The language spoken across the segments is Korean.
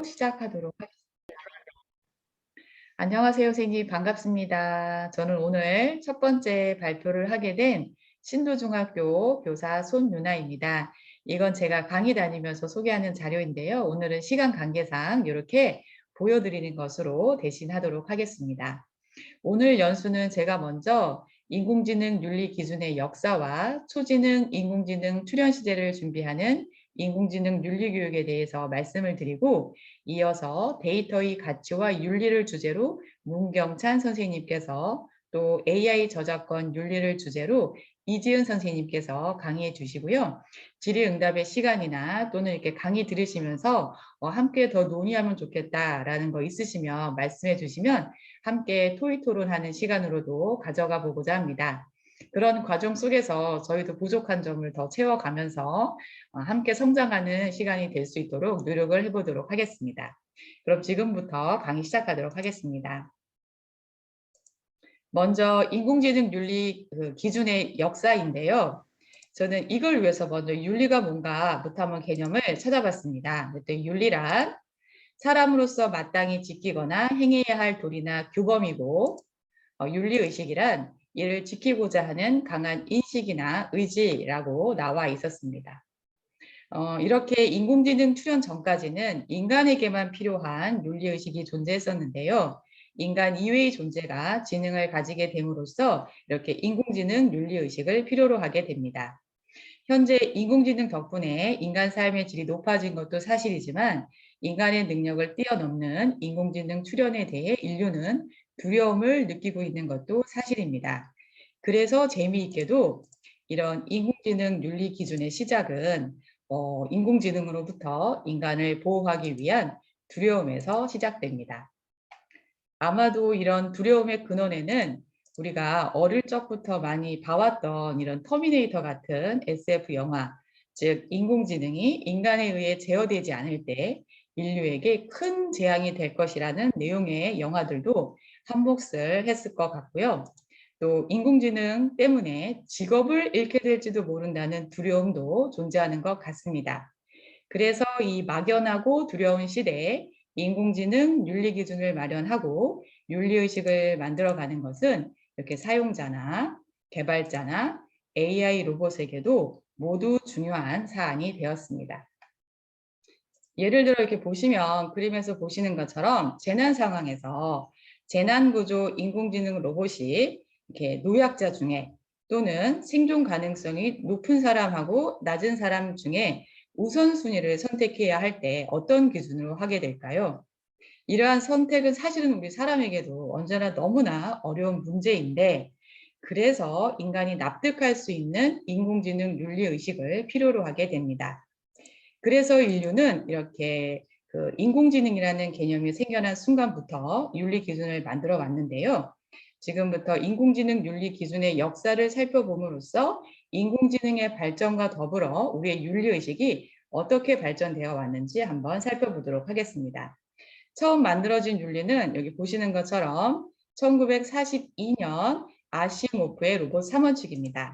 시작하도록 하겠습니다. 안녕하세요, 선생님. 반갑습니다. 저는 오늘 첫 번째 발표를 하게 된 신도중학교 교사 손유나입니다. 이건 제가 강의 다니면서 소개하는 자료인데요. 오늘은 시간 관계상 이렇게 보여드리는 것으로 대신하도록 하겠습니다. 오늘 연수는 제가 먼저 인공지능 윤리 기준의 역사와 초지능 인공지능 출현 시대를 준비하는 인공지능 윤리 교육에 대해서 말씀을 드리고, 이어서 데이터의 가치와 윤리를 주제로 문경찬 선생님께서, 또 AI 저작권 윤리를 주제로 이지은 선생님께서 강의해 주시고요. 질의응답의 시간이나 또는 이렇게 강의 들으시면서 함께 더 논의하면 좋겠다라는 거 있으시면 말씀해 주시면 함께 토의 토론하는 시간으로도 가져가 보고자 합니다. 그런 과정 속에서 저희도 부족한 점을 더 채워가면서 함께 성장하는 시간이 될 수 있도록 노력을 해보도록 하겠습니다. 그럼 지금부터 강의 시작하도록 하겠습니다. 먼저 인공지능 윤리 기준의 역사인데요. 저는 이걸 위해서 먼저 윤리가 뭔가부터 한번 개념을 찾아봤습니다. 그때 윤리란 사람으로서 마땅히 지키거나 행해야 할 도리나 규범이고, 윤리의식이란 이를 지키고자 하는 강한 인식이나 의지라고 나와 있었습니다. 이렇게 인공지능 출현 전까지는 인간에게만 필요한 윤리의식이 존재했었는데요. 인간 이외의 존재가 지능을 가지게 됨으로써 이렇게 인공지능 윤리의식을 필요로 하게 됩니다. 현재 인공지능 덕분에 인간 삶의 질이 높아진 것도 사실이지만, 인간의 능력을 뛰어넘는 인공지능 출현에 대해 인류는 두려움을 느끼고 있는 것도 사실입니다. 그래서 재미있게도 이런 인공지능 윤리 기준의 시작은 인공지능으로부터 인간을 보호하기 위한 두려움에서 시작됩니다. 아마도 이런 두려움의 근원에는 우리가 어릴 적부터 많이 봐왔던 이런 터미네이터 같은 SF 영화, 즉 인공지능이 인간에 의해 제어되지 않을 때 인류에게 큰 재앙이 될 것이라는 내용의 영화들도 한 몫을 했을 것 같고요. 또 인공지능 때문에 직업을 잃게 될지도 모른다는 두려움도 존재하는 것 같습니다. 그래서 이 막연하고 두려운 시대에 인공지능 윤리 기준을 마련하고 윤리의식을 만들어가는 것은 이렇게 사용자나 개발자나 AI 로봇에게도 모두 중요한 사안이 되었습니다. 예를 들어 이렇게 보시면, 그림에서 보시는 것처럼 재난 상황에서 재난구조 인공지능 로봇이 이렇게 노약자 중에 또는 생존 가능성이 높은 사람하고 낮은 사람 중에 우선순위를 선택해야 할 때 어떤 기준으로 하게 될까요? 이러한 선택은 사실은 우리 사람에게도 언제나 너무나 어려운 문제인데, 그래서 인간이 납득할 수 있는 인공지능 윤리의식을 필요로 하게 됩니다. 그래서 인류는 이렇게 인공지능이라는 개념이 생겨난 순간부터 윤리 기준을 만들어 왔는데요. 지금부터 인공지능 윤리 기준의 역사를 살펴봄으로써 인공지능의 발전과 더불어 우리의 윤리의식이 어떻게 발전되어 왔는지 한번 살펴보도록 하겠습니다. 처음 만들어진 윤리는 여기 보시는 것처럼 1942년 아시모프의 로봇 3원칙입니다.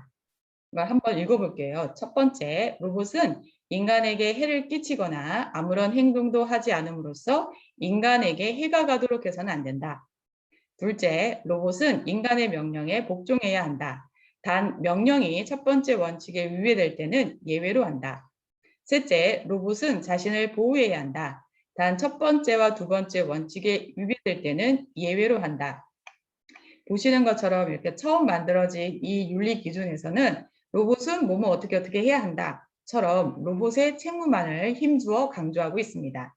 이걸 한번 읽어볼게요. 첫 번째, 로봇은 인간에게 해를 끼치거나 아무런 행동도 하지 않음으로써 인간에게 해가 가도록 해서는 안 된다. 둘째, 로봇은 인간의 명령에 복종해야 한다. 단 명령이 첫 번째 원칙에 위배될 때는 예외로 한다. 셋째, 로봇은 자신을 보호해야 한다. 단 첫 번째와 두 번째 원칙에 위배될 때는 예외로 한다. 보시는 것처럼 이렇게 처음 만들어진 이 윤리 기준에서는 로봇은 뭐뭐 어떻게 해야 한다처럼 로봇의 책무만을 힘주어 강조하고 있습니다.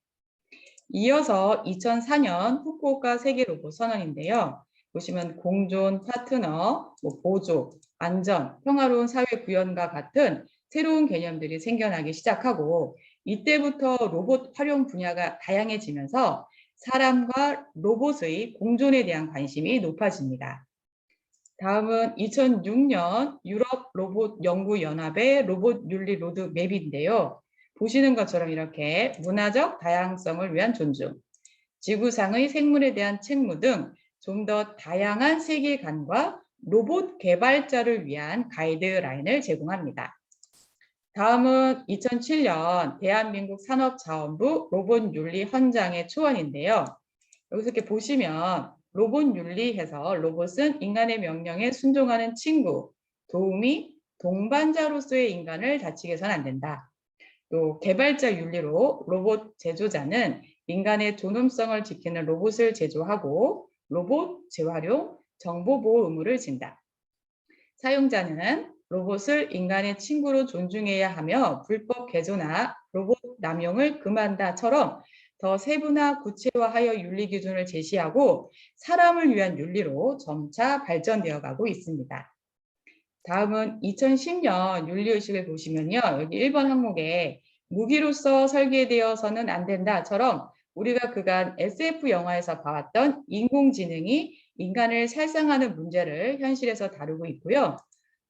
이어서 2004년 후쿠오카 세계로봇 선언인데요. 보시면 공존, 파트너, 보조, 안전, 평화로운 사회 구현과 같은 새로운 개념들이 생겨나기 시작하고, 이때부터 로봇 활용 분야가 다양해지면서 사람과 로봇의 공존에 대한 관심이 높아집니다. 다음은 2006년 유럽 로봇 연구연합의 로봇 윤리 로드맵인데요. 보시는 것처럼 이렇게 문화적 다양성을 위한 존중, 지구상의 생물에 대한 책무 등 좀 더 다양한 세계관과 로봇 개발자를 위한 가이드라인을 제공합니다. 다음은 2007년 대한민국 산업자원부 로봇윤리 헌장의 초안인데요. 여기서 이렇게 보시면 로봇윤리해서 로봇은 인간의 명령에 순종하는 친구, 도우미, 동반자로서의 인간을 다치게 해서는 안 된다. 또 개발자 윤리로 로봇 제조자는 인간의 존엄성을 지키는 로봇을 제조하고 로봇 재활용, 정보보호 의무를 진다. 사용자는 로봇을 인간의 친구로 존중해야 하며 불법 개조나 로봇 남용을 금한다처럼 더 세분화 구체화하여 윤리 기준을 제시하고 사람을 위한 윤리로 점차 발전되어 가고 있습니다. 다음은 2010년 윤리의식을 보시면요. 여기 1번 항목에 무기로서 설계되어서는 안 된다처럼 우리가 그간 SF 영화에서 봐왔던 인공지능이 인간을 살상하는 문제를 현실에서 다루고 있고요.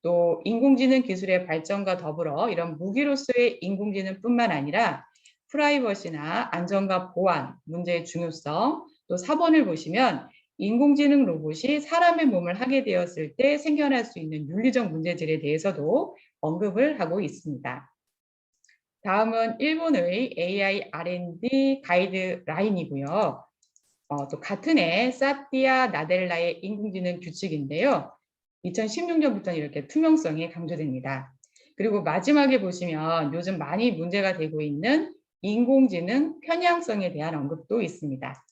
또 인공지능 기술의 발전과 더불어 이런 무기로서의 인공지능뿐만 아니라 프라이버시나 안전과 보안 문제의 중요성, 또 4번을 보시면 인공지능 로봇이 사람의 몸을 하게 되었을 때 생겨날 수 있는 윤리적 문제들에 대해서도 언급을 하고 있습니다. 다음은 일본의 AI R&D 가이드라인이고요. 또 같은 해 사티아 나델라의 인공지능 규칙인데요. 2016년부터는 이렇게 투명성이 강조됩니다. 그리고 마지막에 보시면 요즘 많이 문제가 되고 있는 인공지능 편향성에 대한 언급도 있습니다.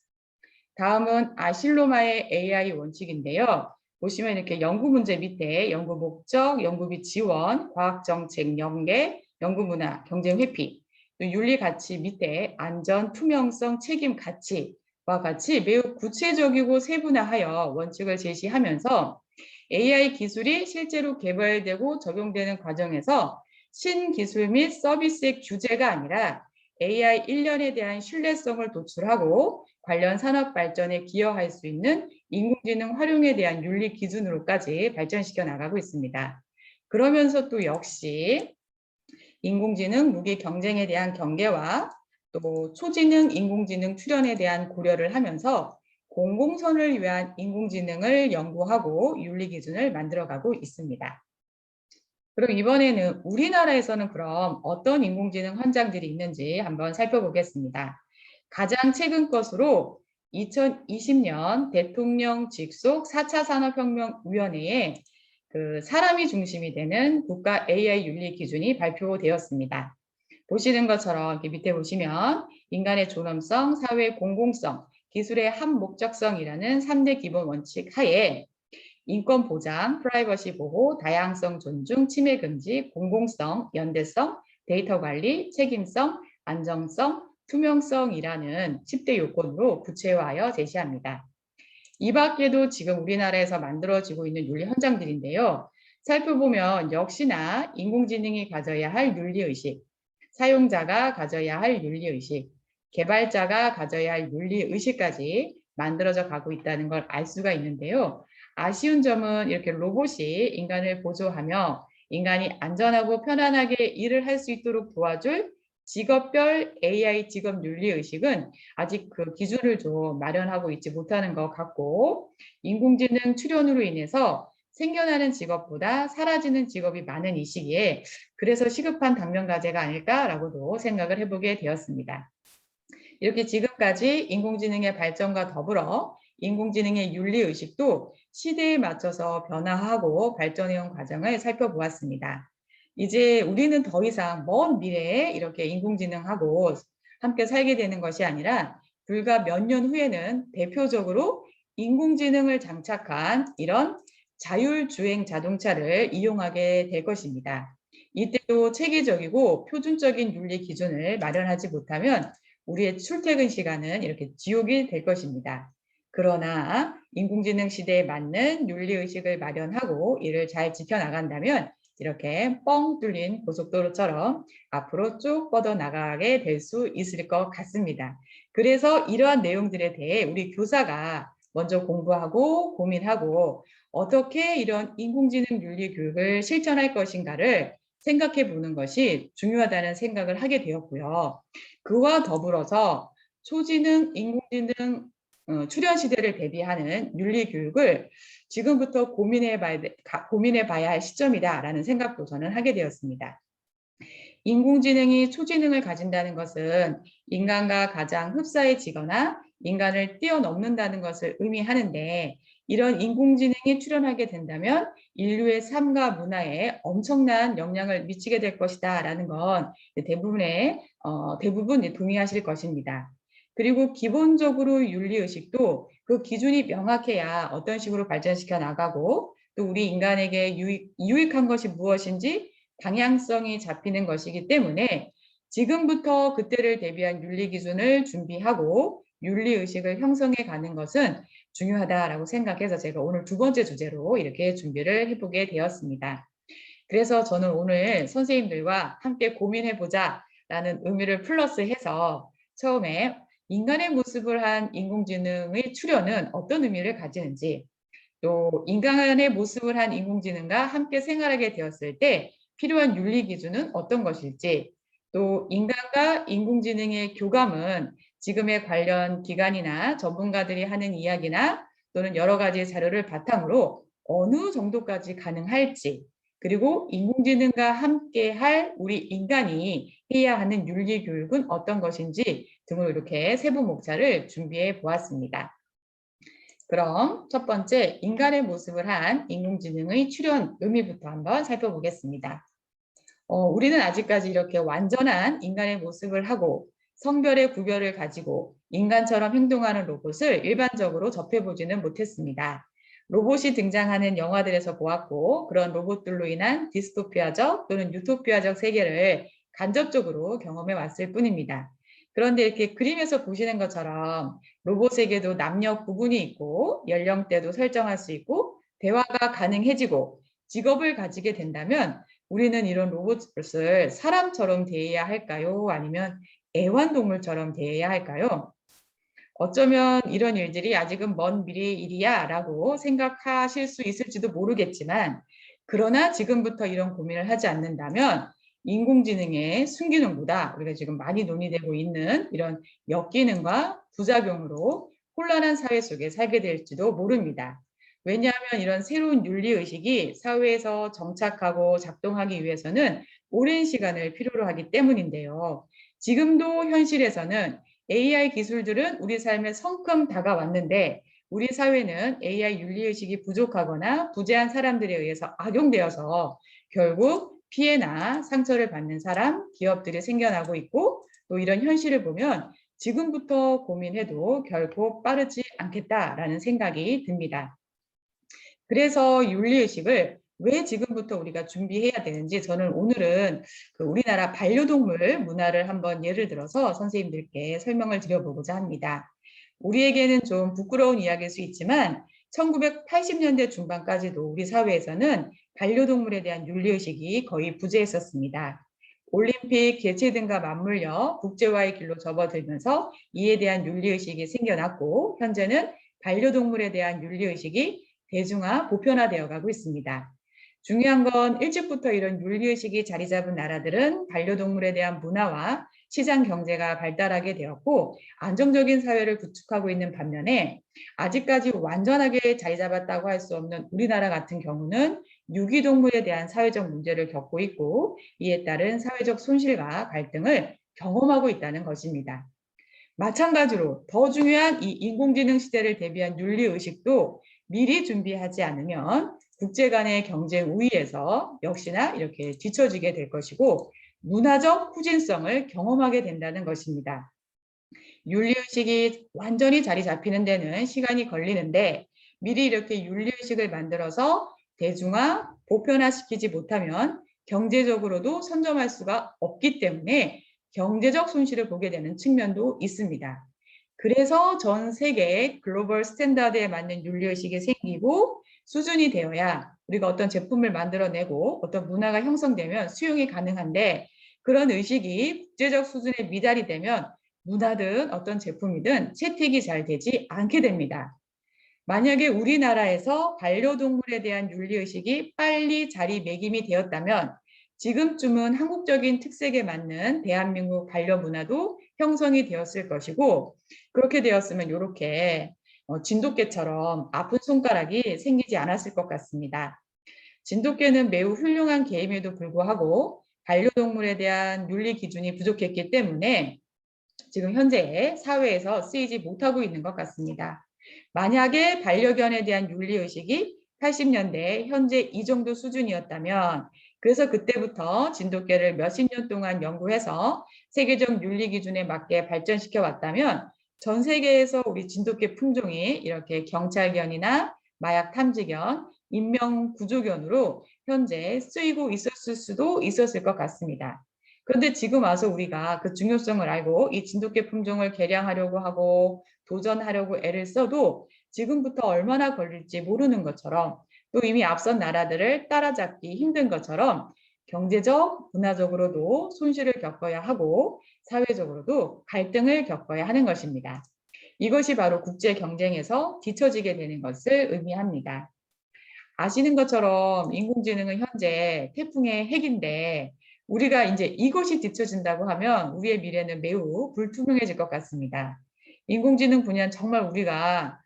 다음은 아실로마의 AI 원칙인데요. 보시면 이렇게 연구 문제 밑에 연구 목적, 연구비 지원, 과학정책 연계, 연구 문화, 경쟁 회피, 또 윤리 가치 밑에 안전, 투명성, 책임 가치와 같이 매우 구체적이고 세분화하여 원칙을 제시하면서 AI 기술이 실제로 개발되고 적용되는 과정에서 신기술 및 서비스의 규제가 아니라 AI 일련에 대한 신뢰성을 도출하고 관련 산업 발전에 기여할 수 있는 인공지능 활용에 대한 윤리 기준으로까지 발전시켜 나가고 있습니다. 그러면서 또 역시 인공지능 무기 경쟁에 대한 경계와 또 초지능 인공지능 출현에 대한 고려를 하면서 공공선을 위한 인공지능을 연구하고 윤리 기준을 만들어가고 있습니다. 그럼 이번에는 우리나라에서는 그럼 어떤 인공지능 현장들이 있는지 한번 살펴보겠습니다. 가장 최근 것으로 2020년 대통령 직속 4차 산업혁명위원회에 그 사람이 중심이 되는 국가 AI 윤리 기준이 발표되었습니다. 보시는 것처럼 이렇게 밑에 보시면 인간의 존엄성, 사회의 공공성, 기술의 합목적성이라는 3대 기본 원칙 하에 인권 보장, 프라이버시 보호, 다양성 존중, 침해 금지, 공공성, 연대성, 데이터 관리, 책임성, 안정성, 투명성이라는 10대 요건으로 구체화하여 제시합니다. 이 밖에도 지금 우리나라에서 만들어지고 있는 윤리 현장들인데요. 살펴보면 역시나 인공지능이 가져야 할 윤리의식, 사용자가 가져야 할 윤리의식, 개발자가 가져야 할 윤리의식까지 만들어져 가고 있다는 걸 알 수가 있는데요. 아쉬운 점은 이렇게 로봇이 인간을 보조하며 인간이 안전하고 편안하게 일을 할 수 있도록 도와줄 직업별 AI 직업 윤리의식은 아직 그 기준을 좀 마련하고 있지 못하는 것 같고 인공지능 출현으로 인해서 생겨나는 직업보다 사라지는 직업이 많은 이 시기에 그래서 시급한 당면 과제가 아닐까라고도 생각을 해보게 되었습니다. 이렇게 지금까지 인공지능의 발전과 더불어 인공지능의 윤리의식도 시대에 맞춰서 변화하고 발전해온 과정을 살펴보았습니다. 이제 우리는 더 이상 먼 미래에 이렇게 인공지능하고 함께 살게 되는 것이 아니라 불과 몇 년 후에는 대표적으로 인공지능을 장착한 이런 자율주행 자동차를 이용하게 될 것입니다. 이때도 체계적이고 표준적인 윤리 기준을 마련하지 못하면 우리의 출퇴근 시간은 이렇게 지옥이 될 것입니다. 그러나 인공지능 시대에 맞는 윤리의식을 마련하고 이를 잘 지켜나간다면 이렇게 뻥 뚫린 고속도로처럼 앞으로 쭉 뻗어나가게 될 수 있을 것 같습니다. 그래서 이러한 내용들에 대해 우리 교사가 먼저 공부하고 고민하고 어떻게 이런 인공지능 윤리 교육을 실천할 것인가를 생각해 보는 것이 중요하다는 생각을 하게 되었고요. 그와 더불어서 초지능, 인공지능 출현 시대를 대비하는 윤리 교육을 지금부터 고민해 봐야 할 시점이다라는 생각도 저는 하게 되었습니다. 인공지능이 초지능을 가진다는 것은 인간과 가장 흡사해지거나 인간을 뛰어넘는다는 것을 의미하는데, 이런 인공지능이 출현하게 된다면 인류의 삶과 문화에 엄청난 영향을 미치게 될 것이다 라는 건 대부분 동의하실 것입니다. 그리고 기본적으로 윤리의식도 그 기준이 명확해야 어떤 식으로 발전시켜 나가고, 또 우리 인간에게 유익한 것이 무엇인지 방향성이 잡히는 것이기 때문에 지금부터 그때를 대비한 윤리 기준을 준비하고 윤리의식을 형성해 가는 것은 중요하다라고 생각해서 제가 오늘 두 번째 주제로 이렇게 준비를 해보게 되었습니다. 그래서 저는 오늘 선생님들과 함께 고민해보자 라는 의미를 플러스해서 처음에 인간의 모습을 한 인공지능의 출현은 어떤 의미를 가지는지, 또 인간의 모습을 한 인공지능과 함께 생활하게 되었을 때 필요한 윤리 기준은 어떤 것일지, 또 인간과 인공지능의 교감은 지금의 관련 기관이나 전문가들이 하는 이야기나 또는 여러 가지 자료를 바탕으로 어느 정도까지 가능할지, 그리고 인공지능과 함께 할 우리 인간이 해야 하는 윤리 교육은 어떤 것인지 등으로 이렇게 세부 목차를 준비해 보았습니다. 그럼 첫 번째, 인간의 모습을 한 인공지능의 출현 의미부터 한번 살펴보겠습니다. 우리는 아직까지 이렇게 완전한 인간의 모습을 하고 성별의 구별을 가지고 인간처럼 행동하는 로봇을 일반적으로 접해보지는 못했습니다. 로봇이 등장하는 영화들에서 보았고, 그런 로봇들로 인한 디스토피아적 또는 유토피아적 세계를 간접적으로 경험해 왔을 뿐입니다. 그런데 이렇게 그림에서 보시는 것처럼 로봇에게도 남녀 구분이 있고 연령대도 설정할 수 있고 대화가 가능해지고 직업을 가지게 된다면 우리는 이런 로봇을 사람처럼 대해야 할까요? 아니면 애완동물처럼 대해야 할까요? 어쩌면 이런 일들이 아직은 먼 미래의 일이야 라고 생각하실 수 있을지도 모르겠지만, 그러나 지금부터 이런 고민을 하지 않는다면 인공지능의 순기능보다 우리가 지금 많이 논의되고 있는 이런 역기능과 부작용으로 혼란한 사회 속에 살게 될지도 모릅니다. 왜냐하면 이런 새로운 윤리의식이 사회에서 정착하고 작동하기 위해서는 오랜 시간을 필요로 하기 때문인데요. 지금도 현실에서는 AI 기술들은 우리 삶에 성큼 다가왔는데 우리 사회는 AI 윤리의식이 부족하거나 부재한 사람들에 의해서 악용되어서 결국 피해나 상처를 받는 사람, 기업들이 생겨나고 있고, 또 이런 현실을 보면 지금부터 고민해도 결코 빠르지 않겠다라는 생각이 듭니다. 그래서 윤리의식을 왜 지금부터 우리가 준비해야 되는지, 저는 오늘은 우리나라 반려동물 문화를 한번 예를 들어서 선생님들께 설명을 드려보고자 합니다. 우리에게는 좀 부끄러운 이야기일 수 있지만 1980년대 중반까지도 우리 사회에서는 반려동물에 대한 윤리의식이 거의 부재했었습니다. 올림픽 개최 등과 맞물려 국제화의 길로 접어들면서 이에 대한 윤리의식이 생겨났고, 현재는 반려동물에 대한 윤리의식이 대중화, 보편화되어 가고 있습니다. 중요한 건 일찍부터 이런 윤리의식이 자리 잡은 나라들은 반려동물에 대한 문화와 시장 경제가 발달하게 되었고 안정적인 사회를 구축하고 있는 반면에, 아직까지 완전하게 자리 잡았다고 할 수 없는 우리나라 같은 경우는 유기동물에 대한 사회적 문제를 겪고 있고 이에 따른 사회적 손실과 갈등을 경험하고 있다는 것입니다. 마찬가지로 더 중요한 이 인공지능 시대를 대비한 윤리의식도 미리 준비하지 않으면 국제 간의 경쟁 우위에서 역시나 이렇게 뒤처지게 될 것이고 문화적 후진성을 경험하게 된다는 것입니다. 윤리의식이 완전히 자리 잡히는 데는 시간이 걸리는데 미리 이렇게 윤리의식을 만들어서 대중화, 보편화시키지 못하면 경제적으로도 선점할 수가 없기 때문에 경제적 손실을 보게 되는 측면도 있습니다. 그래서 전 세계의 글로벌 스탠다드에 맞는 윤리의식이 생기고 수준이 되어야 우리가 어떤 제품을 만들어내고 어떤 문화가 형성되면 수용이 가능한데, 그런 의식이 국제적 수준에 미달이 되면 문화든 어떤 제품이든 채택이 잘 되지 않게 됩니다. 만약에 우리나라에서 반려동물에 대한 윤리의식이 빨리 자리매김이 되었다면 지금쯤은 한국적인 특색에 맞는 대한민국 반려문화도 형성이 되었을 것이고, 그렇게 되었으면 이렇게 진돗개처럼 아픈 손가락이 생기지 않았을 것 같습니다. 진돗개는 매우 훌륭한 개임에도 불구하고 반려동물에 대한 윤리 기준이 부족했기 때문에 지금 현재 사회에서 쓰이지 못하고 있는 것 같습니다. 만약에 반려견에 대한 윤리의식이 80년대 현재 이 정도 수준이었다면 그래서 그때부터 진돗개를 몇십 년 동안 연구해서 세계적 윤리 기준에 맞게 발전시켜 왔다면 전 세계에서 우리 진돗개 품종이 이렇게 경찰견이나 마약 탐지견, 인명 구조견으로 현재 쓰이고 있었을 수도 있었을 것 같습니다. 그런데 지금 와서 우리가 그 중요성을 알고 이 진돗개 품종을 개량하려고 하고 도전하려고 애를 써도 지금부터 얼마나 걸릴지 모르는 것처럼 또 이미 앞선 나라들을 따라잡기 힘든 것처럼 경제적, 문화적으로도 손실을 겪어야 하고 사회적으로도 갈등을 겪어야 하는 것입니다. 이것이 바로 국제 경쟁에서 뒤처지게 되는 것을 의미합니다. 아시는 것처럼 인공지능은 현재 태풍의 핵인데 우리가 이제 이것이 뒤처진다고 하면 우리의 미래는 매우 불투명해질 것 같습니다. 인공지능 분야는 정말 우리가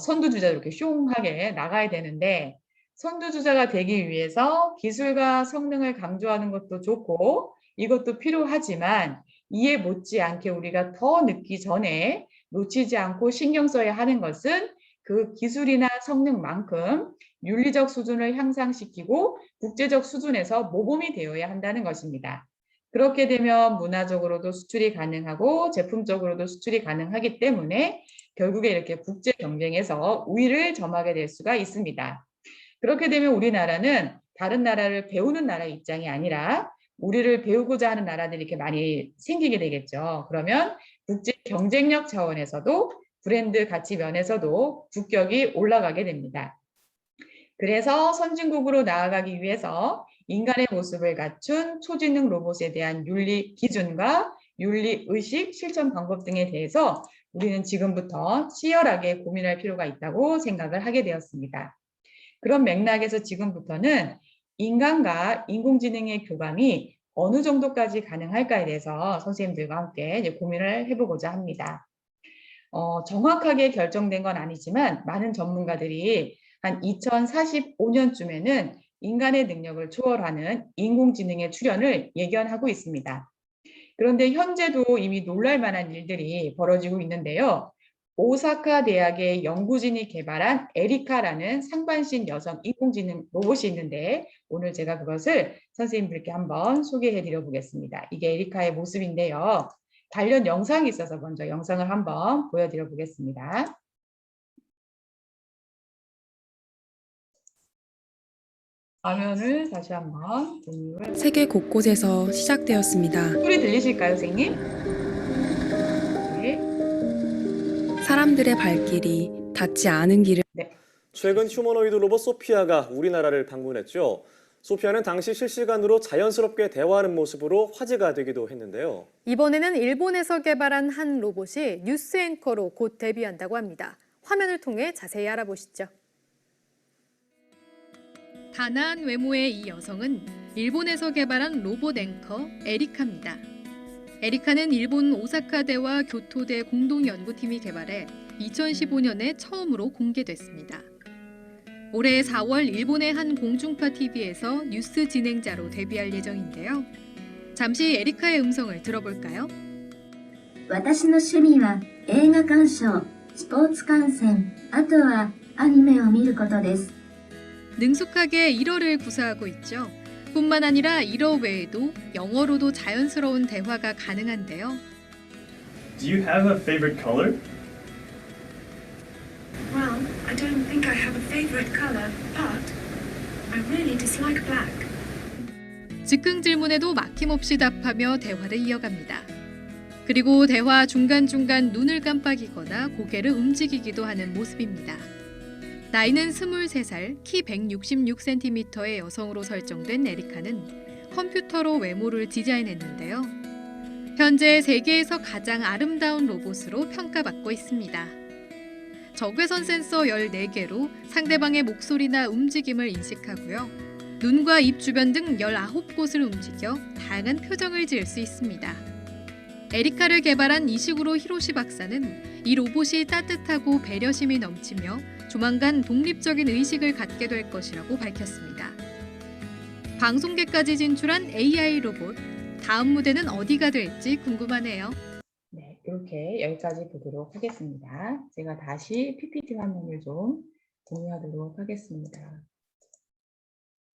선두주자로 이렇게 숑하게 나가야 되는데 선두주자가 되기 위해서 기술과 성능을 강조하는 것도 좋고 이것도 필요하지만 이에 못지않게 우리가 더 늦기 전에 놓치지 않고 신경 써야 하는 것은 그 기술이나 성능만큼 윤리적 수준을 향상시키고 국제적 수준에서 모범이 되어야 한다는 것입니다. 그렇게 되면 문화적으로도 수출이 가능하고 제품적으로도 수출이 가능하기 때문에 결국에 이렇게 국제 경쟁에서 우위를 점하게 될 수가 있습니다. 그렇게 되면 우리나라는 다른 나라를 배우는 나라의 입장이 아니라 우리를 배우고자 하는 나라들이 이렇게 많이 생기게 되겠죠. 그러면 국제 경쟁력 차원에서도 브랜드 가치 면에서도 국격이 올라가게 됩니다. 그래서 선진국으로 나아가기 위해서 인간의 모습을 갖춘 초지능 로봇에 대한 윤리 기준과 윤리 의식, 실천 방법 등에 대해서 우리는 지금부터 치열하게 고민할 필요가 있다고 생각을 하게 되었습니다. 그런 맥락에서 지금부터는 인간과 인공지능의 교감이 어느 정도까지 가능할까에 대해서 선생님들과 함께 이제 고민을 해보고자 합니다. 정확하게 결정된 건 아니지만 많은 전문가들이 한 2045년쯤에는 인간의 능력을 초월하는 인공지능의 출현을 예견하고 있습니다. 그런데 현재도 이미 놀랄 만한 일들이 벌어지고 있는데요. 오사카 대학의 연구진이 개발한 에리카라는 상반신 여성 인공지능 로봇이 있는데 오늘 제가 그것을 선생님들께 한번 소개해 드려 보겠습니다. 이게 에리카의 모습인데요. 관련 영상이 있어서 먼저 영상을 한번 보여드려 보겠습니다. 화면을 다시 한번 공유를. 세계 곳곳에서 시작되었습니다. 소리 들리실까요, 선생님? 네. 사람들의 발길이 닿지 않은 길을 네. 최근 휴머노이드 로봇 소피아가 우리나라를 방문했죠. 소피아는 당시 실시간으로 자연스럽게 대화하는 모습으로 화제가 되기도 했는데요. 이번에는 일본에서 개발한 한 로봇이 뉴스 앵커로 곧 데뷔한다고 합니다. 화면을 통해 자세히 알아보시죠. 단아한 외모의 이 여성은 일본에서 개발한 로봇 앵커 에리카입니다. 에리카는 일본 오사카대와 교토대 공동연구팀이 개발해 2015년에 처음으로 공개됐습니다. 올해 4월 일본의 한 공중파 TV에서 뉴스 진행자로 데뷔할 예정인데요. 잠시 에리카의 음성을 들어볼까요? 私の趣味は映画鑑賞、スポーツ観戦、あとはアニメを見ることです。 능숙하게 일어를 구사하고 있죠. 뿐만 아니라 일어 외에도 영어로도 자연스러운 대화가 가능한데요. Do you have a favorite color? Well, I don't think I have a favorite color, but I really dislike black. 즉흥 질문에도 막힘없이 답하며 대화를 이어갑니다. 그리고 대화 중간중간 눈을 깜빡이거나 고개를 움직이기도 하는 모습입니다. 나이는 23살, 키 166cm의 여성으로 설정된 에리카는 컴퓨터로 외모를 디자인했는데요. 현재 세계에서 가장 아름다운 로봇으로 평가받고 있습니다. 적외선 센서 14개로 상대방의 목소리나 움직임을 인식하고요. 눈과 입 주변 등 19곳을 움직여 다양한 표정을 지을 수 있습니다. 에리카를 개발한 이시구로 히로시 박사는 이 로봇이 따뜻하고 배려심이 넘치며 조만간 독립적인 의식을 갖게 될 것이라고 밝혔습니다. 방송계까지 진출한 AI 로봇. 다음 무대는 어디가 될지 궁금하네요. 네, 이렇게 여기까지 보도록 하겠습니다. 제가 다시 PPT 화면을 좀 공유하도록 하겠습니다.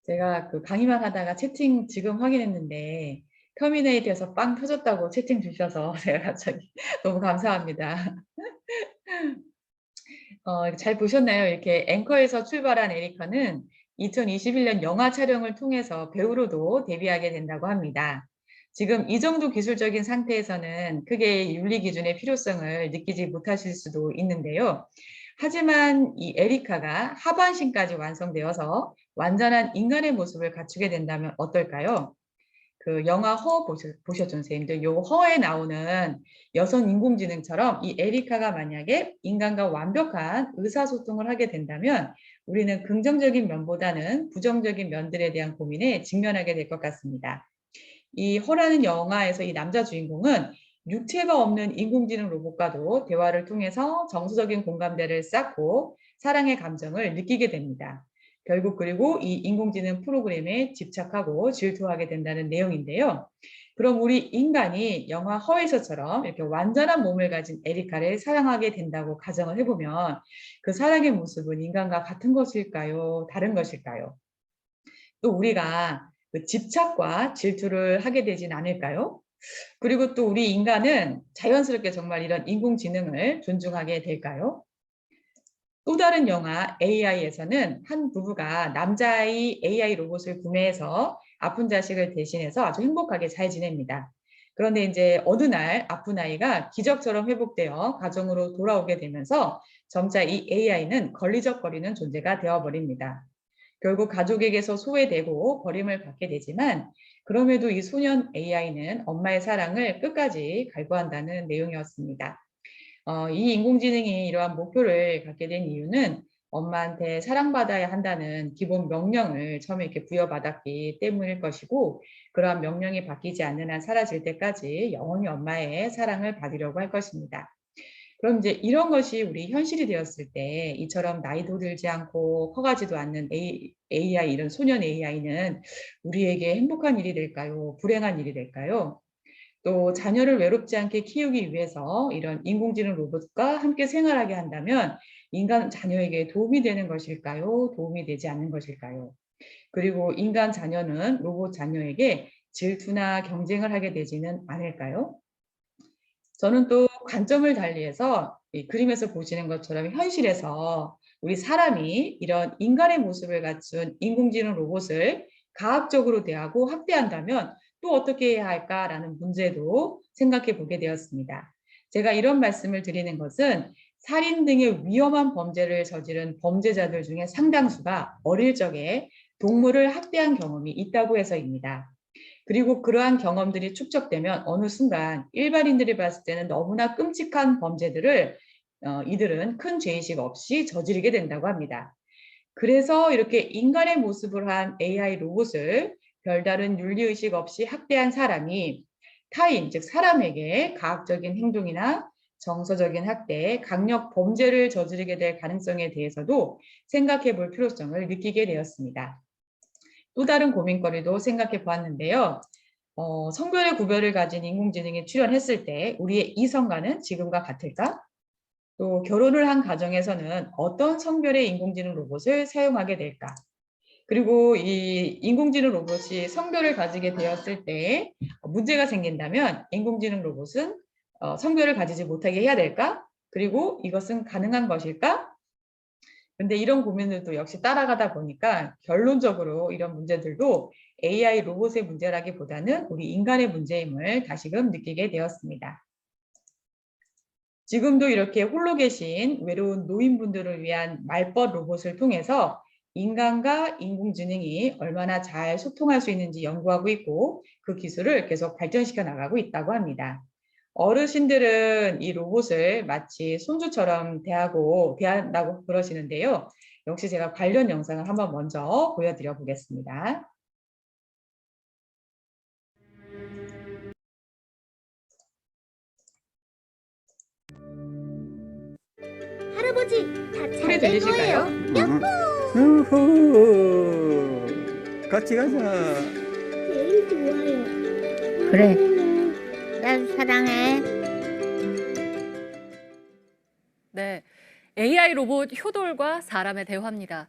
제가 그 강의만 하다가 채팅 지금 확인했는데 터미네이트에서 빵 터졌다고 채팅 주셔서 제가 갑자기 너무 감사합니다. 잘 보셨나요? 이렇게 앵커에서 출발한 에리카는 2021년 영화 촬영을 통해서 배우로도 데뷔하게 된다고 합니다. 지금 이 정도 기술적인 상태에서는 크게 윤리 기준의 필요성을 느끼지 못하실 수도 있는데요. 하지만 이 에리카가 하반신까지 완성되어서 완전한 인간의 모습을 갖추게 된다면 어떨까요? 그 영화 허 보셨죠, 선생님들? 요 허에 나오는 여성 인공지능처럼 이 에리카가 만약에 인간과 완벽한 의사소통을 하게 된다면 우리는 긍정적인 면보다는 부정적인 면들에 대한 고민에 직면하게 될 것 같습니다. 이 허라는 영화에서 이 남자 주인공은 육체가 없는 인공지능 로봇과도 대화를 통해서 정서적인 공감대를 쌓고 사랑의 감정을 느끼게 됩니다. 결국 그리고 이 인공지능 프로그램에 집착하고 질투하게 된다는 내용인데요. 그럼 우리 인간이 영화 허에서처럼 이렇게 완전한 몸을 가진 에리카를 사랑하게 된다고 가정을 해보면 그 사랑의 모습은 인간과 같은 것일까요? 다른 것일까요? 또 우리가 그 집착과 질투를 하게 되진 않을까요? 그리고 또 우리 인간은 자연스럽게 정말 이런 인공지능을 존중하게 될까요? 또 다른 영화 AI에서는 한 부부가 남자아이 AI 로봇을 구매해서 아픈 자식을 대신해서 아주 행복하게 잘 지냅니다. 그런데 이제 어느 날 아픈 아이가 기적처럼 회복되어 가정으로 돌아오게 되면서 점차 이 AI는 걸리적거리는 존재가 되어버립니다. 결국 가족에게서 소외되고 버림을 받게 되지만 그럼에도 이 소년 AI는 엄마의 사랑을 끝까지 갈구한다는 내용이었습니다. 이 인공지능이 이러한 목표를 갖게 된 이유는 엄마한테 사랑받아야 한다는 기본 명령을 처음에 이렇게 부여받았기 때문일 것이고 그러한 명령이 바뀌지 않는 한 사라질 때까지 영원히 엄마의 사랑을 받으려고 할 것입니다. 그럼 이제 이런 것이 우리 현실이 되었을 때 이처럼 나이도 들지 않고 커가지도 않는 AI, 이런 소년 AI는 우리에게 행복한 일이 될까요? 불행한 일이 될까요? 또 자녀를 외롭지 않게 키우기 위해서 이런 인공지능 로봇과 함께 생활하게 한다면 인간 자녀에게 도움이 되는 것일까요? 도움이 되지 않는 것일까요? 그리고 인간 자녀는 로봇 자녀에게 질투나 경쟁을 하게 되지는 않을까요? 저는 또 관점을 달리해서 이 그림에서 보시는 것처럼 현실에서 우리 사람이 이런 인간의 모습을 갖춘 인공지능 로봇을 가학적으로 대하고 학대한다면 또 어떻게 해야 할까라는 문제도 생각해 보게 되었습니다. 제가 이런 말씀을 드리는 것은 살인 등의 위험한 범죄를 저지른 범죄자들 중에 상당수가 어릴 적에 동물을 학대한 경험이 있다고 해서입니다. 그리고 그러한 경험들이 축적되면 어느 순간 일반인들이 봤을 때는 너무나 끔찍한 범죄들을 이들은 큰 죄의식 없이 저지르게 된다고 합니다. 그래서 이렇게 인간의 모습을 한 AI 로봇을 별다른 윤리의식 없이 학대한 사람이 타인, 즉 사람에게 가학적인 행동이나 정서적인 학대, 강력 범죄를 저지르게 될 가능성에 대해서도 생각해 볼 필요성을 느끼게 되었습니다. 또 다른 고민거리도 생각해 보았는데요. 성별의 구별을 가진 인공지능이 출현했을 때 우리의 이성과는 지금과 같을까? 또 결혼을 한 가정에서는 어떤 성별의 인공지능 로봇을 사용하게 될까? 그리고 이 인공지능 로봇이 성별을 가지게 되었을 때 문제가 생긴다면 인공지능 로봇은 성별을 가지지 못하게 해야 될까? 그리고 이것은 가능한 것일까? 근데 이런 고민들도 역시 따라가다 보니까 결론적으로 이런 문제들도 AI 로봇의 문제라기보다는 우리 인간의 문제임을 다시금 느끼게 되었습니다. 지금도 이렇게 홀로 계신 외로운 노인분들을 위한 말벗 로봇을 통해서 인간과 인공지능이 얼마나 잘 소통할 수 있는지 연구하고 있고 그 기술을 계속 발전시켜 나가고 있다고 합니다. 어르신들은 이 로봇을 마치 손주처럼 대한다고 그러시는데요. 역시 제가 관련 영상을 한번 먼저 보여드려 보겠습니다. 할아버지, 다 소리 들리실까요? 우후. 같이 가자. 제일 좋아요. 그래. 나도 사랑해. 네, AI 로봇 효돌과 사람의 대화입니다.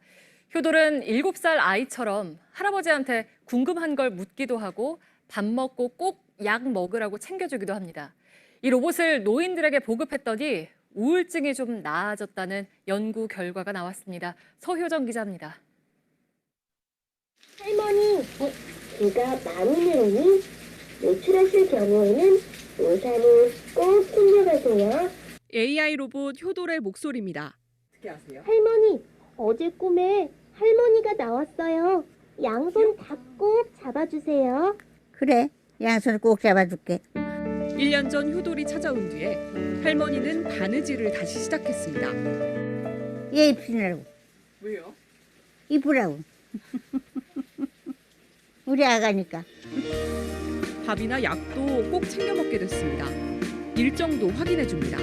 효돌은 7살 아이처럼 할아버지한테 궁금한 걸 묻기도 하고 밥 먹고 꼭 약 먹으라고 챙겨주기도 합니다. 이 로봇을 노인들에게 보급했더니 우울증이 좀 나아졌다는 연구 결과가 나왔습니다. 서효정 기자입니다. 할머니, 비가 많이 내리니 외출하실 경우에는 우산을 꼭 챙겨가세요. AI 로봇 효돌의 목소리입니다. 할머니, 어제 꿈에 할머니가 나왔어요. 양손 다 꼭 잡아주세요. 그래. 양손을 꼭 잡아줄게. 1년 전 효돌이 찾아온 뒤에 할머니는 바느질을 다시 시작했습니다. 얘 입히느라고. 왜요? 입으라고. 우리 아가니까. 밥이나 약도 꼭 챙겨 먹게 됐습니다. 일정도 확인해 줍니다.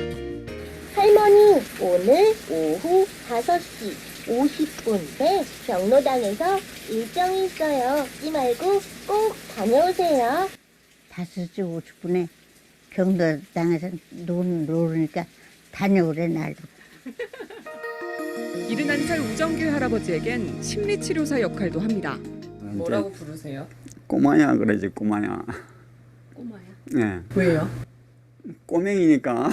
할머니, 오늘 오후 5시 50분에 경로당에서 일정이 있어요. 잊지 말고 꼭 다녀오세요. 5시 50분에 경로당에서 노니까 다녀오래 나도. 71살 우정길 할아버지에겐 심리치료사 역할도 합니다. 뭐라고 부르세요? 꼬마야 그러지 꼬마야. 꼬마야? 네. 왜요? 꼬맹이니까.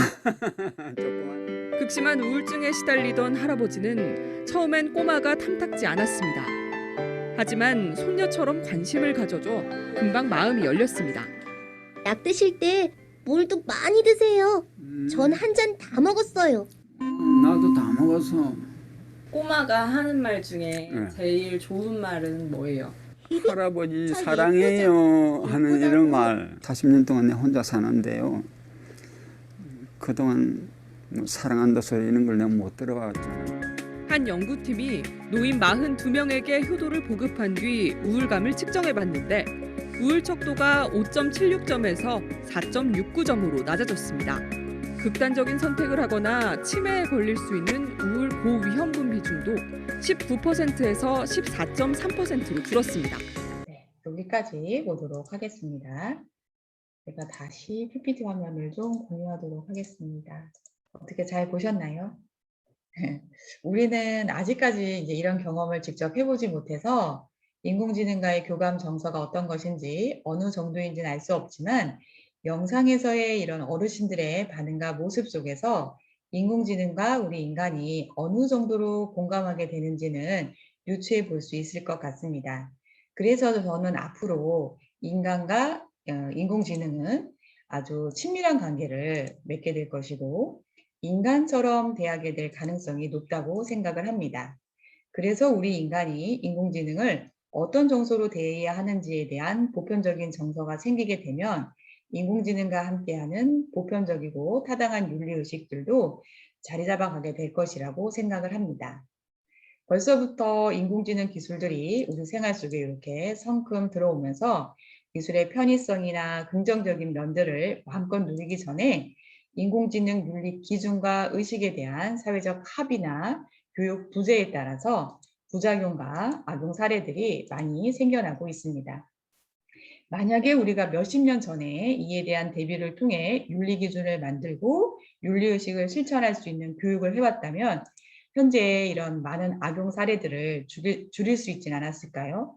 조그만. 극심한 우울증에 시달리던 할아버지는 처음엔 꼬마가 탐탁지 않았습니다. 하지만 손녀처럼 관심을 가져줘 금방 마음이 열렸습니다. 약 드실 때 물도 많이 드세요. 전 한 잔 다 먹었어요. 나도 다 먹었어. 꼬마가 하는 말 중에 네. 제일 좋은 말은 뭐예요? 할아버지 저 사랑해요 하는 예쁘다고. 이런 말. 40년 동안 내가 혼자 사는데요. 그동안 뭐 사랑한다 소리 이런 걸 내가 못 들어봤잖아요. 한 연구팀이 노인 42명에게 효도를 보급한 뒤 우울감을 측정해봤는데 우울 척도가 5.76점에서 4.69점으로 낮아졌습니다. 극단적인 선택을 하거나 치매에 걸릴 수 있는 우울 고위험군 비중도 19%에서 14.3%로 줄었습니다. 네, 여기까지 보도록 하겠습니다. 제가 다시 PPT 화면을 좀 공유하도록 하겠습니다. 어떻게 잘 보셨나요? 우리는 아직까지 이제 이런 경험을 직접 해보지 못해서 인공지능과의 교감 정서가 어떤 것인지 어느 정도인지는 알 수 없지만 영상에서의 이런 어르신들의 반응과 모습 속에서 인공지능과 우리 인간이 어느 정도로 공감하게 되는지는 유추해 볼 수 있을 것 같습니다. 그래서 저는 앞으로 인간과 인공지능은 아주 친밀한 관계를 맺게 될 것이고 인간처럼 대하게 될 가능성이 높다고 생각을 합니다. 그래서 우리 인간이 인공지능을 어떤 정서로 대해야 하는지에 대한 보편적인 정서가 생기게 되면 인공지능과 함께하는 보편적이고 타당한 윤리의식들도 자리 잡아가게 될 것이라고 생각을 합니다. 벌써부터 인공지능 기술들이 우리 생활 속에 이렇게 성큼 들어오면서 기술의 편의성이나 긍정적인 면들을 마음껏 누리기 전에 인공지능 윤리 기준과 의식에 대한 사회적 합의나 교육 부재에 따라서 부작용과 악용 사례들이 많이 생겨나고 있습니다. 만약에 우리가 몇십 년 전에 이에 대한 대비를 통해 윤리 기준을 만들고 윤리의식을 실천할 수 있는 교육을 해왔다면 현재 이런 많은 악용 사례들을 줄일 수 있진 않았을까요?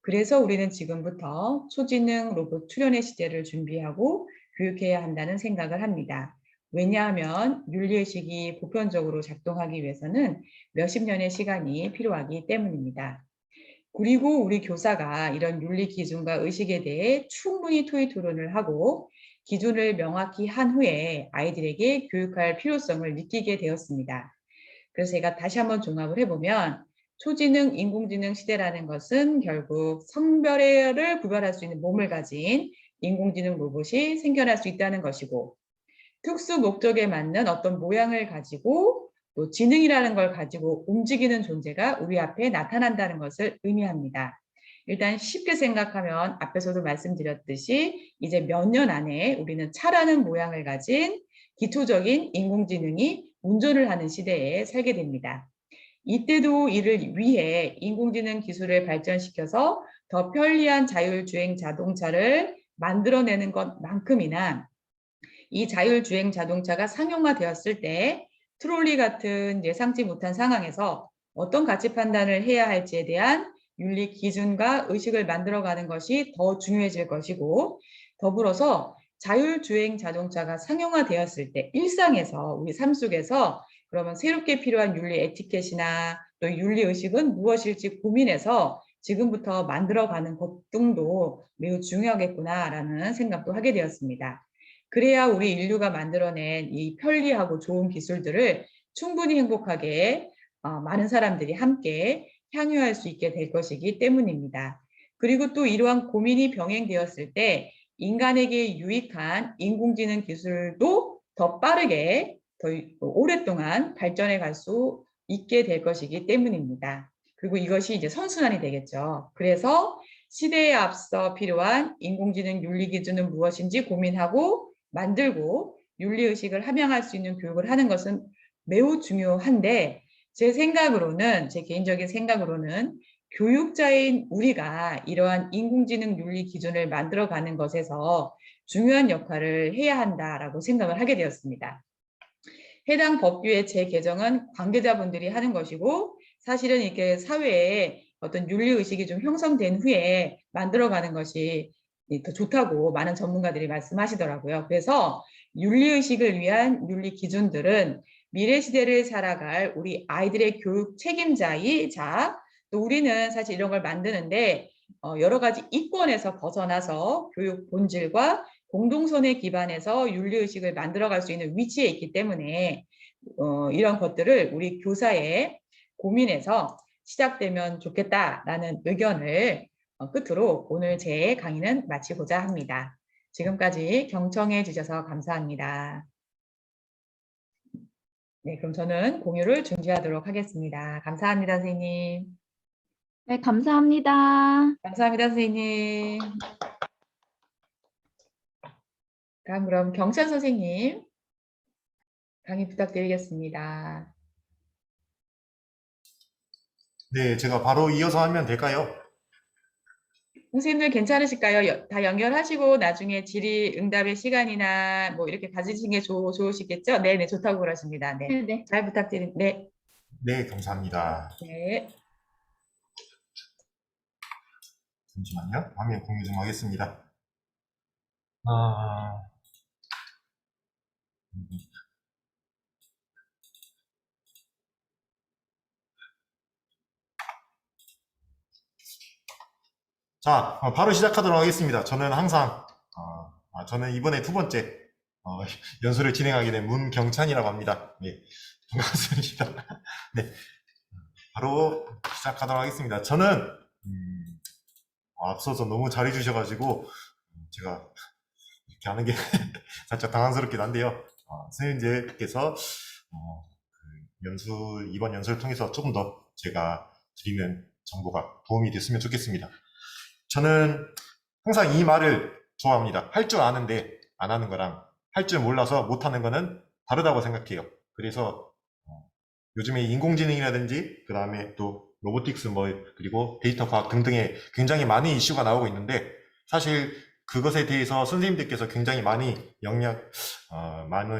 그래서 우리는 지금부터 초지능 로봇 출현의 시대를 준비하고 교육해야 한다는 생각을 합니다. 왜냐하면 윤리의식이 보편적으로 작동하기 위해서는 몇십 년의 시간이 필요하기 때문입니다. 그리고 우리 교사가 이런 윤리 기준과 의식에 대해 충분히 토의 토론을 하고 기준을 명확히 한 후에 아이들에게 교육할 필요성을 느끼게 되었습니다. 그래서 제가 다시 한번 종합을 해보면 초지능, 인공지능 시대라는 것은 결국 성별을 구별할 수 있는 몸을 가진 인공지능 로봇이 생겨날 수 있다는 것이고 특수 목적에 맞는 어떤 모양을 가지고 또 지능이라는 걸 가지고 움직이는 존재가 우리 앞에 나타난다는 것을 의미합니다. 일단 쉽게 생각하면 앞에서도 말씀드렸듯이 이제 몇 년 안에 우리는 차라는 모양을 가진 기초적인 인공지능이 운전을 하는 시대에 살게 됩니다. 이때도 이를 위해 인공지능 기술을 발전시켜서 더 편리한 자율주행 자동차를 만들어내는 것만큼이나 이 자율주행 자동차가 상용화되었을 때 트롤리 같은 예상치 못한 상황에서 어떤 가치 판단을 해야 할지에 대한 윤리 기준과 의식을 만들어가는 것이 더 중요해질 것이고, 더불어서 자율주행 자동차가 상용화되었을 때 일상에서 우리 삶 속에서 그러면 새롭게 필요한 윤리 에티켓이나 또 윤리 의식은 무엇일지 고민해서 지금부터 만들어가는 것 등도 매우 중요하겠구나라는 생각도 하게 되었습니다. 그래야 우리 인류가 만들어낸 이 편리하고 좋은 기술들을 충분히 행복하게 많은 사람들이 함께 향유할 수 있게 될 것이기 때문입니다. 그리고 또 이러한 고민이 병행되었을 때 인간에게 유익한 인공지능 기술도 더 빠르게 더 오랫동안 발전해 갈 수 있게 될 것이기 때문입니다. 그리고 이것이 이제 선순환이 되겠죠. 그래서 시대에 앞서 필요한 인공지능 윤리 기준은 무엇인지 고민하고 만들고 윤리의식을 함양할 수 있는 교육을 하는 것은 매우 중요한데, 제 개인적인 생각으로는 교육자인 우리가 이러한 인공지능 윤리 기준을 만들어가는 것에서 중요한 역할을 해야 한다라고 생각을 하게 되었습니다. 해당 법규의 재개정은 관계자분들이 하는 것이고, 사실은 이렇게 사회에 어떤 윤리의식이 좀 형성된 후에 만들어가는 것이 더 좋다고 많은 전문가들이 말씀하시더라고요. 그래서 윤리의식을 위한 윤리 기준들은 미래 시대를 살아갈 우리 아이들의 교육 책임자이자, 또 우리는 사실 이런 걸 만드는데 여러 가지 이권에서 벗어나서 교육 본질과 공동선에 기반해서 윤리의식을 만들어갈 수 있는 위치에 있기 때문에 이런 것들을 우리 교사에 고민해서 시작되면 좋겠다라는 의견을 끝으로 오늘 제 강의는 마치고자 합니다. 지금까지 경청해 주셔서 감사합니다. 네, 그럼 저는 공유를 중지하도록 하겠습니다. 감사합니다, 선생님. 네, 감사합니다. 감사합니다, 선생님. 다음 그럼 경찬 선생님 강의 부탁드리겠습니다. 네, 제가 바로 이어서 하면 될까요? 선생님들 괜찮으실까요? 다 연결하시고 나중에 질의응답의 시간이나 뭐 이렇게 가지시는 게 좋으시겠죠? 네네, 좋다고 그러십니다. 네, 네네. 잘 부탁드립니다. 네. 네, 감사합니다. 네. 잠시만요. 화면 공유 좀 하겠습니다. 자, 바로 시작하도록 하겠습니다. 저는 항상 저는 이번에 두 번째 연수를 진행하게 된 문경찬이라고 합니다. 네, 반갑습니다. 네, 바로 시작하도록 하겠습니다. 저는 앞서서 너무 잘해주셔가지고 제가 이렇게 하는 게 살짝 당황스럽긴 한데요. 선생님들께서 이번 연수를 통해서 조금 더 제가 드리는 정보가 도움이 됐으면 좋겠습니다. 저는 항상 이 말을 좋아합니다. 할 줄 아는데 안 하는 거랑 할 줄 몰라서 못 하는 거는 다르다고 생각해요. 그래서 요즘에 인공지능이라든지 그 다음에 또 로보틱스 그리고 데이터 과학 등등의 굉장히 많은 이슈가 나오고 있는데, 사실 그것에 대해서 선생님들께서 굉장히 많은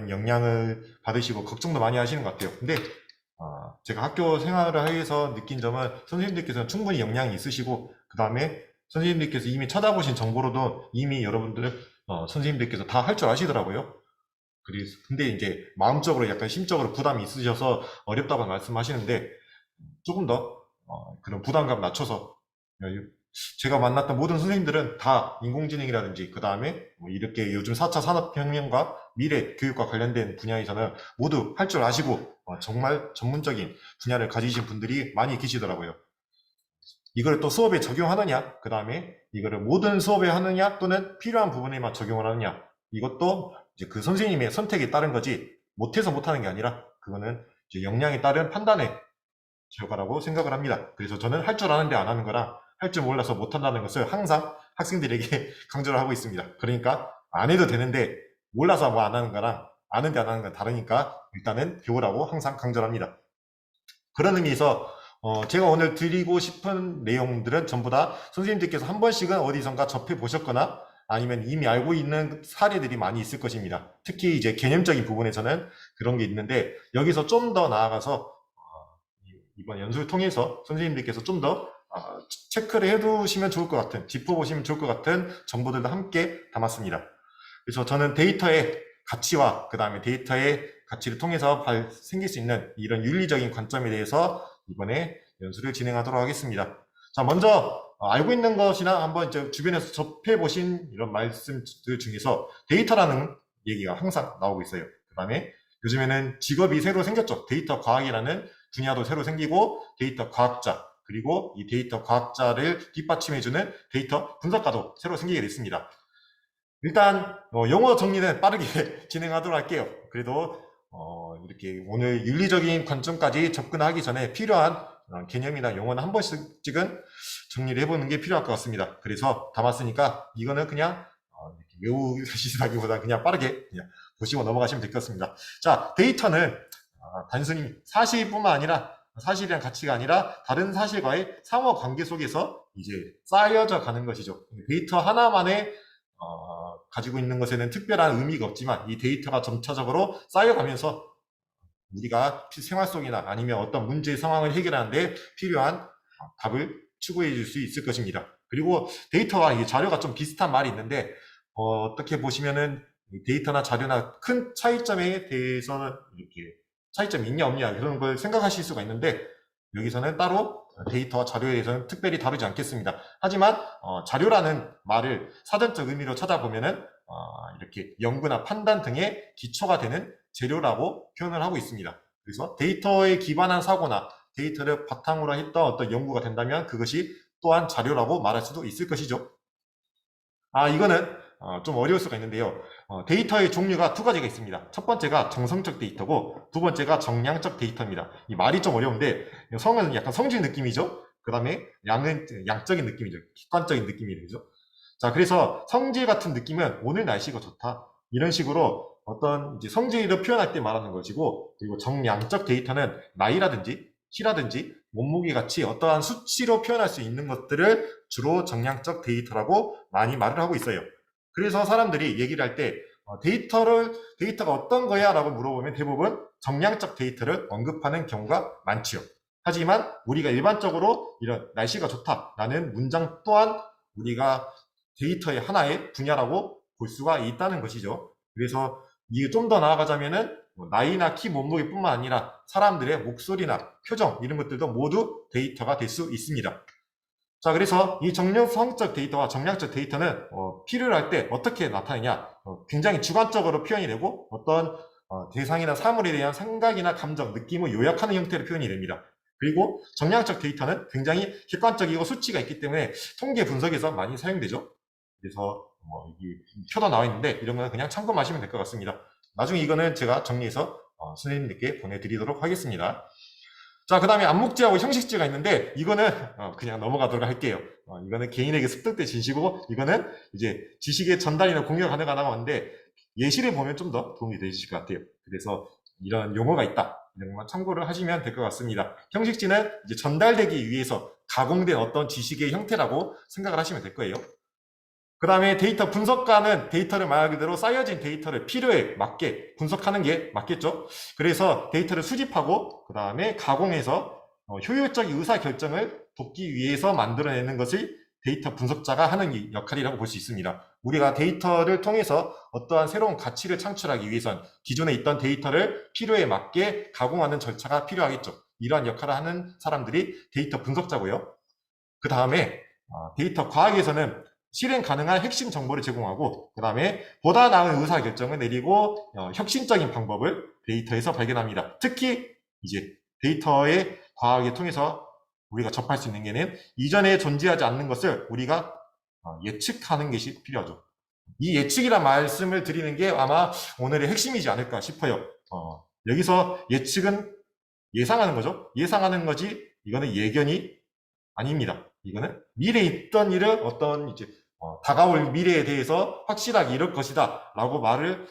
영향을 받으시고 걱정도 많이 하시는 것 같아요. 근데 제가 학교 생활을 하면서 느낀 점은 선생님들께서는 충분히 역량이 있으시고, 그 다음에 선생님들께서 이미 찾아보신 정보로도 이미 여러분들 선생님들께서 다 할 줄 아시더라고요. 근데 이제 마음적으로 약간 심적으로 부담이 있으셔서 어렵다고 말씀하시는데, 조금 더 그런 부담감 낮춰서, 제가 만났던 모든 선생님들은 다 인공지능이라든지 그 다음에 이렇게 요즘 4차 산업혁명과 미래 교육과 관련된 분야에서는 모두 할 줄 아시고 정말 전문적인 분야를 가지신 분들이 많이 계시더라고요. 이걸 또 수업에 적용하느냐, 그 다음에 이거를 모든 수업에 하느냐, 또는 필요한 부분에만 적용을 하느냐, 이것도 이제 그 선생님의 선택에 따른 거지 못해서 못하는 게 아니라 그거는 이제 역량에 따른 판단의 결과라고 생각을 합니다. 그래서 저는 할 줄 아는데 안 하는 거랑 할 줄 몰라서 못한다는 것을 항상 학생들에게 강조를 하고 있습니다. 그러니까 안 해도 되는데 몰라서 뭐 안 하는 거랑 아는데 안 하는 건 다르니까 일단은 배우라고 항상 강조를 합니다. 그런 의미에서 제가 오늘 드리고 싶은 내용들은 전부 다 선생님들께서 한 번씩은 어디선가 접해 보셨거나 아니면 이미 알고 있는 사례들이 많이 있을 것입니다. 특히 이제 개념적인 부분에서는 그런 게 있는데, 여기서 좀 더 나아가서 이번 연수를 통해서 선생님들께서 좀 더 체크를 해두시면 좋을 것 같은, 짚어보시면 좋을 것 같은 정보들도 함께 담았습니다. 그래서 저는 데이터의 가치와 그 다음에 데이터의 가치를 통해서 생길 수 있는 이런 윤리적인 관점에 대해서 이번에 연수를 진행하도록 하겠습니다. 자, 먼저 알고 있는 것이나 한번 이제 주변에서 접해보신 이런 말씀들 중에서 데이터라는 얘기가 항상 나오고 있어요. 그 다음에 요즘에는 직업이 새로 생겼죠. 데이터 과학이라는 분야도 새로 생기고, 데이터 과학자, 그리고 이 데이터 과학자를 뒷받침해주는 데이터 분석가도 새로 생기게 됐습니다. 일단 용어 정리는 빠르게 진행하도록 할게요. 그래도 이렇게 오늘 윤리적인 관점까지 접근하기 전에 필요한 개념이나 용어는 한 번씩은 정리를 해보는 게 필요할 것 같습니다. 그래서 담았으니까 이거는 그냥 외우시다기보다 그냥 빠르게 그냥 보시고 넘어가시면 될 것 같습니다. 자, 데이터는 단순히 사실뿐만 아니라, 사실이란 가치가 아니라 다른 사실과의 상호 관계 속에서 이제 쌓여져 가는 것이죠. 데이터 하나만의 가지고 있는 것에는 특별한 의미가 없지만, 이 데이터가 점차적으로 쌓여가면서 우리가 생활 속이나 아니면 어떤 문제 상황을 해결하는 데 필요한 답을 추구해 줄 수 있을 것입니다. 그리고 데이터와 이 자료가 좀 비슷한 말이 있는데, 어떻게 보시면은 데이터나 자료나 큰 차이점에 대해서는 이렇게 차이점이 있냐 없냐 그런 걸 생각하실 수가 있는데, 여기서는 따로 데이터와 자료에 대해서는 특별히 다루지 않겠습니다. 하지만 자료라는 말을 사전적 의미로 찾아보면은 이렇게 연구나 판단 등의 기초가 되는 재료라고 표현을 하고 있습니다. 그래서 데이터에 기반한 사고나 데이터를 바탕으로 했던 어떤 연구가 된다면 그것이 또한 자료라고 말할 수도 있을 것이죠. 이거는 좀 어려울 수가 있는데요. 데이터의 종류가 두 가지가 있습니다. 첫 번째가 정성적 데이터고, 두 번째가 정량적 데이터입니다. 이 말이 좀 어려운데, 성은 약간 성질 느낌이죠. 그 다음에 양은 양적인 느낌이죠. 객관적인 느낌이죠. 자, 그래서 성질 같은 느낌은 오늘 날씨가 좋다, 이런 식으로 어떤 이제 성질을 표현할 때 말하는 것이고, 그리고 정량적 데이터는 나이라든지 키라든지 몸무게 같이 어떠한 수치로 표현할 수 있는 것들을 주로 정량적 데이터라고 많이 말을 하고 있어요. 그래서 사람들이 얘기를 할 때 데이터가 어떤 거야? 라고 물어보면 대부분 정량적 데이터를 언급하는 경우가 많지요. 하지만 우리가 일반적으로 이런 날씨가 좋다라는 문장 또한 우리가 데이터의 하나의 분야라고 볼 수가 있다는 것이죠. 그래서 이게 좀 더 나아가자면은 나이나 키, 몸무게뿐만 아니라 사람들의 목소리나 표정, 이런 것들도 모두 데이터가 될 수 있습니다. 자, 그래서 이 정량성적 데이터와 정량적 데이터는 필요를 할 때 어떻게 나타내냐, 굉장히 주관적으로 표현이 되고, 어떤 대상이나 사물에 대한 생각이나 감정, 느낌을 요약하는 형태로 표현이 됩니다. 그리고 정량적 데이터는 굉장히 객관적이고 수치가 있기 때문에 통계 분석에서 많이 사용되죠. 그래서 여기 표도 나와 있는데 이런 거는 그냥 참고하시면 될 것 같습니다. 나중에 이거는 제가 정리해서 선생님들께 보내드리도록 하겠습니다. 자, 그 다음에 암묵지하고 형식지가 있는데, 이거는 그냥 넘어가도록 할게요. 이거는 개인에게 습득된 지식이고, 이거는 이제 지식의 전달이나 공유가 가능하다고 하는데, 예시를 보면 좀 더 도움이 되실 것 같아요. 그래서 이런 용어가 있다, 이런 것만 참고를 하시면 될 것 같습니다. 형식지는 이제 전달되기 위해서 가공된 어떤 지식의 형태라고 생각을 하시면 될 거예요. 그 다음에 데이터 분석가는 데이터를 말 그대로 쌓여진 데이터를 필요에 맞게 분석하는 게 맞겠죠. 그래서 데이터를 수집하고 그 다음에 가공해서 효율적인 의사결정을 돕기 위해서 만들어내는 것을 데이터 분석자가 하는 역할이라고 볼 수 있습니다. 우리가 데이터를 통해서 어떠한 새로운 가치를 창출하기 위해선 기존에 있던 데이터를 필요에 맞게 가공하는 절차가 필요하겠죠. 이러한 역할을 하는 사람들이 데이터 분석자고요. 그 다음에 데이터 과학에서는 실행 가능한 핵심 정보를 제공하고, 그 다음에 보다 나은 의사결정을 내리고 혁신적인 방법을 데이터에서 발견합니다. 특히 이제 데이터의 과학을 통해서 우리가 접할 수 있는 게는 이전에 존재하지 않는 것을 우리가 예측하는 것이 필요하죠. 이 예측이란 말씀을 드리는 게 아마 오늘의 핵심이지 않을까 싶어요. 여기서 예측은 예상하는 거죠. 예상하는 거지, 이거는 예견이 아닙니다. 이거는 미래에 있던 일을 어떤 이제 다가올 미래에 대해서 확실하게 이럴 것이다 라고 말을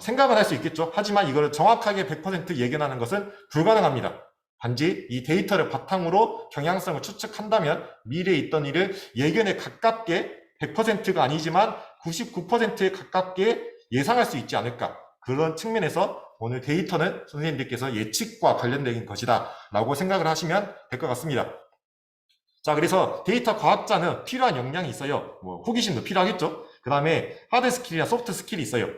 생각은 할 수 있겠죠. 하지만 이거를 정확하게 100% 예견하는 것은 불가능합니다. 단지 이 데이터를 바탕으로 경향성을 추측한다면 미래에 있던 일을 예견에 가깝게 100%가 아니지만 99%에 가깝게 예상할 수 있지 않을까. 그런 측면에서 오늘 데이터는 선생님들께서 예측과 관련된 것이다 라고 생각을 하시면 될 것 같습니다. 자, 그래서 데이터 과학자는 필요한 역량이 있어요. 뭐 호기심도 필요하겠죠. 그 다음에 하드 스킬이나 소프트 스킬이 있어요.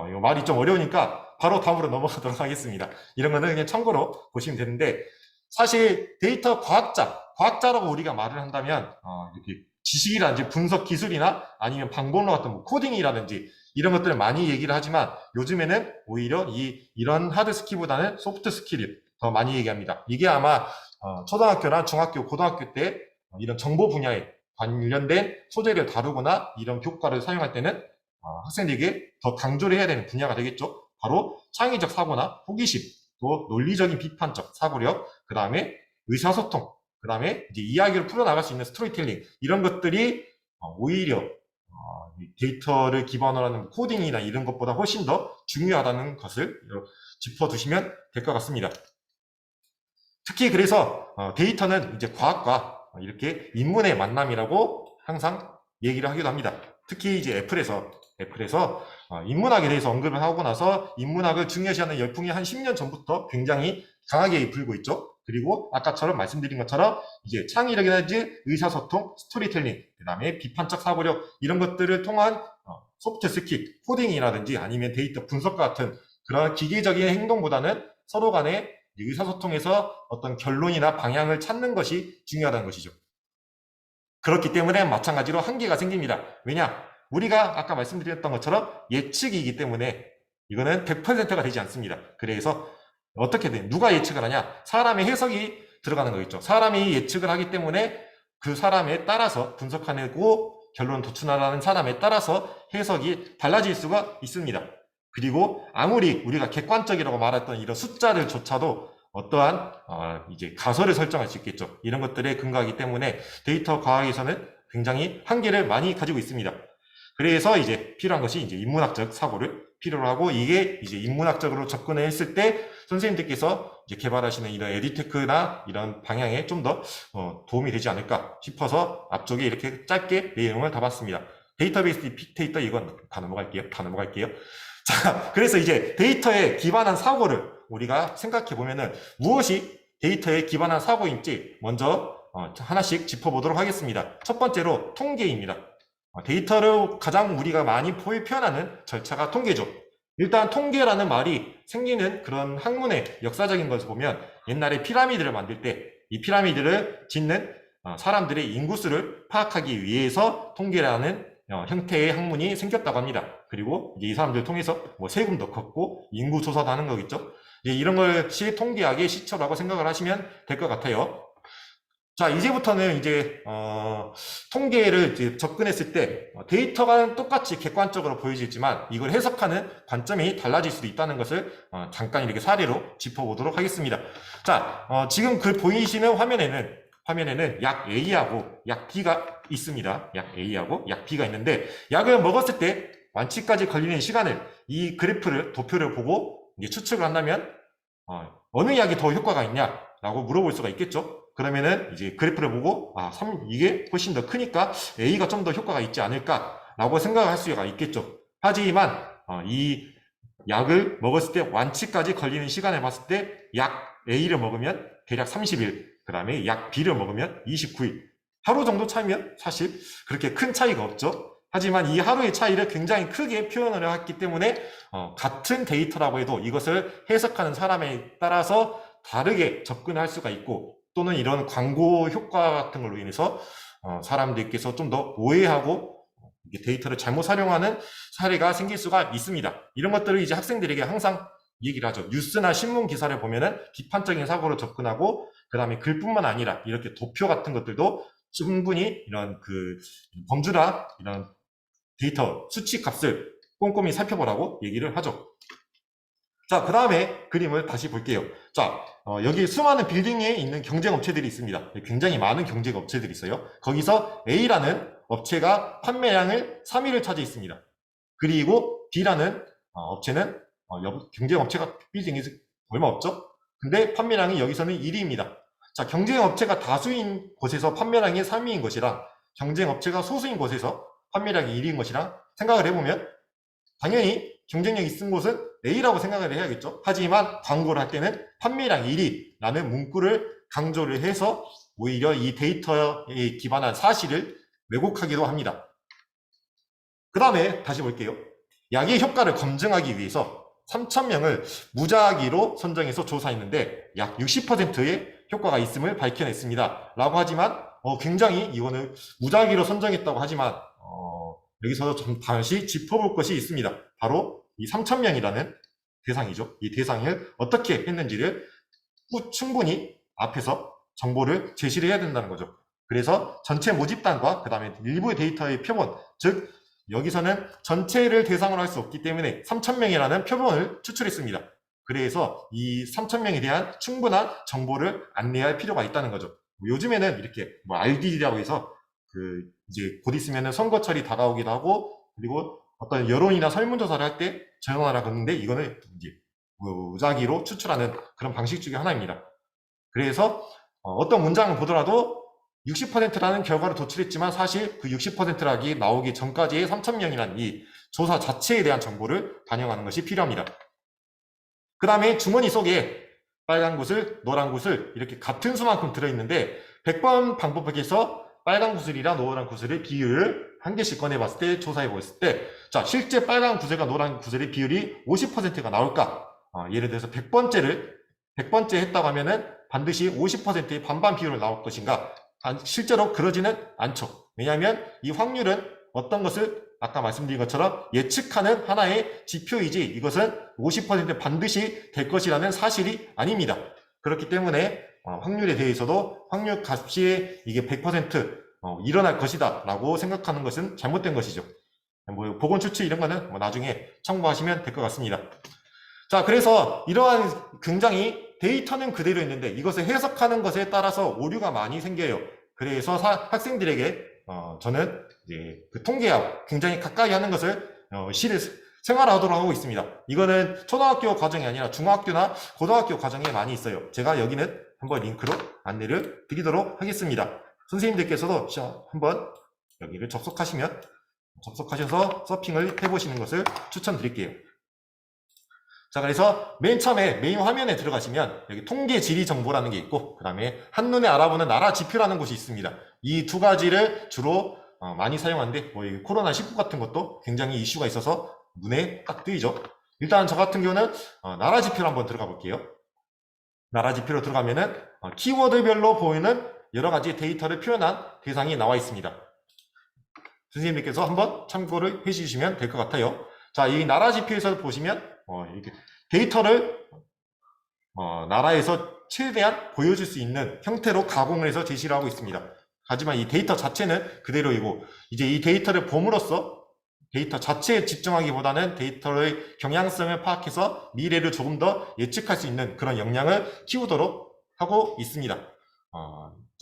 이거 말이 좀 어려우니까 바로 다음으로 넘어가도록 하겠습니다. 이런 거는 그냥 참고로 보시면 되는데, 사실 데이터 과학자라고 우리가 말을 한다면 이렇게 지식이라든지 분석 기술이나 아니면 방법론 같은 뭐 코딩이라든지 이런 것들을 많이 얘기를 하지만, 요즘에는 오히려 이런 하드 스킬보다는 소프트 스킬이 더 많이 얘기합니다. 이게 아마 초등학교나 중학교, 고등학교 때 이런 정보 분야에 관련된 소재를 다루거나 이런 교과를 사용할 때는 학생들에게 더 강조를 해야 되는 분야가 되겠죠. 바로 창의적 사고나 호기심, 또 논리적인 비판적 사고력, 그 다음에 의사소통, 그 다음에 이제 이야기를 풀어나갈 수 있는 스토리텔링, 이런 것들이 오히려 데이터를 기반으로 하는 코딩이나 이런 것보다 훨씬 더 중요하다는 것을 짚어두시면 될 것 같습니다. 특히 그래서 데이터는 이제 과학과 이렇게 인문의 만남이라고 항상 얘기를 하기도 합니다. 특히 이제 애플에서 인문학에 대해서 언급을 하고 나서 인문학을 중요시하는 열풍이 한 10년 전부터 굉장히 강하게 불고 있죠. 그리고 아까처럼 말씀드린 것처럼 이제 창의력이라든지 의사소통, 스토리텔링, 그 다음에 비판적 사고력, 이런 것들을 통한 소프트 스킬, 코딩이라든지 아니면 데이터 분석과 같은 그런 기계적인 행동보다는 서로 간의 의사소통에서 어떤 결론이나 방향을 찾는 것이 중요하다는 것이죠. 그렇기 때문에 마찬가지로 한계가 생깁니다. 왜냐? 우리가 아까 말씀드렸던 것처럼 예측이기 때문에 이거는 100%가 되지 않습니다. 그래서 어떻게든 누가 예측을 하냐? 사람의 해석이 들어가는 거겠죠. 사람이 예측을 하기 때문에 그 사람에 따라서 분석하고 결론 도출하는 사람에 따라서 해석이 달라질 수가 있습니다. 그리고 아무리 우리가 객관적이라고 말했던 이런 숫자를 조차도 어떠한 이제 가설을 설정할 수 있겠죠. 이런 것들에 근거하기 때문에 데이터 과학에서는 굉장히 한계를 많이 가지고 있습니다. 그래서 이제 필요한 것이 이제 인문학적 사고를 필요로 하고, 이게 이제 인문학적으로 접근을 했을 때 선생님들께서 이제 개발하시는 이런 에듀테크나 이런 방향에 좀 더 도움이 되지 않을까 싶어서 앞쪽에 이렇게 짧게 내용을 담았습니다. 데이터베이스 빅데이터, 이건 다 넘어갈게요. 자, 그래서 이제 데이터에 기반한 사고를 우리가 생각해 보면은 무엇이 데이터에 기반한 사고인지 먼저 하나씩 짚어보도록 하겠습니다. 첫 번째로 통계입니다. 데이터를 가장 우리가 많이 표현하는 절차가 통계죠. 일단 통계라는 말이 생기는 그런 학문의 역사적인 것을 보면, 옛날에 피라미드를 만들 때 이 피라미드를 짓는 사람들의 인구수를 파악하기 위해서 통계라는 형태의 학문이 생겼다고 합니다. 그리고 이제 이 사람들을 통해서 뭐 세금도 걷고 인구 조사도 하는 거겠죠. 이제 이런 것이 통계학의 시초라고 생각을 하시면 될 것 같아요. 자, 이제부터는 이제 통계를 이제 접근했을 때 데이터가 똑같이 객관적으로 보여지지만 이걸 해석하는 관점이 달라질 수도 있다는 것을 잠깐 이렇게 사례로 짚어보도록 하겠습니다. 자, 지금 보이시는 화면에는 약 A하고 약 B가 있습니다. 약 A하고 약 B가 있는데, 약을 먹었을 때 완치까지 걸리는 시간을 이 그래프를 도표를 보고 이제 추측을 한다면 어느 약이 더 효과가 있냐라고 물어볼 수가 있겠죠. 그러면은 이제 그래프를 보고 이게 훨씬 더 크니까 A가 좀 더 효과가 있지 않을까라고 생각할 수가 있겠죠. 하지만 이 약을 먹었을 때 완치까지 걸리는 시간을 봤을 때 약 A를 먹으면 대략 30일, 그 다음에 약 B를 먹으면 29일. 하루 정도 차이면 사실 그렇게 큰 차이가 없죠. 하지만 이 하루의 차이를 굉장히 크게 표현을 했기 때문에 같은 데이터라고 해도 이것을 해석하는 사람에 따라서 다르게 접근할 수가 있고, 또는 이런 광고 효과 같은 걸로 인해서 사람들께서 좀 더 오해하고 데이터를 잘못 활용하는 사례가 생길 수가 있습니다. 이런 것들을 이제 학생들에게 항상 얘기를 하죠. 뉴스나 신문 기사를 보면은 비판적인 사고로 접근하고, 그 다음에 글뿐만 아니라 이렇게 도표 같은 것들도 충분히 이런 범주나 이런 데이터 수치 값을 꼼꼼히 살펴보라고 얘기를 하죠. 자, 그 다음에 그림을 다시 볼게요. 자, 여기 수많은 빌딩에 있는 경쟁 업체들이 있습니다. 굉장히 많은 경쟁 업체들이 있어요. 거기서 A라는 업체가 판매량을 3위를 차지했습니다. 있습니다. 그리고 B라는 업체는 경쟁 업체가 빌딩이 얼마 없죠? 근데 판매량이 여기서는 1위입니다. 자, 경쟁 업체가 다수인 곳에서 판매량이 3위인 것이랑 경쟁 업체가 소수인 곳에서 판매량이 1위인 것이랑 생각을 해보면 당연히 경쟁력 있는 곳은 A라고 생각을 해야겠죠. 하지만 광고를 할 때는 판매량 1위라는 문구를 강조를 해서 오히려 이 데이터에 기반한 사실을 왜곡하기도 합니다. 그 다음에 다시 볼게요. 약의 효과를 검증하기 위해서 3,000명을 무작위로 선정해서 조사했는데 약 60%의 효과가 있음을 밝혀냈습니다. 라고 하지만 굉장히 이거는 무작위로 선정했다고 하지만 여기서 좀 다시 짚어볼 것이 있습니다. 바로 이 3,000명이라는 대상이죠. 이 대상을 어떻게 했는지를 충분히 앞에서 정보를 제시를 해야 된다는 거죠. 그래서 전체 모집단과 그 다음에 일부 데이터의 표본, 즉 여기서는 전체를 대상으로 할 수 없기 때문에 3,000명이라는 표본을 추출했습니다. 그래서 이 3,000명에 대한 충분한 정보를 안내할 필요가 있다는 거죠. 요즘에는 이렇게 RD라고 해서 이제 곧 있으면은 선거철이 다가오기도 하고, 그리고 어떤 여론이나 설문조사를 할 때 전화라 그러는데 이거는 이제 무작위로 추출하는 그런 방식 중에 하나입니다. 그래서 어떤 문장을 보더라도 60%라는 결과를 도출했지만 사실 그 60%락이 나오기 전까지의 3,000명이라는 이 조사 자체에 대한 정보를 반영하는 것이 필요합니다. 그 다음에 주머니 속에 빨간 구슬, 노란 구슬 이렇게 같은 수만큼 들어있는데 100번 반복해서 빨간 구슬이랑 노란 구슬의 비율을 한 개씩 꺼내봤을 때 조사해 보았을 때 자, 실제 빨간 구슬과 노란 구슬의 비율이 50%가 나올까? 예를 들어서 100번째 했다고 하면은 반드시 50%의 반반 비율을 나올 것인가? 실제로 그러지는 않죠. 왜냐하면 이 확률은 어떤 것을 아까 말씀드린 것처럼 예측하는 하나의 지표이지 이것은 50% 반드시 될 것이라는 사실이 아닙니다. 그렇기 때문에 확률에 대해서도 확률 값이 이게 100% 일어날 것이다 라고 생각하는 것은 잘못된 것이죠. 보건 추측 이런 거는 나중에 참고하시면 될 것 같습니다. 자, 그래서 이러한 굉장히 데이터는 그대로 있는데 이것을 해석하는 것에 따라서 오류가 많이 생겨요. 그래서 학생들에게 저는 이제 그 통계학 굉장히 가까이 하는 것을 생활하도록 하고 있습니다. 이거는 초등학교 과정이 아니라 중학교나 고등학교 과정에 많이 있어요. 제가 여기는 한번 링크로 안내를 드리도록 하겠습니다. 선생님들께서도 한번 여기를 접속하셔서 서핑을 해보시는 것을 추천드릴게요. 자, 그래서 맨 처음에 메인 화면에 들어가시면 여기 통계 지리 정보라는 게 있고 그 다음에 한눈에 알아보는 나라 지표라는 곳이 있습니다. 이 두 가지를 주로 많이 사용하는데 이 코로나19 같은 것도 굉장히 이슈가 있어서 눈에 딱 뜨이죠. 일단 저 같은 경우는 나라 지표로 한번 들어가 볼게요. 나라 지표로 들어가면은 키워드별로 보이는 여러 가지 데이터를 표현한 대상이 나와 있습니다. 선생님께서 한번 참고를 해주시면 될 것 같아요. 자, 이 나라 지표에서 보시면 이렇게 데이터를 나라에서 최대한 보여줄 수 있는 형태로 가공을 해서 제시를 하고 있습니다. 하지만 이 데이터 자체는 그대로이고 이제 이 데이터를 봄으로써 데이터 자체에 집중하기보다는 데이터의 경향성을 파악해서 미래를 조금 더 예측할 수 있는 그런 역량을 키우도록 하고 있습니다.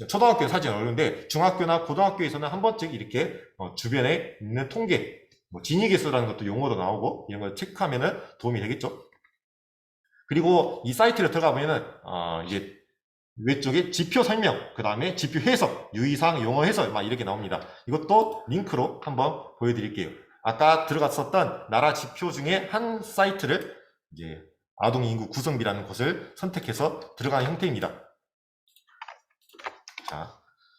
초등학교 사진 어려운데 중학교나 고등학교에서는 한 번씩 이렇게 주변에 있는 통계 진위계수라는 것도 용어로 나오고 이런 걸 체크하면은 도움이 되겠죠. 그리고 이 사이트를 들어가 보면은 이제 왼쪽에 지표 설명, 그 다음에 지표 해석, 유의사항, 용어 해설 막 이렇게 나옵니다. 이것도 링크로 한번 보여드릴게요. 아까 들어갔었던 나라 지표 중에 한 사이트를 이제 아동인구 구성비라는 곳을 선택해서 들어가는 형태입니다. 자,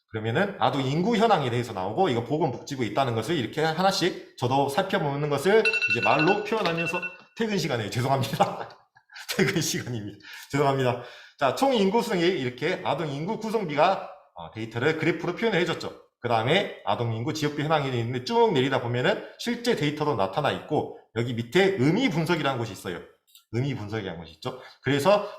그러면은 아동인구 현황에 대해서 나오고 이거 보건복지부에 있다는 것을 이렇게 하나씩 저도 살펴보는 것을 이제 말로 표현하면서 퇴근 시간에 죄송합니다. 퇴근 시간입니다. 죄송합니다. 자, 총 인구 수에 이렇게 아동인구 구성비가 데이터를 그래프로 표현을 해줬죠. 그 다음에 아동인구 지역별 현황이 있는데 쭉 내리다 보면은 실제 데이터도 나타나 있고 여기 밑에 의미 분석이라는 곳이 있어요. 의미 분석이라는 곳이 있죠. 그래서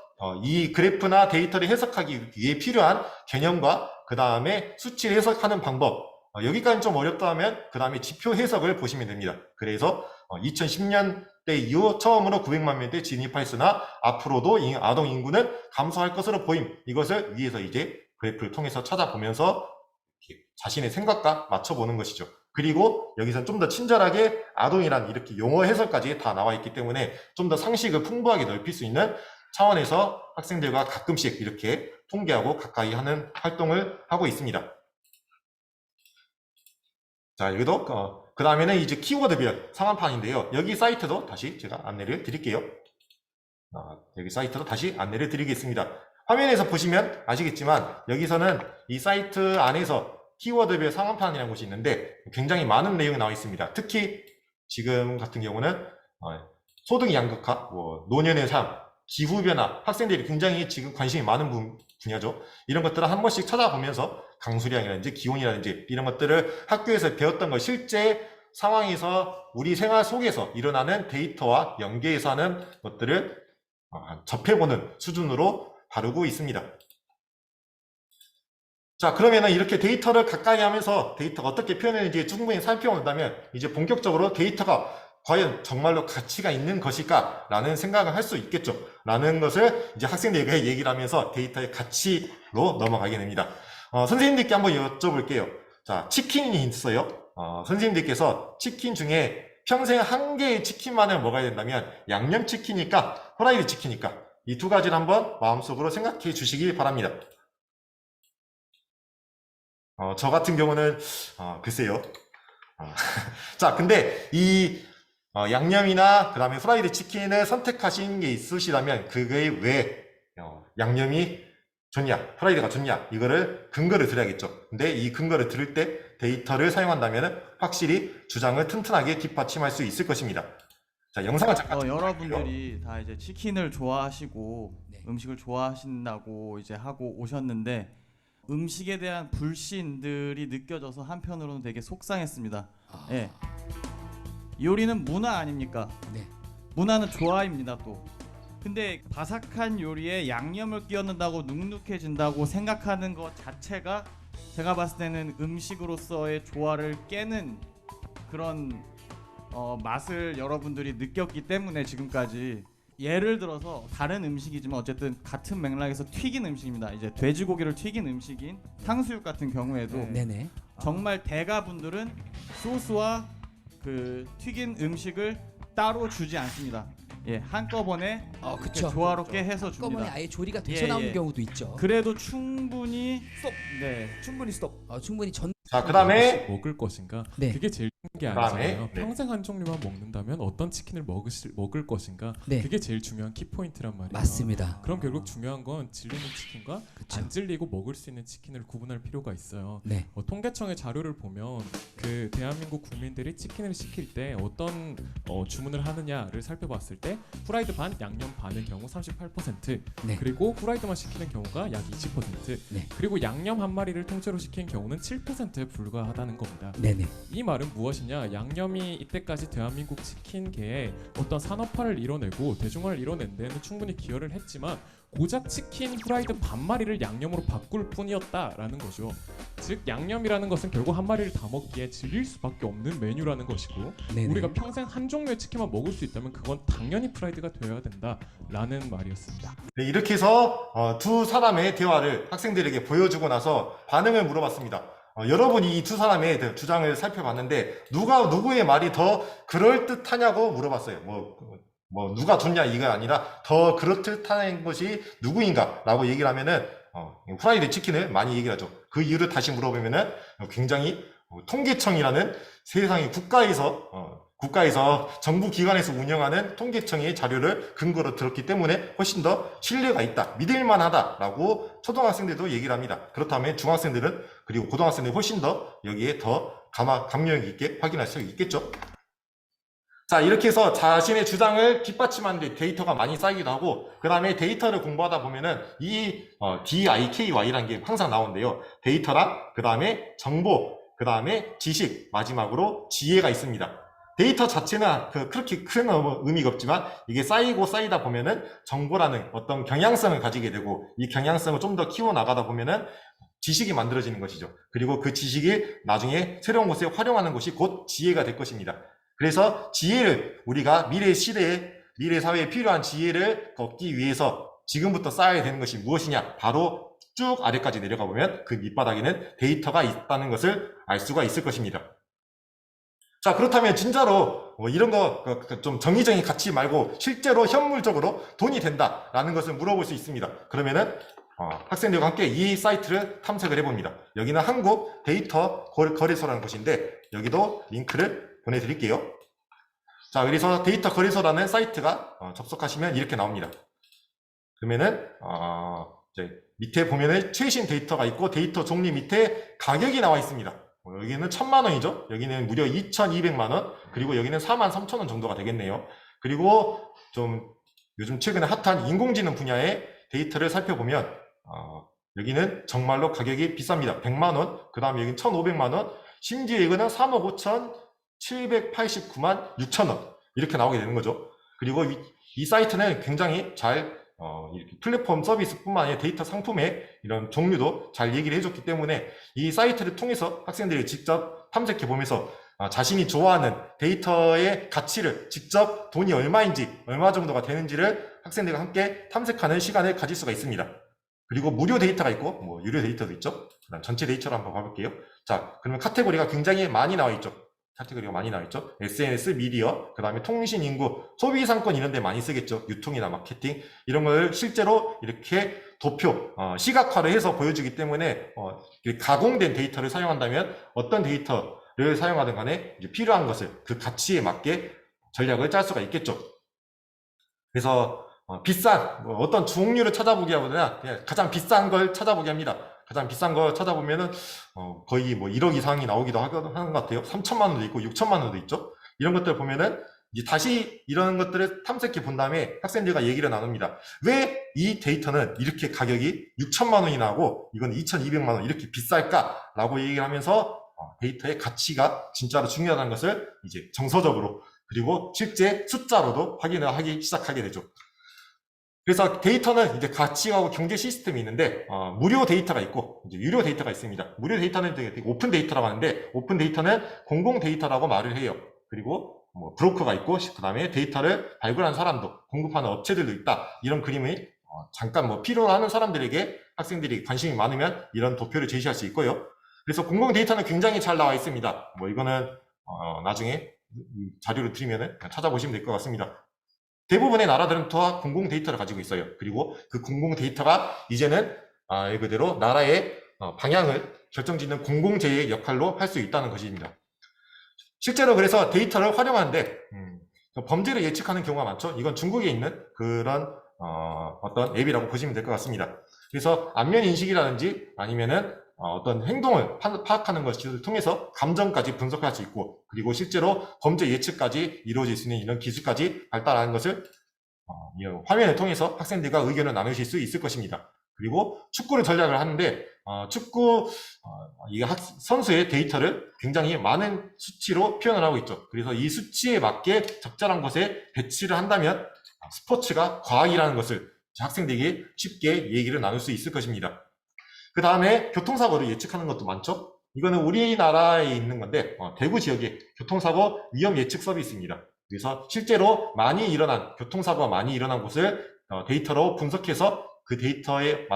이 그래프나 데이터를 해석하기 위해 필요한 개념과 그 다음에 수치를 해석하는 방법 여기까지 좀 어렵다 하면 그 다음에 지표 해석을 보시면 됩니다. 그래서 2010년대 이후 처음으로 900만 명대 진입하였으나 앞으로도 아동 인구는 감소할 것으로 보임. 이것을 위에서 이제 그래프를 통해서 찾아보면서 자신의 생각과 맞춰보는 것이죠. 그리고 여기서는 좀 더 친절하게 아동이란 이렇게 용어 해설까지 다 나와 있기 때문에 좀 더 상식을 풍부하게 넓힐 수 있는 차원에서 학생들과 가끔씩 이렇게 통계하고 가까이 하는 활동을 하고 있습니다. 자, 여기도 그 다음에는 이제 키워드별 상한판인데요. 여기 사이트도 다시 제가 안내를 드릴게요. 여기 사이트도 다시 안내를 드리겠습니다. 화면에서 보시면 아시겠지만 여기서는 이 사이트 안에서 키워드별 상한판이라는 곳이 있는데 굉장히 많은 내용이 나와 있습니다. 특히 지금 같은 경우는 소득 양극화, 노년의 삶, 기후변화, 학생들이 굉장히 지금 관심이 많은 분야죠. 이런 것들을 한 번씩 찾아보면서 강수량이라든지 기온이라든지 이런 것들을 학교에서 배웠던 걸 실제 상황에서 우리 생활 속에서 일어나는 데이터와 연계해서 하는 것들을 접해보는 수준으로 다루고 있습니다. 자, 그러면은 이렇게 데이터를 가까이 하면서 데이터가 어떻게 표현되는지 충분히 살펴본다면 이제 본격적으로 데이터가 과연 정말로 가치가 있는 것일까? 라는 생각을 할 수 있겠죠. 라는 것을 이제 학생들에게 얘기를 하면서 데이터의 가치로 넘어가게 됩니다. 선생님들께 한번 여쭤볼게요. 자, 치킨이 있어요. 선생님들께서 치킨 중에 평생 한 개의 치킨만을 먹어야 된다면 양념치킨일까? 후라이드 치킨일까? 이 두 가지를 한번 마음속으로 생각해 주시길 바랍니다. 저 같은 경우는 글쎄요. 자, 근데 이 양념이나 그 다음에 후라이드 치킨을 선택하신 게 있으시다면 그게 왜 양념이 좋냐, 후라이드가 좋냐, 이거를 근거를 드려야겠죠. 근데 이 근거를 들을 때 데이터를 사용한다면 확실히 주장을 튼튼하게 뒷받침할 수 있을 것입니다. 자, 영상을 잠깐 여러분들이 다 이제 치킨을 좋아하시고 음식을 좋아하신다고 이제 하고 오셨는데 음식에 대한 불신들이 느껴져서 한편으로는 되게 속상했습니다. 예. 요리는 문화 아닙니까? 네. 문화는 조화입니다 또. 근데 바삭한 요리에 양념을 끼얹는다고 눅눅해진다고 생각하는 것 자체가 제가 봤을 때는 음식으로서의 조화를 깨는 그런 맛을 여러분들이 느꼈기 때문에 지금까지 예를 들어서 다른 음식이지만 어쨌든 같은 맥락에서 튀긴 음식입니다. 이제 돼지고기를 튀긴 음식인 탕수육 같은 경우에도 네네. 정말 대가분들은 소스와 그 튀긴 음식을 따로 주지 않습니다. 예, 한꺼번에 그쵸. 조화롭게 해서 줍니다. 한꺼번에 아예 조리가 돼서 나오는 경우도 있죠. 그래도 충분히 스톱. 네, 충분히 스톱. 충분히 전. 자, 그 다음에 먹을 것인가? 네. 그게 제일 중요한 게 그다음에, 아니잖아요. 평생 한 종류만 먹는다면 어떤 치킨을 먹을 것인가? 네. 그게 제일 중요한 키포인트란 말이에요. 맞습니다. 그럼 결국 중요한 건 질리는 치킨과 그쵸. 안 질리고 먹을 수 있는 치킨을 구분할 필요가 있어요. 네. 통계청의 자료를 보면 그 대한민국 국민들이 치킨을 시킬 때 어떤 주문을 하느냐를 살펴봤을 때 후라이드 반, 양념 반의 경우 38%, 네. 그리고 후라이드만 시키는 경우가 약 20%, 네. 그리고 양념 한 마리를 통째로 시킨 경우는 7%에 불과하다는 겁니다. 네네. 이 말은 무엇이냐? 양념이 이때까지 대한민국 치킨계에 어떤 산업화를 이뤄내고 대중화를 이뤄낸 데는 충분히 기여를 했지만 고작 치킨 후라이드 반마리를 양념으로 바꿀 뿐이었다라는 거죠. 즉 양념이라는 것은 결국 한 마리를 다 먹기에 질릴 수밖에 없는 메뉴라는 것이고 네네. 우리가 평생 한 종류의 치킨만 먹을 수 있다면 그건 당연히 프라이드가 되어야 된다라는 말이었습니다. 네, 이렇게 해서 두 사람의 대화를 학생들에게 보여주고 나서 반응을 물어봤습니다. 여러분이 이 두 사람의 주장을 살펴봤는데 누가 누구의 말이 더 그럴듯하냐고 물어봤어요. 누가 좋냐 이가 아니라 더 그럴듯한 것이 누구인가 라고 얘기를 하면은 후라이드 치킨을 많이 얘기를 하죠. 그 이유를 다시 물어보면은 굉장히 통계청이라는 세상의 국가에서 정부 기관에서 운영하는 통계청의 자료를 근거로 들었기 때문에 훨씬 더 신뢰가 있다, 믿을만하다라고 초등학생들도 얘기를 합니다. 그렇다면 중학생들은 그리고 고등학생들이 훨씬 더 여기에 더 감명 깊게 확인할 수 있겠죠. 자, 이렇게 해서 자신의 주장을 뒷받침하는 데이터가 많이 쌓이기도 하고 그 다음에 데이터를 공부하다 보면은 이 DIKY라는 게 항상 나오는데요. 데이터랑 그 다음에 정보, 그 다음에 지식, 마지막으로 지혜가 있습니다. 데이터 자체는 그렇게 큰 의미가 없지만 이게 쌓이고 쌓이다 보면은 정보라는 어떤 경향성을 가지게 되고 이 경향성을 좀 더 키워나가다 보면은 지식이 만들어지는 것이죠. 그리고 그 지식이 나중에 새로운 곳에 활용하는 것이 곧 지혜가 될 것입니다. 그래서 지혜를 우리가 미래 시대에 미래 사회에 필요한 지혜를 얻기 위해서 지금부터 쌓아야 되는 것이 무엇이냐? 바로 쭉 아래까지 내려가 보면 그 밑바닥에는 데이터가 있다는 것을 알 수가 있을 것입니다. 자, 그렇다면 진짜로 이런 거 좀 정의적인 가치 말고 실제로 현물적으로 돈이 된다라는 것을 물어볼 수 있습니다. 그러면은 학생들과 함께 이 사이트를 탐색을 해봅니다. 여기는 한국 데이터 거래소라는 곳인데 여기도 링크를 보내드릴게요. 자, 그래서 데이터 거래소라는 사이트가 접속하시면 이렇게 나옵니다. 그러면은 이제 밑에 보면은 최신 데이터가 있고 데이터 종류 밑에 가격이 나와 있습니다. 여기는 1,000만 원이죠. 여기는 무려 2,200만 원. 그리고 여기는 43,000원 정도가 되겠네요. 그리고 좀 요즘 최근에 핫한 인공지능 분야의 데이터를 살펴보면 여기는 정말로 가격이 비쌉니다. 100만 원. 그 다음에 여기는 1,500만 원. 심지어 이거는 3억 5,789만 6천 원. 이렇게 나오게 되는 거죠. 그리고 이 사이트는 굉장히 잘 이렇게 플랫폼 서비스뿐만 아니라 데이터 상품의 이런 종류도 잘 얘기를 해줬기 때문에 이 사이트를 통해서 학생들이 직접 탐색해 보면서 자신이 좋아하는 데이터의 가치를 직접 돈이 얼마인지 얼마 정도가 되는지를 학생들과 함께 탐색하는 시간을 가질 수가 있습니다. 그리고 무료 데이터가 있고 뭐 유료 데이터도 있죠. 그다음 전체 데이터로 한번 봐볼게요. 자, 그러면 카테고리가 굉장히 많이 나와 있죠. SNS, 미디어, 그 다음에 통신, 인구, 소비 상권 이런 데 많이 쓰겠죠. 유통이나 마케팅 이런 걸 실제로 이렇게 도표, 시각화를 해서 보여주기 때문에 가공된 데이터를 사용한다면 어떤 데이터를 사용하든 간에 이제 필요한 것을 그 가치에 맞게 전략을 짤 수가 있겠죠. 그래서 비싼 어떤 종류를 찾아보기 보다 그냥 가장 비싼 걸 찾아보게 합니다. 가장 비싼 거 찾아보면은 거의 뭐 1억 이상이 나오기도 하는 것 같아요. 3천만 원도 있고 6천만 원도 있죠. 이런 것들 보면은 이제 다시 이런 것들을 탐색해 본 다음에 학생들과 얘기를 나눕니다. 왜 이 데이터는 이렇게 가격이 6천만 원이 나고 이건 2,200만 원 이렇게 비쌀까라고 얘기를 하면서 데이터의 가치가 진짜로 중요하다는 것을 이제 정서적으로 그리고 실제 숫자로도 확인을 하기 시작하게 되죠. 그래서 데이터는 이제 가치하고 경제 시스템이 있는데 무료 데이터가 있고 이제 유료 데이터가 있습니다. 무료 데이터는 되게 오픈 데이터라고 하는데 오픈 데이터는 공공 데이터라고 말을 해요. 그리고 뭐 브로커가 있고 그 다음에 데이터를 발굴한 사람도 공급하는 업체들도 있다. 이런 그림이 잠깐 뭐 필요로 하는 사람들에게 학생들이 관심이 많으면 이런 도표를 제시할 수 있고요. 그래서 공공 데이터는 굉장히 잘 나와 있습니다. 뭐 이거는 나중에 자료를 드리면은 찾아보시면 될 것 같습니다. 대부분의 나라들은 다 공공 데이터를 가지고 있어요. 그리고 그 공공 데이터가 이제는 말 그대로 나라의 방향을 결정짓는 공공재의 역할로 할 수 있다는 것입니다. 실제로 그래서 데이터를 활용하는데 범죄를 예측하는 경우가 많죠. 이건 중국에 있는 그런 어떤 앱이라고 보시면 될 것 같습니다. 그래서 안면 인식이라든지 아니면은 어떤 행동을 파악하는 것을 통해서 감정까지 분석할 수 있고 그리고 실제로 범죄 예측까지 이루어질 수 있는 이런 기술까지 발달하는 것을 이 화면을 통해서 학생들과 의견을 나누실 수 있을 것입니다. 그리고 축구를 전략을 하는데 이 선수의 데이터를 굉장히 많은 수치로 표현을 하고 있죠. 그래서 이 수치에 맞게 적절한 것에 배치를 한다면 스포츠가 과학이라는 것을 학생들에게 쉽게 얘기를 나눌 수 있을 것입니다. 그 다음에 교통사고를 예측하는 것도 많죠. 이거는 우리나라에 있는 건데 대구 지역의 교통사고 위험 예측 서비스입니다. 그래서 실제로 교통사고가 많이 일어난 곳을 데이터로 분석해서 그 데이터에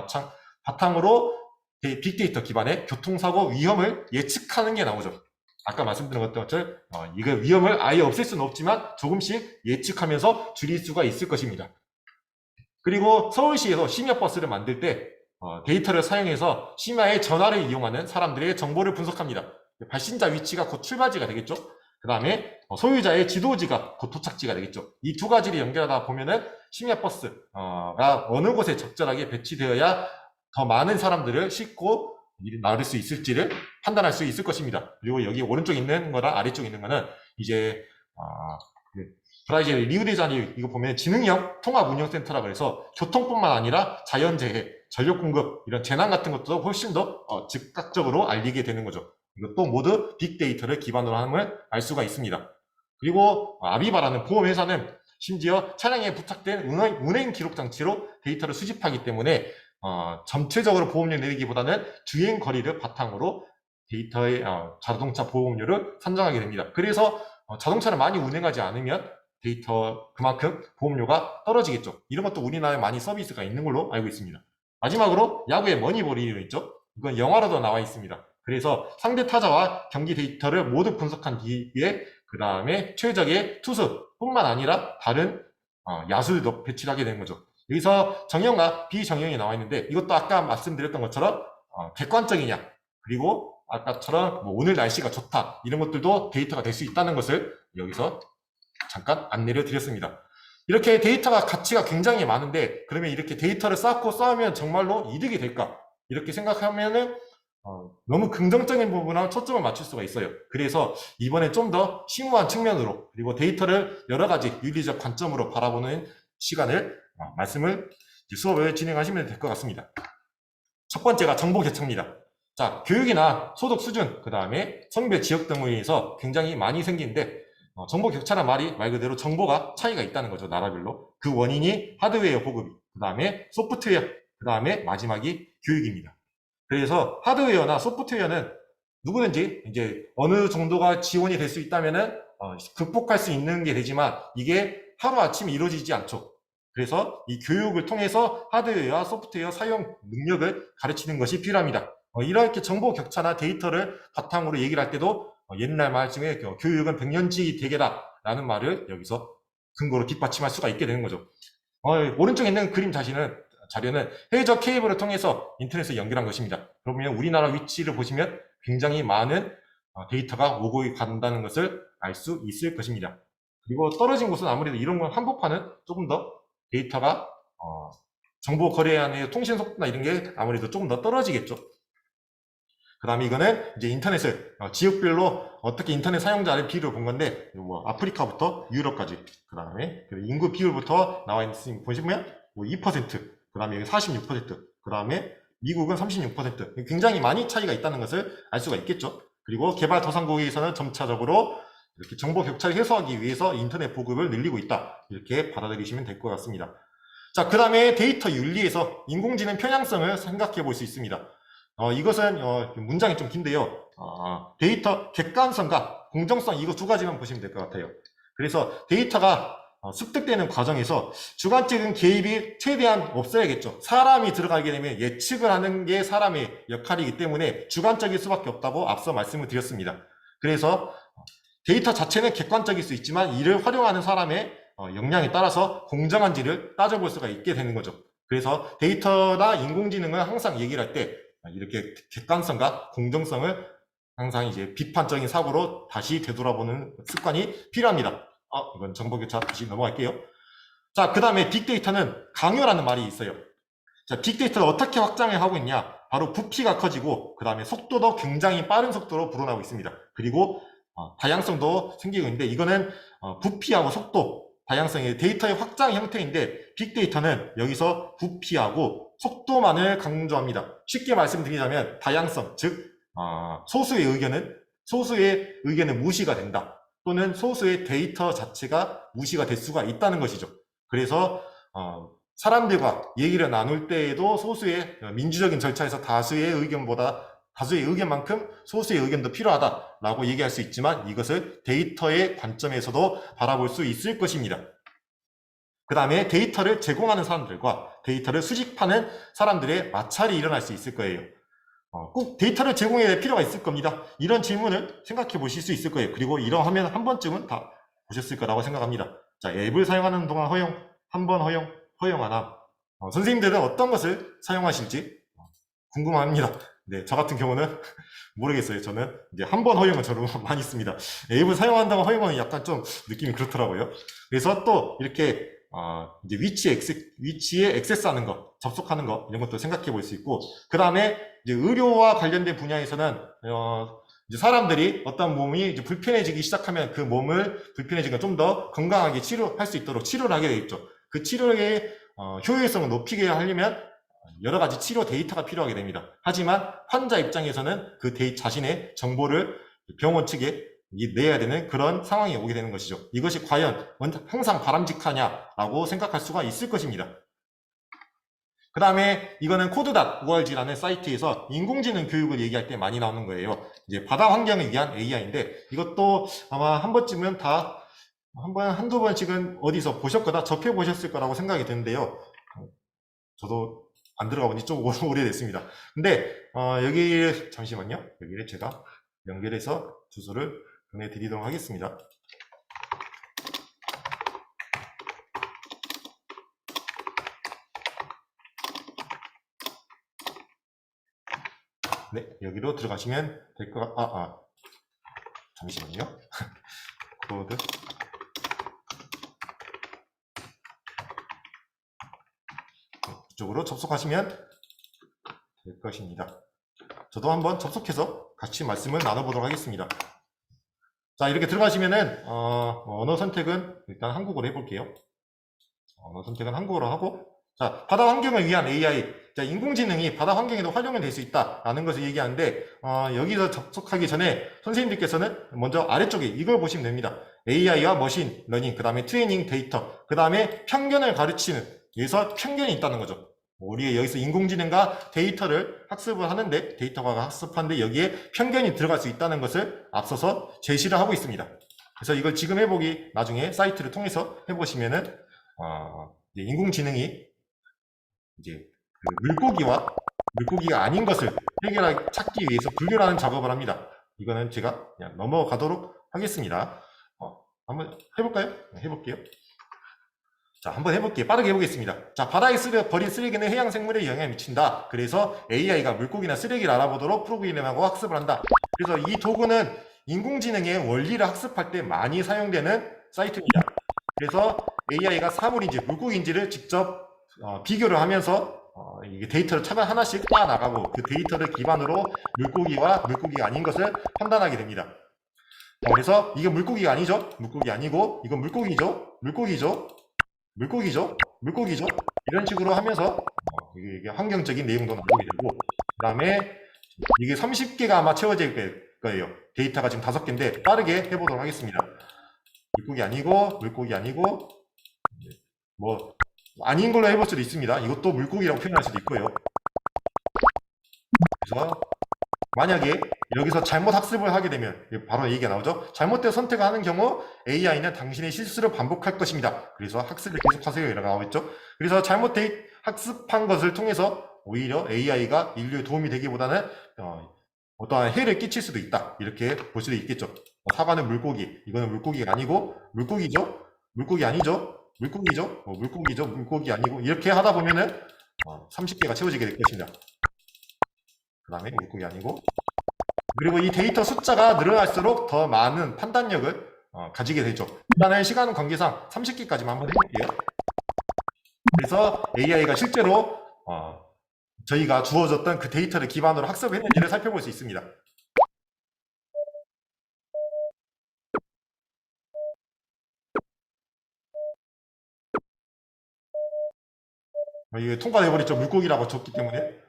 바탕으로 빅데이터 기반의 교통사고 위험을 예측하는 게 나오죠. 아까 말씀드린 것처럼 이거 위험을 아예 없앨 수는 없지만 조금씩 예측하면서 줄일 수가 있을 것입니다. 그리고 서울시에서 심야버스를 만들 때 데이터를 사용해서 심야에 전화를 이용하는 사람들의 정보를 분석합니다. 발신자 위치가 곧 출발지가 되겠죠. 그 다음에 소유자의 지도지가 곧 도착지가 되겠죠. 이 두 가지를 연결하다 보면은 심야버스가 어느 곳에 적절하게 배치되어야 더 많은 사람들을 싣고 나를 수 있을지를 판단할 수 있을 것입니다. 그리고 여기 오른쪽에 있는 거랑 아래쪽에 있는 거는 이제 브라질 리우데자네이루 이거 보면 지능형 통합운영센터라고 해서 교통뿐만 아니라 자연재해, 전력공급 이런 재난 같은 것도 훨씬 더 즉각적으로 알리게 되는 거죠. 이것도 모두 빅데이터를 기반으로 함을 알 수가 있습니다. 그리고 아비바라는 보험회사는 심지어 차량에 부착된 운행 기록 장치로 데이터를 수집하기 때문에 전체적으로 보험료 내리기보다는 주행 거리를 바탕으로 데이터의 자동차 보험료를 산정하게 됩니다. 그래서 자동차를 많이 운행하지 않으면 데이터 그만큼 보험료가 떨어지겠죠. 이런 것도 우리나라에 많이 서비스가 있는 걸로 알고 있습니다. 마지막으로 야구의 머니볼이 있죠. 이건 영화로도 나와 있습니다. 그래서 상대 타자와 경기 데이터를 모두 분석한 뒤에 그 다음에 최적의 투수뿐만 아니라 다른 야수들도 배치를 하게 되는 거죠. 여기서 정형과 비정형이 나와 있는데 이것도 아까 말씀드렸던 것처럼 객관적이냐, 그리고 아까처럼 뭐 오늘 날씨가 좋다, 이런 것들도 데이터가 될 수 있다는 것을 여기서 잠깐 안내를 드렸습니다. 이렇게 데이터가 가치가 굉장히 많은데, 그러면 이렇게 데이터를 쌓고 쌓으면 정말로 이득이 될까? 이렇게 생각하면은 너무 긍정적인 부분에 초점을 맞출 수가 있어요. 그래서 이번에 좀 더 심오한 측면으로, 그리고 데이터를 여러 가지 윤리적 관점으로 바라보는 시간을 수업을 진행하시면 될 것 같습니다. 첫 번째가 정보 격차입니다. 자, 교육이나 소득 수준, 그 다음에 성별, 지역 등으로 인해서 굉장히 많이 생기는데, 정보 격차란 말이 말 그대로 정보가 차이가 있다는 거죠, 나라별로. 그 원인이 하드웨어 보급이, 그 다음에 소프트웨어, 그 다음에 마지막이 교육입니다. 그래서 하드웨어나 소프트웨어는 누구든지 이제 어느 정도가 지원이 될 수 있다면은 극복할 수 있는 게 되지만, 이게 하루아침에 이루어지지 않죠. 그래서 이 교육을 통해서 하드웨어와 소프트웨어 사용 능력을 가르치는 것이 필요합니다. 이렇게 정보 격차나 데이터를 바탕으로 얘기를 할 때도 옛날 말 중에 교육은 백년지 대계다 라는 말을 여기서 근거로 뒷받침할 수가 있게 되는 거죠. 오른쪽에 있는 그림 자료는 해외적 케이블을 통해서 인터넷에 연결한 것입니다. 그러면 우리나라 위치를 보시면 굉장히 많은 데이터가 오고 간다는 것을 알 수 있을 것입니다. 그리고 떨어진 곳은 아무래도 이런 건 한복판은 조금 더 데이터가 정보 거래안의 통신 속도나 이런 게 아무래도 조금 더 떨어지겠죠. 그 다음에 이거는 이제 인터넷을 지역별로 어떻게 인터넷 사용자의 비율을 본 건데, 뭐 아프리카부터 유럽까지, 그 다음에 인구 비율부터 나와 있으니 보시면 뭐 2%, 그 다음에 46%, 그 다음에 미국은 36%, 굉장히 많이 차이가 있다는 것을 알 수가 있겠죠. 그리고 개발도상국에서는 점차적으로 이렇게 정보 격차를 해소하기 위해서 인터넷 보급을 늘리고 있다, 이렇게 받아들이시면 될 것 같습니다. 자, 그 다음에 데이터 윤리에서 인공지능 편향성을 생각해 볼 수 있습니다. 이것은 문장이 좀 긴데요. 데이터 객관성과 공정성, 이거 두 가지만 보시면 될 것 같아요. 그래서 데이터가 습득되는 과정에서 주관적인 개입이 최대한 없어야겠죠. 사람이 들어가게 되면 예측을 하는 게 사람의 역할이기 때문에 주관적일 수밖에 없다고 앞서 말씀을 드렸습니다. 그래서 데이터 자체는 객관적일 수 있지만 이를 활용하는 사람의 역량에 따라서 공정한지를 따져볼 수가 있게 되는 거죠. 그래서 데이터나 인공지능을 항상 얘기를 할 때 이렇게 객관성과 공정성을 항상 이제 비판적인 사고로 다시 되돌아보는 습관이 필요합니다. 이건 정보교차 다시 넘어갈게요. 자, 그 다음에 빅데이터는 강요라는 말이 있어요. 자, 빅데이터를 어떻게 확장을 하고 있냐? 바로 부피가 커지고, 그 다음에 속도도 굉장히 빠른 속도로 불어나고 있습니다. 그리고 다양성도 생기고 있는데, 이거는 부피하고 속도, 다양성의 데이터의 확장 형태인데, 빅데이터는 여기서 부피하고 속도만을 강조합니다. 쉽게 말씀드리자면 다양성, 즉 소수의 의견은 무시가 된다, 또는 소수의 데이터 자체가 무시가 될 수가 있다는 것이죠. 그래서 사람들과 얘기를 나눌 때에도 소수의 민주적인 절차에서 다수의 의견만큼 소수의 의견도 필요하다라고 얘기할 수 있지만, 이것을 데이터의 관점에서도 바라볼 수 있을 것입니다. 그 다음에 데이터를 제공하는 사람들과 데이터를 수집하는 사람들의 마찰이 일어날 수 있을 거예요. 꼭 데이터를 제공해야 될 필요가 있을 겁니다. 이런 질문을 생각해 보실 수 있을 거예요. 그리고 이런 화면 한 번쯤은 다 보셨을 거라고 생각합니다. 자, 앱을 사용하는 동안 한 번 허용 안 함. 선생님들은 어떤 것을 사용하실지 궁금합니다. 네, 저 같은 경우는 모르겠어요. 저는 이제 한 번 허용은 저로 많이 씁니다. 앱을 사용한다고 허용은 약간 좀 느낌이 그렇더라고요. 그래서 또 이렇게 이제 위치에 액세스하는 거, 접속하는 거, 이런 것도 생각해 볼 수 있고, 그 다음에 이제 의료와 관련된 분야에서는 이제 사람들이 어떤 몸이 이제 불편해지기 시작하면 그 몸을 불편해지고 좀 더 건강하게 치료할 수 있도록 치료를 하게 되겠죠. 그 치료의 효율성을 높이게 하려면 여러 가지 치료 데이터가 필요하게 됩니다. 하지만 환자 입장에서는 그 자신의 정보를 병원 측에 내야 되는 그런 상황이 오게 되는 것이죠. 이것이 과연 항상 바람직하냐라고 생각할 수가 있을 것입니다. 그 다음에 이거는 code.org라는 사이트에서 인공지능 교육을 얘기할 때 많이 나오는 거예요. 이제 바다 환경을 위한 AI인데, 이것도 아마 한두 번씩은 어디서 보셨거나 접해보셨을 거라고 생각이 드는데요. 저도 안 들어가 본 지 좀 오래됐습니다. 근데 잠시만요. 여기를 제가 연결해서 주소를 보내드리도록 하겠습니다. 네, 여기로 들어가시면 될 것 잠시만요. 코드. 이쪽으로 접속하시면 될 것입니다. 저도 한번 접속해서 같이 말씀을 나눠보도록 하겠습니다. 자, 이렇게 들어가시면은 언어 선택은 일단 한국어로 해볼게요. 언어 선택은 한국어로 하고, 자, 바다 환경을 위한 AI, 자, 인공지능이 바다 환경에도 활용이 될 수 있다라는 것을 얘기하는데, 여기서 접속하기 전에 선생님들께서는 먼저 아래쪽에 이걸 보시면 됩니다. AI와 머신 러닝, 그 다음에 트레이닝 데이터, 그 다음에 편견을 가르치는, 여기서 편견이 있다는 거죠. 우리 여기서 인공지능과 데이터를 학습을 하는데, 데이터가 학습하는데 여기에 편견이 들어갈 수 있다는 것을 앞서서 제시를 하고 있습니다. 그래서 이걸 지금 해보기, 나중에 사이트를 통해서 해보시면은, 인공지능이 이제 물고기가 아닌 것을 찾기 위해서 분류하는 작업을 합니다. 이거는 제가 그냥 넘어가도록 하겠습니다. 한번 해볼까요? 해볼게요. 자, 한번 해볼게요. 빠르게 해보겠습니다. 자, 바다에 버린 쓰레기는 해양 생물에 영향을 미친다. 그래서 AI가 물고기나 쓰레기를 알아보도록 프로그램하고 학습을 한다. 그래서 이 도구는 인공지능의 원리를 학습할 때 많이 사용되는 사이트입니다. 그래서 AI가 사물인지 물고기인지를 직접 비교를 하면서 이게 데이터를 차별 하나씩 따 나가고 그 데이터를 기반으로 물고기와 물고기가 아닌 것을 판단하게 됩니다. 그래서 이게 물고기가 아니죠? 물고기 아니고 이건 물고기죠? 물고기죠? 이런 식으로 하면서 이게 환경적인 내용도 나오게 되고, 그 다음에 이게 30개가 아마 채워질 거예요. 데이터가 지금 5개인데 빠르게 해보도록 하겠습니다. 물고기 아니고 뭐 아닌 걸로 해볼 수도 있습니다. 이것도 물고기라고 표현할 수도 있고요. 그래서 만약에 여기서 잘못 학습을 하게 되면 바로 얘기가 나오죠. 잘못된 선택을 하는 경우 AI는 당신의 실수를 반복할 것입니다. 그래서 학습을 계속하세요 이라고 나오겠죠. 그래서 잘못 학습한 것을 통해서 오히려 AI가 인류에 도움이 되기보다는 어떠한 해를 끼칠 수도 있다. 이렇게 볼 수도 있겠죠. 사과는 물고기, 이거는 물고기가 아니고 물고기죠. 물고기 아니죠. 물고기 아니고 이렇게 하다 보면은 30개가 채워지게 될 것입니다. 그 다음에 물고기 아니고, 그리고 이 데이터 숫자가 늘어날수록 더 많은 판단력을 가지게 되죠. 일단은 시간 관계상 30개까지만 한번 해볼게요. 그래서 AI가 실제로 저희가 주어졌던 그 데이터를 기반으로 학습했는지를 살펴볼 수 있습니다. 이게 통과돼버렸죠. 물고기라고 적기 때문에.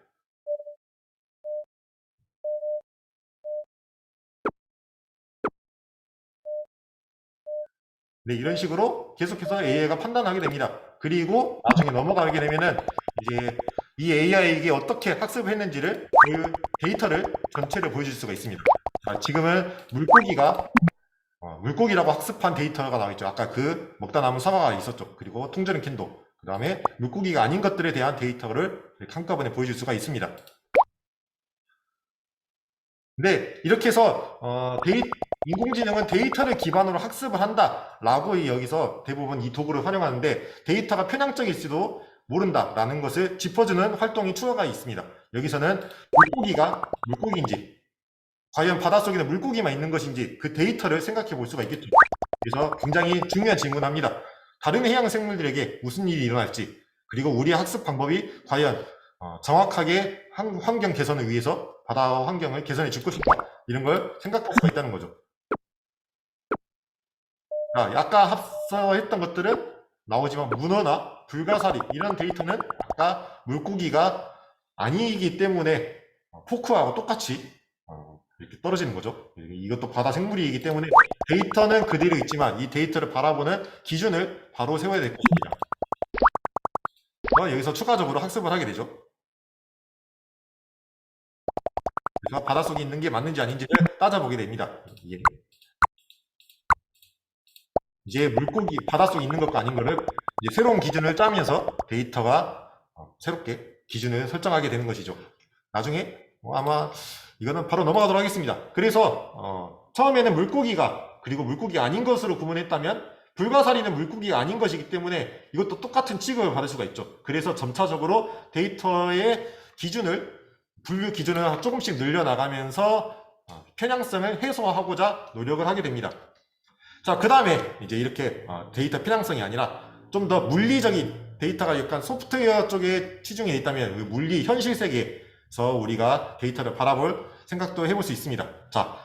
네, 이런 식으로 계속해서 AI가 판단하게 됩니다. 그리고 나중에 넘어가게 되면은 이제 이 AI에게 어떻게 학습을 했는지를 그 데이터를 전체를 보여줄 수가 있습니다. 자, 지금은 물고기라고 학습한 데이터가 나와있죠. 아까 그 먹다 남은 사과가 있었죠. 그리고 통조림 캔도, 그 다음에 물고기가 아닌 것들에 대한 데이터를 한꺼번에 보여줄 수가 있습니다. 네, 이렇게 해서 인공지능은 데이터를 기반으로 학습을 한다라고 여기서 대부분 이 도구를 활용하는데, 데이터가 편향적일지도 모른다라는 것을 짚어주는 활동이 추가가 있습니다. 여기서는 물고기가 물고기인지, 과연 바닷속에는 물고기만 있는 것인지 그 데이터를 생각해 볼 수가 있겠죠. 그래서 굉장히 중요한 질문합니다. 다른 해양 생물들에게 무슨 일이 일어날지, 그리고 우리의 학습 방법이 과연 정확하게 환경 개선을 위해서 바다 환경을 개선해 줄 것인가, 이런 걸 생각할 수가 있다는 거죠. 자, 아까 앞서 했던 것들은 나오지만 문어나 불가사리 이런 데이터는 아까 물고기가 아니기 때문에 포크하고 똑같이 이렇게 떨어지는 거죠. 이것도 바다 생물이기 때문에 데이터는 그대로 있지만 이 데이터를 바라보는 기준을 바로 세워야 될 것입니다. 여기서 추가적으로 학습을 하게 되죠. 그래서 바닷속에 있는 게 맞는지 아닌지를 따져보게 됩니다. 이제 물고기 바닷속에 있는 것과 아닌 거를 이제 새로운 기준을 짜면서 데이터가 새롭게 기준을 설정하게 되는 것이죠. 나중에 아마 이거는 바로 넘어가도록 하겠습니다. 그래서 처음에는 물고기가, 그리고 물고기가 아닌 것으로 구분했다면 불가사리는 물고기가 아닌 것이기 때문에 이것도 똑같은 취급을 받을 수가 있죠. 그래서 점차적으로 데이터의 기준을 분류 기준을 조금씩 늘려나가면서 편향성을 해소하고자 노력을 하게 됩니다. 자, 그 다음에 이제 이렇게 데이터 편향성이 아니라 좀 더 물리적인 데이터가 약간 소프트웨어 쪽에 치중해 있다면 그 물리 현실 세계에서 우리가 데이터를 바라볼 생각도 해볼 수 있습니다. 자,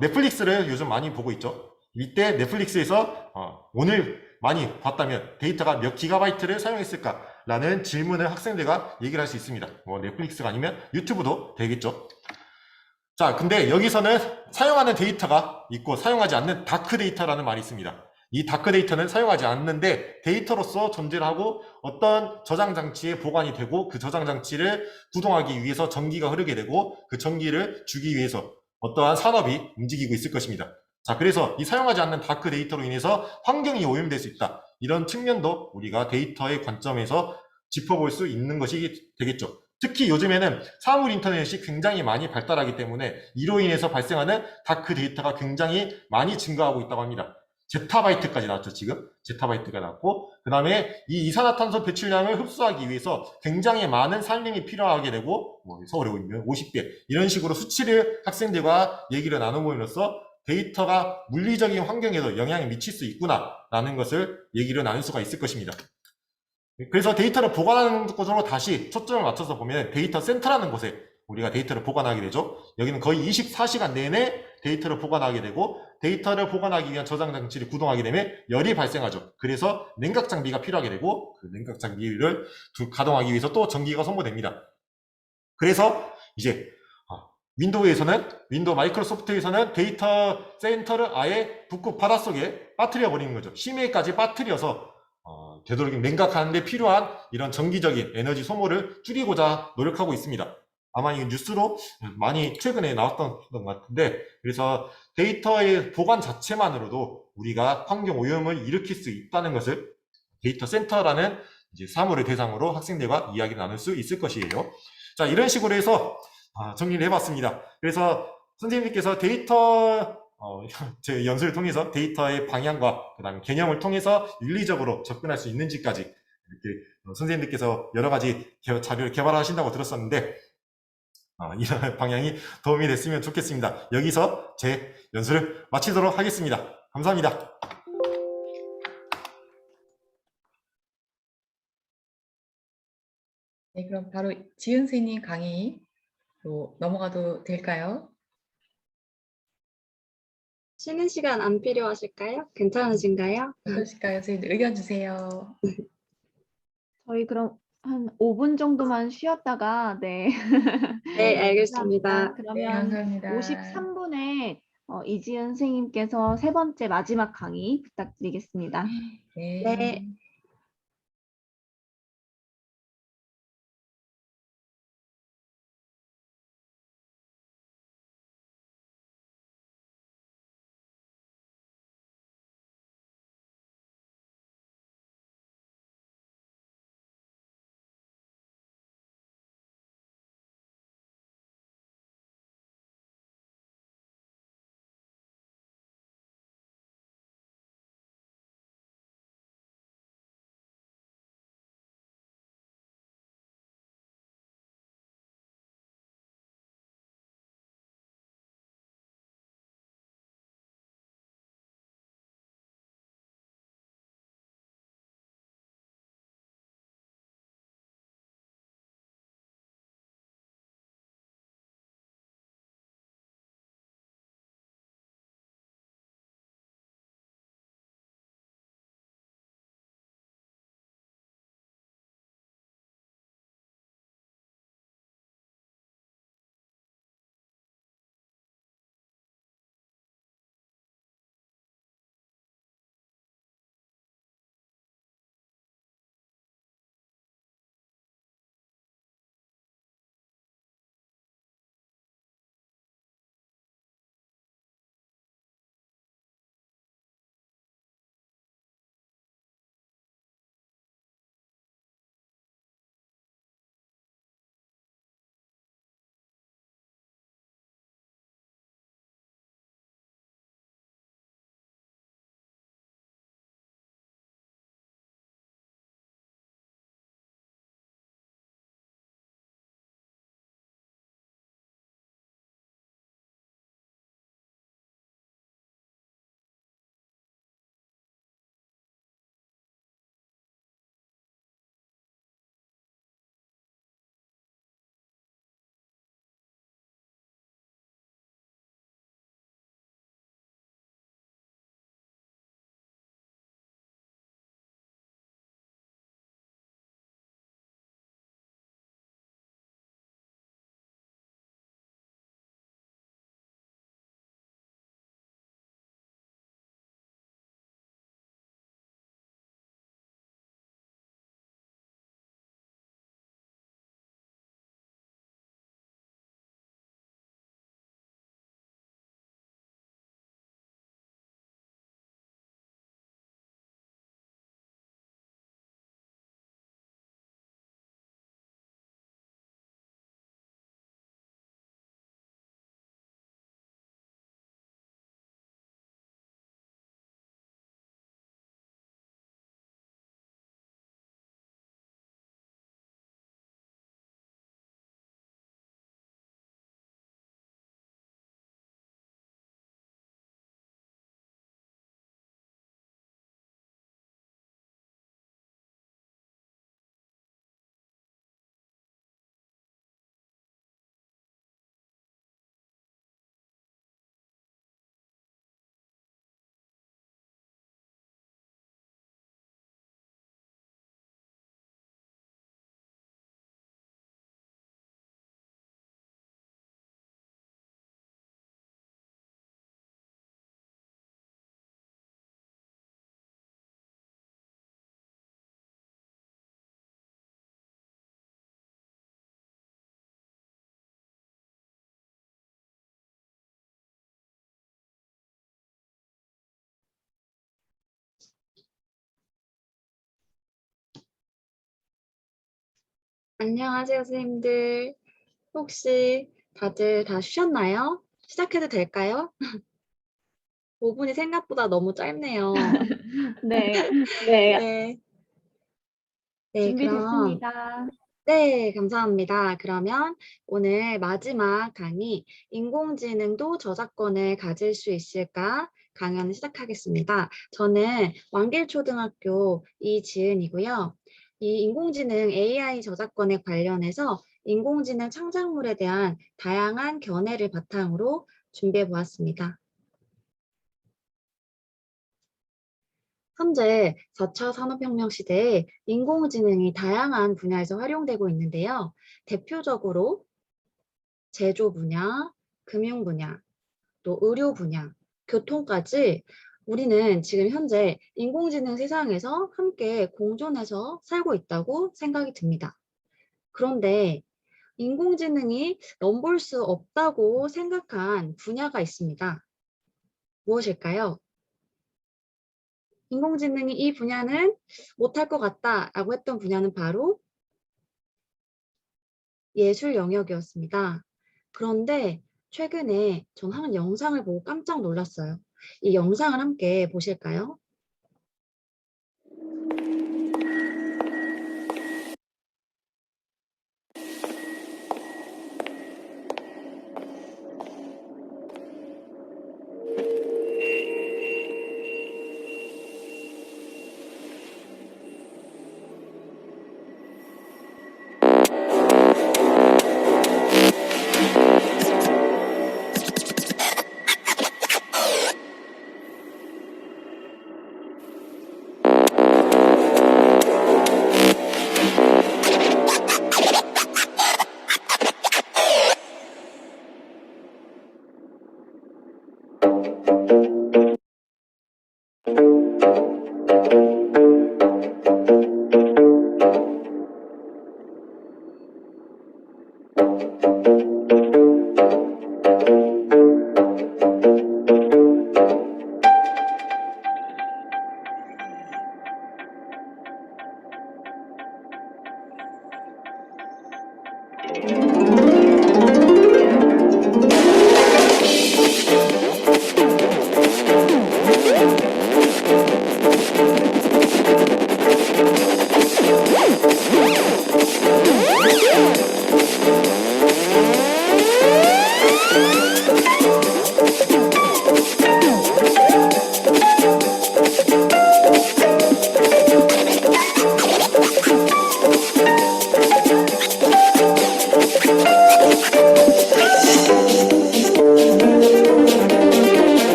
넷플릭스를 요즘 많이 보고 있죠. 이때 넷플릭스에서 오늘 많이 봤다면 데이터가 몇 기가바이트를 사용했을까라는 질문을 학생들과 얘기를 할 수 있습니다. 뭐 넷플릭스가 아니면 유튜브도 되겠죠. 자, 근데 여기서는 사용하는 데이터가 있고 사용하지 않는 다크 데이터라는 말이 있습니다. 이 다크 데이터는 사용하지 않는데 데이터로서 존재를 하고 어떤 저장 장치에 보관이 되고 그 저장 장치를 구동하기 위해서 전기가 흐르게 되고 그 전기를 주기 위해서 어떠한 산업이 움직이고 있을 것입니다. 자, 그래서 이 사용하지 않는 다크 데이터로 인해서 환경이 오염될 수 있다. 이런 측면도 우리가 데이터의 관점에서 짚어볼 수 있는 것이 되겠죠. 특히 요즘에는 사물 인터넷이 굉장히 많이 발달하기 때문에 이로 인해서 발생하는 다크 데이터가 굉장히 많이 증가하고 있다고 합니다. 제타바이트까지 나왔죠. 지금 제타바이트가 나왔고, 그 다음에 이 이산화탄소 배출량을 흡수하기 위해서 굉장히 많은 산림이 필요하게 되고, 서울에 보면 50배 이런 식으로 수치를 학생들과 얘기를 나눠보면서 데이터가 물리적인 환경에도 영향을 미칠 수 있구나라는 것을 얘기를 나눌 수가 있을 것입니다. 그래서 데이터를 보관하는 곳으로 다시 초점을 맞춰서 보면 데이터 센터라는 곳에 우리가 데이터를 보관하게 되죠. 여기는 거의 24시간 내내 데이터를 보관하게 되고 데이터를 보관하기 위한 저장 장치를 구동하게 되면 열이 발생하죠. 그래서 냉각 장비가 필요하게 되고 그 냉각 장비를 가동하기 위해서 또 전기가 소모됩니다. 그래서 이제 윈도우 마이크로소프트에서는 데이터 센터를 아예 북극 바닷속에 빠뜨려 버리는 거죠. 심해까지 빠뜨려서 되도록 냉각하는 데 필요한 이런 전기적인 에너지 소모를 줄이고자 노력하고 있습니다. 아마 이 뉴스로 많이 최근에 나왔던 것 같은데, 그래서 데이터의 보관 자체만으로도 우리가 환경 오염을 일으킬 수 있다는 것을 데이터 센터라는 이제 사물을 대상으로 학생들과 이야기를 나눌 수 있을 것이에요. 자, 이런 식으로 해서 정리를 해봤습니다. 그래서 선생님께서 데이터 제 연수를 통해서 데이터의 방향과 그 다음에 개념을 통해서 윤리적으로 접근할 수 있는지까지 이렇게 선생님들께서 여러 가지 자료를 개발하신다고 들었었는데 이런 방향이 도움이 됐으면 좋겠습니다. 여기서 제 연수를 마치도록 하겠습니다. 감사합니다. 네, 그럼 바로 지은 선생님 강의로 넘어가도 될까요? 쉬는 시간 안 필요하실까요? 괜찮으신가요? 어떠실까요? 선생님 의견 주세요. 저희 그럼 한 5분 정도만 쉬었다가 네. 네, 알겠습니다. 네, 감사합니다. 53분에 이지은 선생님께서 세 번째 마지막 강의 부탁드리겠습니다. 네. 네. 안녕하세요, 선생님들. 혹시 다들 다 쉬셨나요? 시작해도 될까요? 5분이 생각보다 너무 짧네요. 네, 네. 네, 그럼, 준비됐습니다. 네, 감사합니다. 그러면 오늘 마지막 강의, 인공지능도 저작권을 가질 수 있을까? 강연 시작하겠습니다. 저는 왕길초등학교 이지은이고요. 이 인공지능 AI 저작권에 관련해서 인공지능 창작물에 대한 다양한 견해를 바탕으로 준비해 보았습니다. 현재 4차 산업혁명 시대에 인공지능이 다양한 분야에서 활용되고 있는데요. 대표적으로 제조 분야, 금융 분야, 또 의료 분야, 교통까지 우리는 지금 현재 인공지능 세상에서 함께 공존해서 살고 있다고 생각이 듭니다. 그런데 인공지능이 넘볼 수 없다고 생각한 분야가 있습니다. 무엇일까요? 인공지능이 이 분야는 못할 것 같다라고 했던 분야는 바로 예술 영역이었습니다. 그런데 최근에 전 한 영상을 보고 깜짝 놀랐어요. 이 영상을 함께 보실까요?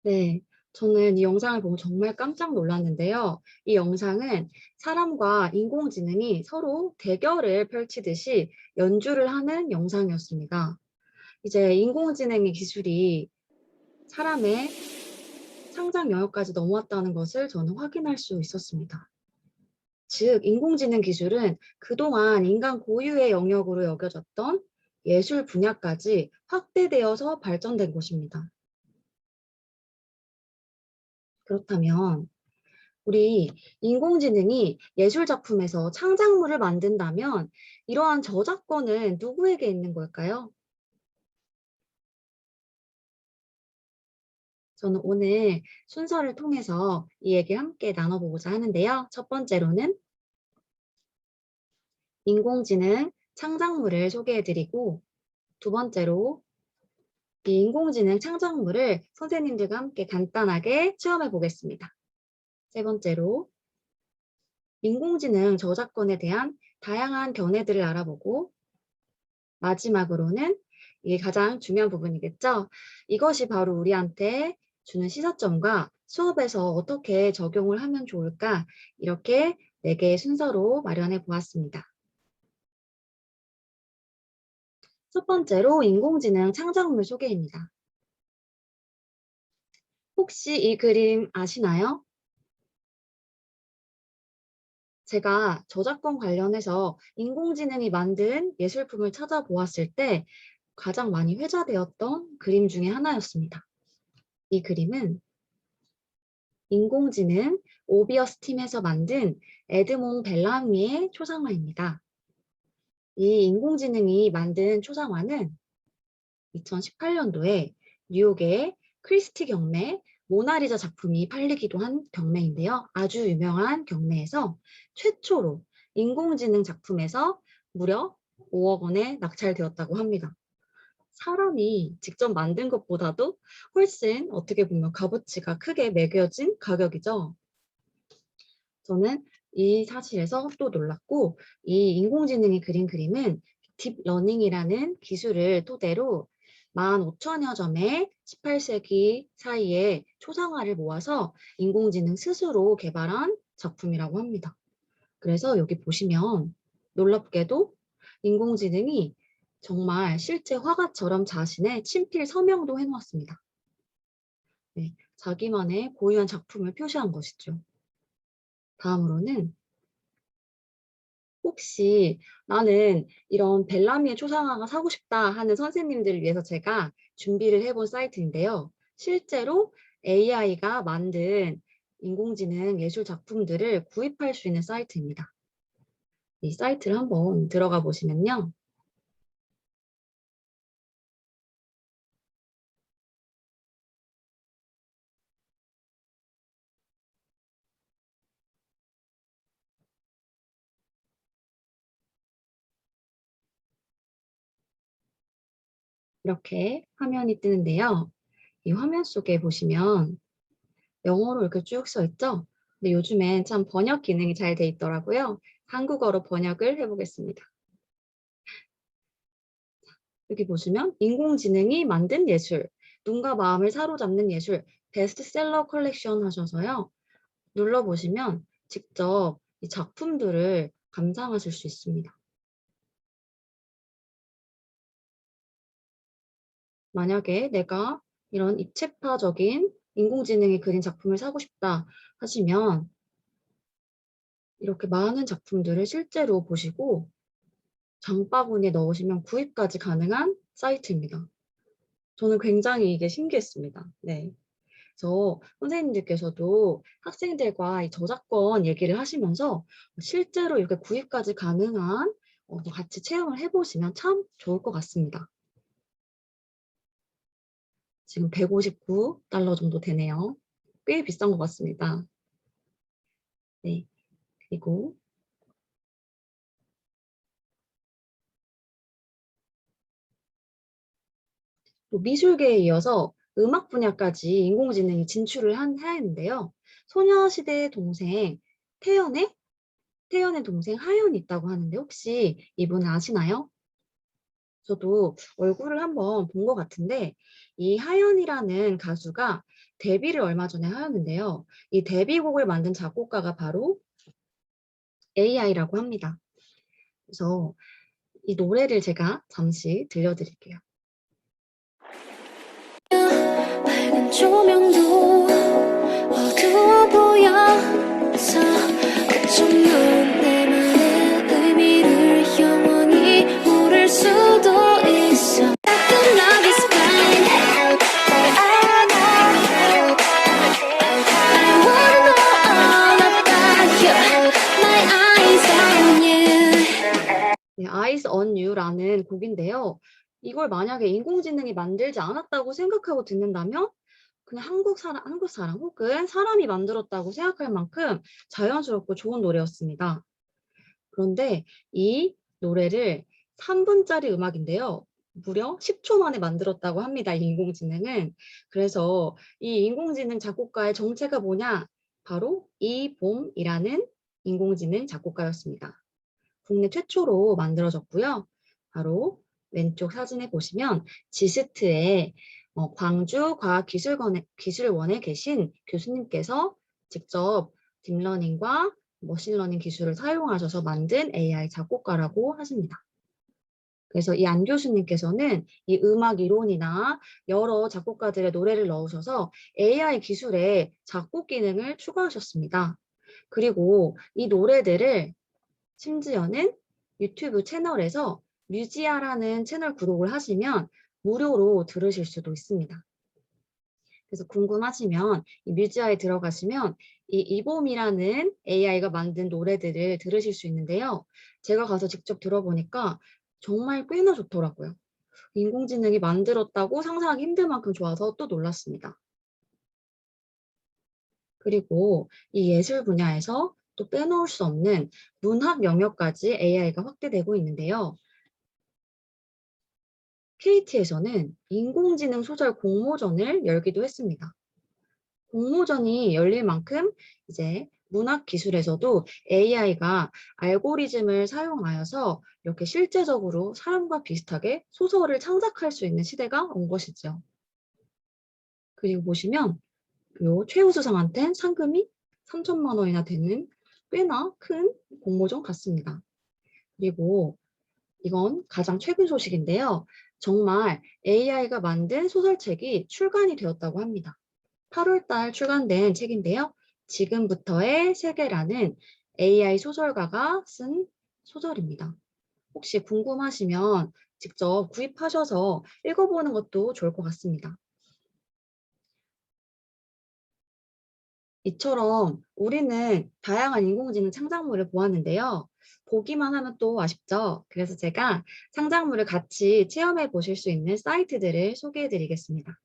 네, 저는 이 영상을 보고 정말 깜짝 놀랐는데요. 이 영상은 사람과 인공지능이 서로 대결을 펼치듯이 연주를 하는 영상이었습니다. 이제 인공지능의 기술이 사람의 상상 영역까지 넘어왔다는 것을 저는 확인할 수 있었습니다. 즉, 인공지능 기술은 그동안 인간 고유의 영역으로 여겨졌던 예술 분야까지 확대되어서 발전된 것입니다. 그렇다면 우리 인공지능이 예술 작품에서 창작물을 만든다면 이러한 저작권은 누구에게 있는 걸까요? 저는 오늘 순서를 통해서 이 얘기를 함께 나눠보고자 하는데요. 첫 번째로는 인공지능 창작물을 소개해드리고, 두 번째로 이 인공지능 창작물을 선생님들과 함께 간단하게 체험해 보겠습니다. 세 번째로 인공지능 저작권에 대한 다양한 견해들을 알아보고, 마지막으로는 이게 가장 중요한 부분이겠죠. 이것이 바로 우리한테 주는 시사점과 수업에서 어떻게 적용을 하면 좋을까, 이렇게 4개의 순서로 마련해 보았습니다. 첫 번째로 인공지능 창작물 소개입니다. 혹시 이 그림 아시나요? 제가 저작권 관련해서 인공지능이 만든 예술품을 찾아보았을 때 가장 많이 회자되었던 그림 중에 하나였습니다. 이 그림은 인공지능 오비어스 팀에서 만든 에드몽 벨라미의 초상화입니다. 이 인공지능이 만든 초상화는 2018년도에 뉴욕의 크리스티 경매 모나리자 작품이 팔리기도 한 경매인데요. 아주 유명한 경매에서 최초로 인공지능 작품에서 무려 5억 원에 낙찰되었다고 합니다. 사람이 직접 만든 것보다도 훨씬 어떻게 보면 값어치가 크게 매겨진 가격이죠. 저는 이 사실에서 또 놀랐고, 이 인공지능이 그린 그림은 딥러닝이라는 기술을 토대로 15,000여 점의 18세기 사이에 초상화를 모아서 인공지능 스스로 개발한 작품이라고 합니다. 그래서 여기 보시면 놀랍게도 인공지능이 정말 실제 화가처럼 자신의 친필 서명도 해놓았습니다. 네, 자기만의 고유한 작품을 표시한 것이죠. 다음으로는 혹시 나는 이런 벨라미의 초상화가 사고 싶다 하는 선생님들을 위해서 제가 준비를 해본 사이트인데요. 실제로 AI가 만든 인공지능 예술 작품들을 구입할 수 있는 사이트입니다. 이 사이트를 한번 들어가 보시면요. 이렇게 화면이 뜨는데요. 이 화면 속에 보시면 영어로 이렇게 쭉 써 있죠? 근데 요즘엔 참 번역 기능이 잘 돼 있더라고요. 한국어로 번역을 해보겠습니다. 여기 보시면 인공지능이 만든 예술, 눈과 마음을 사로잡는 예술, 베스트셀러 컬렉션 하셔서요. 눌러보시면 직접 이 작품들을 감상하실 수 있습니다. 만약에 내가 이런 입체파적인 인공지능이 그린 작품을 사고 싶다 하시면 이렇게 많은 작품들을 실제로 보시고 장바구니에 넣으시면 구입까지 가능한 사이트입니다. 저는 굉장히 이게 신기했습니다. 네. 그래서 선생님들께서도 학생들과 이 저작권 얘기를 하시면서 실제로 이렇게 구입까지 가능한 같이 체험을 해보시면 참 좋을 것 같습니다. 지금 $159 정도 되네요. 꽤 비싼 것 같습니다. 네. 그리고 또 미술계에 이어서 음악 분야까지 인공지능이 진출을 하였는데요. 소녀시대의 동생 태연의 동생 하연이 있다고 하는데 혹시 이분 아시나요? 저도 얼굴을 한번 본 것 같은데 이 하연이라는 가수가 데뷔를 얼마 전에 하였는데요. 이 데뷔곡을 만든 작곡가가 바로 AI라고 합니다. 그래서 이 노래를 제가 잠시 들려드릴게요. 밝은 조명도 어두워 보여서 어쩌면 내 말의 의미를 영원히 모를 수도 있어. 가끔 love is blind. Eyes on You라는 곡인데요. 이걸 만약에 인공지능이 만들지 않았다고 생각하고 듣는다면 그냥 한국 사람 혹은 사람이 만들었다고 생각할 만큼 자연스럽고 좋은 노래였습니다. 그런데 이 노래를 3분짜리 음악인데요. 무려 10초 만에 만들었다고 합니다. 이 인공지능은. 그래서 이 인공지능 작곡가의 정체가 뭐냐? 바로 이봄이라는 인공지능 작곡가였습니다. 국내 최초로 만들어졌고요. 바로 왼쪽 사진에 보시면 지스트의 광주과학기술원에 계신 교수님께서 직접 딥러닝과 머신러닝 기술을 사용하셔서 만든 AI 작곡가라고 하십니다. 그래서 이 안 교수님께서는 이 음악 이론이나 여러 작곡가들의 노래를 넣으셔서 AI 기술에 작곡 기능을 추가하셨습니다. 그리고 이 노래들을 심지어는 유튜브 채널에서 뮤지아라는 채널 구독을 하시면 무료로 들으실 수도 있습니다. 그래서 궁금하시면 이 뮤지아에 들어가시면 이 이봄이라는 AI가 만든 노래들을 들으실 수 있는데요. 제가 가서 직접 들어보니까 정말 꽤나 좋더라고요. 인공지능이 만들었다고 상상하기 힘들 만큼 좋아서 또 놀랐습니다. 그리고 이 예술 분야에서 또 빼놓을 수 없는 문학 영역까지 AI가 확대되고 있는데요. KT에서는 인공지능 소설 공모전을 열기도 했습니다. 공모전이 열릴 만큼 이제 문학 기술에서도 AI가 알고리즘을 사용하여서 이렇게 실제적으로 사람과 비슷하게 소설을 창작할 수 있는 시대가 온 것이죠. 그리고 보시면 요 최우수상한테는 상금이 3천만 원이나 되는 꽤나 큰 공모전 같습니다. 그리고 이건 가장 최근 소식인데요. 정말 AI가 만든 소설책이 출간이 되었다고 합니다. 8월 달 출간된 책인데요. 지금부터의 세계라는 AI 소설가가 쓴 소설입니다. 혹시 궁금하시면 직접 구입하셔서 읽어보는 것도 좋을 것 같습니다. 이처럼 우리는 다양한 인공지능 창작물을 보았는데요. 보기만 하면 또 아쉽죠? 그래서 제가 창작물을 같이 체험해 보실 수 있는 사이트들을 소개해 드리겠습니다.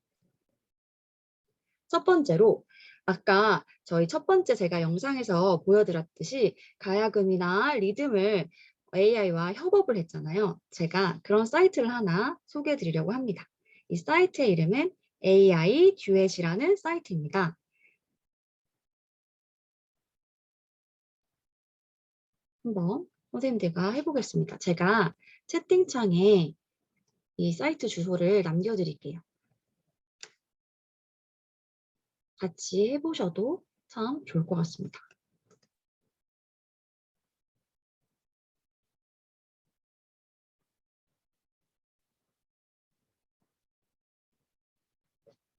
첫 번째로 아까 저희 첫 번째 제가 영상에서 보여드렸듯이 가야금이나 리듬을 AI와 협업을 했잖아요. 제가 그런 사이트를 하나 소개해 드리려고 합니다. 이 사이트의 이름은 AI 듀엣이라는 사이트입니다. 한번 선생님들과 해보겠습니다. 제가 채팅창에 이 사이트 주소를 남겨드릴게요. 같이 해보셔도 참 좋을 것 같습니다.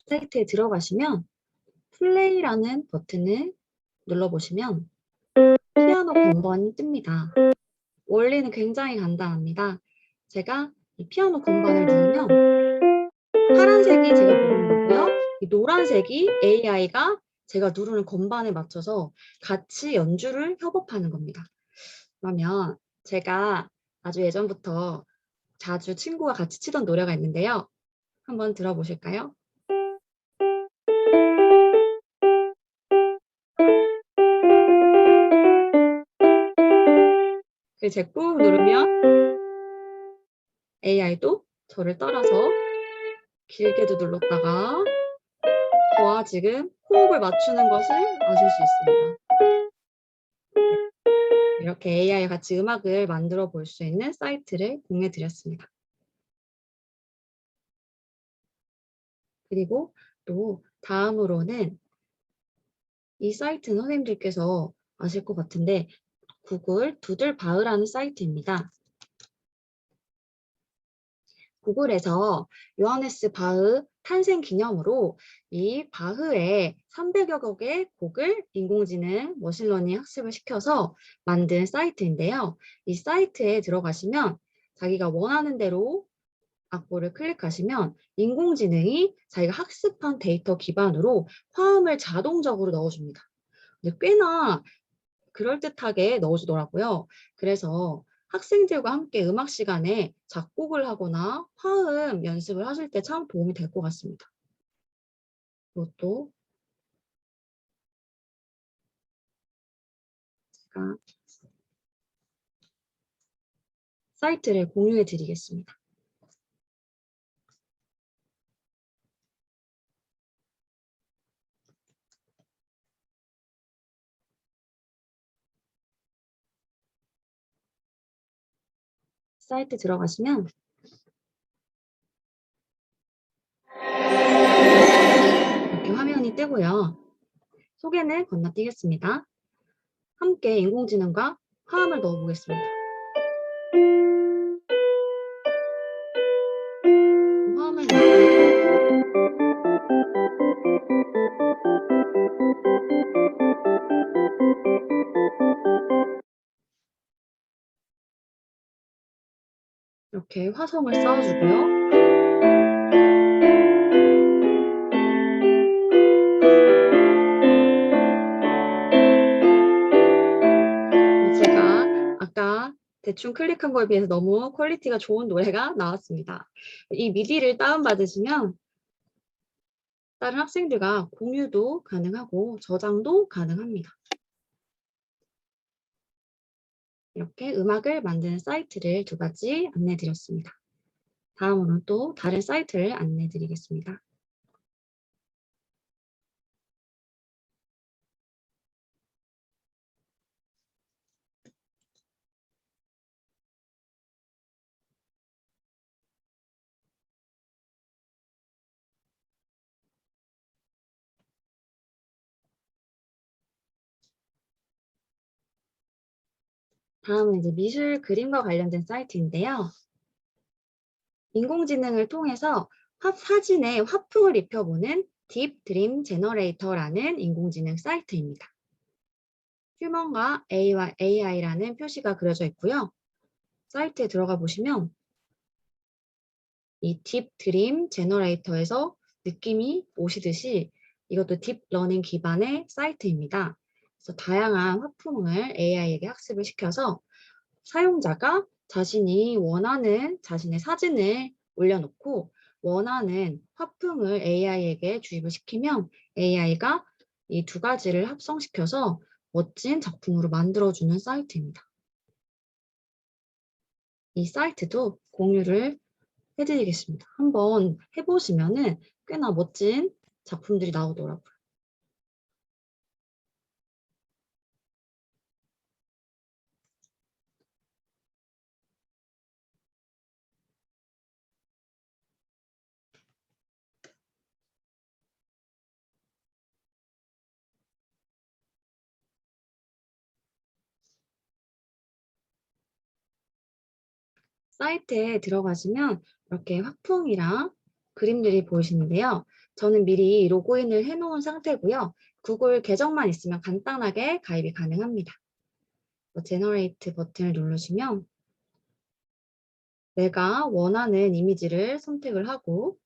사이트에 들어가시면 플레이라는 버튼을 눌러보시면 피아노 건반이 뜹니다. 원리는 굉장히 간단합니다. 제가 이 피아노 건반을 누르면 파란색이 제가 누르는 거고요. 이 노란색이 AI가 제가 누르는 건반에 맞춰서 같이 연주를 협업하는 겁니다. 그러면 제가 아주 예전부터 자주 친구와 같이 치던 노래가 있는데요. 한번 들어보실까요? 제가 꾹 누르면 AI도 저를 따라서 길게도 눌렀다가 저와 지금 호흡을 맞추는 것을 아실 수 있습니다. 이렇게 AI와 같이 음악을 만들어 볼 수 있는 사이트를 공유해 드렸습니다. 그리고 또 다음으로는 이 사이트는 선생님들께서 아실 것 같은데 구글 두들바흐라는 사이트입니다. 구글에서 요하네스 바흐 탄생 기념으로 이 바흐의 300여 곡의 곡을 인공지능 머신러닝 학습을 시켜서 만든 사이트인데요. 이 사이트에 들어가시면 자기가 원하는 대로 악보를 클릭하시면 인공지능이 자기가 학습한 데이터 기반으로 화음을 자동적으로 넣어줍니다. 근데 꽤나 그럴듯하게 넣어주더라고요. 그래서 학생들과 함께 음악 시간에 작곡을 하거나 화음 연습을 하실 때 참 도움이 될 것 같습니다. 이것도 제가 사이트를 공유해 드리겠습니다. 사이트 들어가시면 이렇게 화면이 뜨고요. 소개는 건너뛰겠습니다. 함께 인공지능과 화음을 넣어보겠습니다. 화음을 이렇게 화성을 쌓아주고요. 제가 아까 대충 클릭한 거에 비해서 너무 퀄리티가 좋은 노래가 나왔습니다. 이 미디를 다운받으시면 다른 학생들과 공유도 가능하고 저장도 가능합니다. 이렇게 음악을 만드는 사이트를 2가지 안내해 드렸습니다. 다음으로는 또 다른 사이트를 안내해 드리겠습니다. 다음은 이제 미술 그림과 관련된 사이트인데요. 인공지능을 통해서 사진에 화풍을 입혀보는 딥 드림 제너레이터라는 인공지능 사이트입니다. 휴먼과 AI라는 표시가 그려져 있고요. 사이트에 들어가 보시면 이 딥 드림 제너레이터에서 느낌이 오시듯이 이것도 딥러닝 기반의 사이트입니다. 그래서 다양한 화풍을 AI에게 학습을 시켜서 사용자가 자신이 원하는 자신의 사진을 올려놓고 원하는 화풍을 AI에게 주입을 시키면 AI가 이 2가지를 합성시켜서 멋진 작품으로 만들어주는 사이트입니다. 이 사이트도 공유를 해드리겠습니다. 한번 해보시면은 꽤나 멋진 작품들이 나오더라고요. 사이트에 들어가시면 이렇게 화풍이랑 그림들이 보이시는데요. 저는 미리 로그인을 해놓은 상태고요. 구글 계정만 있으면 간단하게 가입이 가능합니다. 제너레이트 버튼을 누르시면 내가 원하는 이미지를 선택을 하고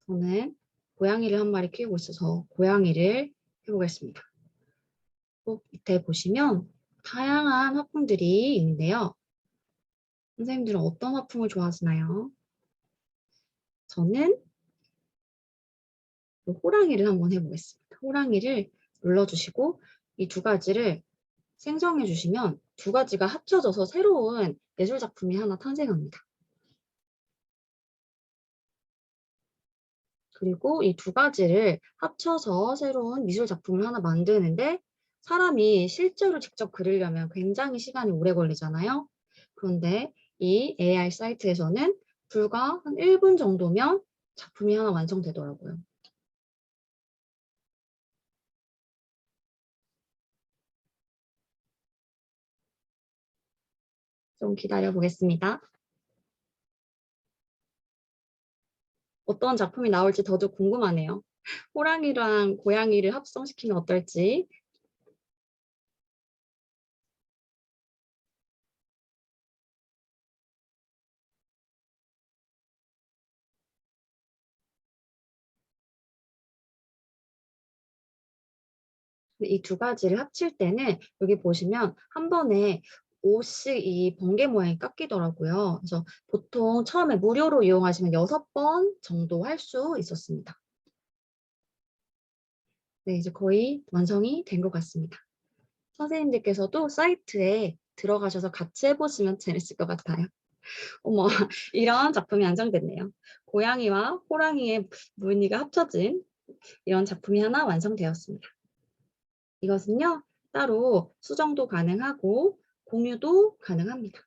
저는 고양이를 한 마리 키우고 있어서 고양이를 해보겠습니다. 또 밑에 보시면 다양한 화풍들이 있는데요. 선생님들은 어떤 화풍을 좋아하시나요? 저는 호랑이를 한번 해보겠습니다. 호랑이를 눌러주시고 이 2가지를 생성해 주시면 2가지가 합쳐져서 새로운 예술 작품이 하나 탄생합니다. 그리고 이 2가지를 합쳐서 새로운 미술 작품을 하나 만드는데 사람이 실제로 직접 그리려면 굉장히 시간이 오래 걸리잖아요. 그런데 이 AI 사이트에서는 불과 한 1분 정도면 작품이 하나 완성되더라고요. 좀 기다려 보겠습니다. 어떤 작품이 나올지 더더욱 궁금하네요. 호랑이랑 고양이를 합성시키면 어떨지. 이 2가지를 합칠 때는 여기 보시면 한 번에 5씩 이 번개 모양이 깎이더라고요. 그래서 보통 처음에 무료로 이용하시면 6번 정도 할 수 있었습니다. 네, 이제 거의 완성이 된 것 같습니다. 선생님들께서도 사이트에 들어가셔서 같이 해보시면 재밌을 것 같아요. 어머, 이런 작품이 완성됐네요. 고양이와 호랑이의 무늬가 합쳐진 이런 작품이 하나 완성되었습니다. 이것은요, 따로 수정도 가능하고 공유도 가능합니다.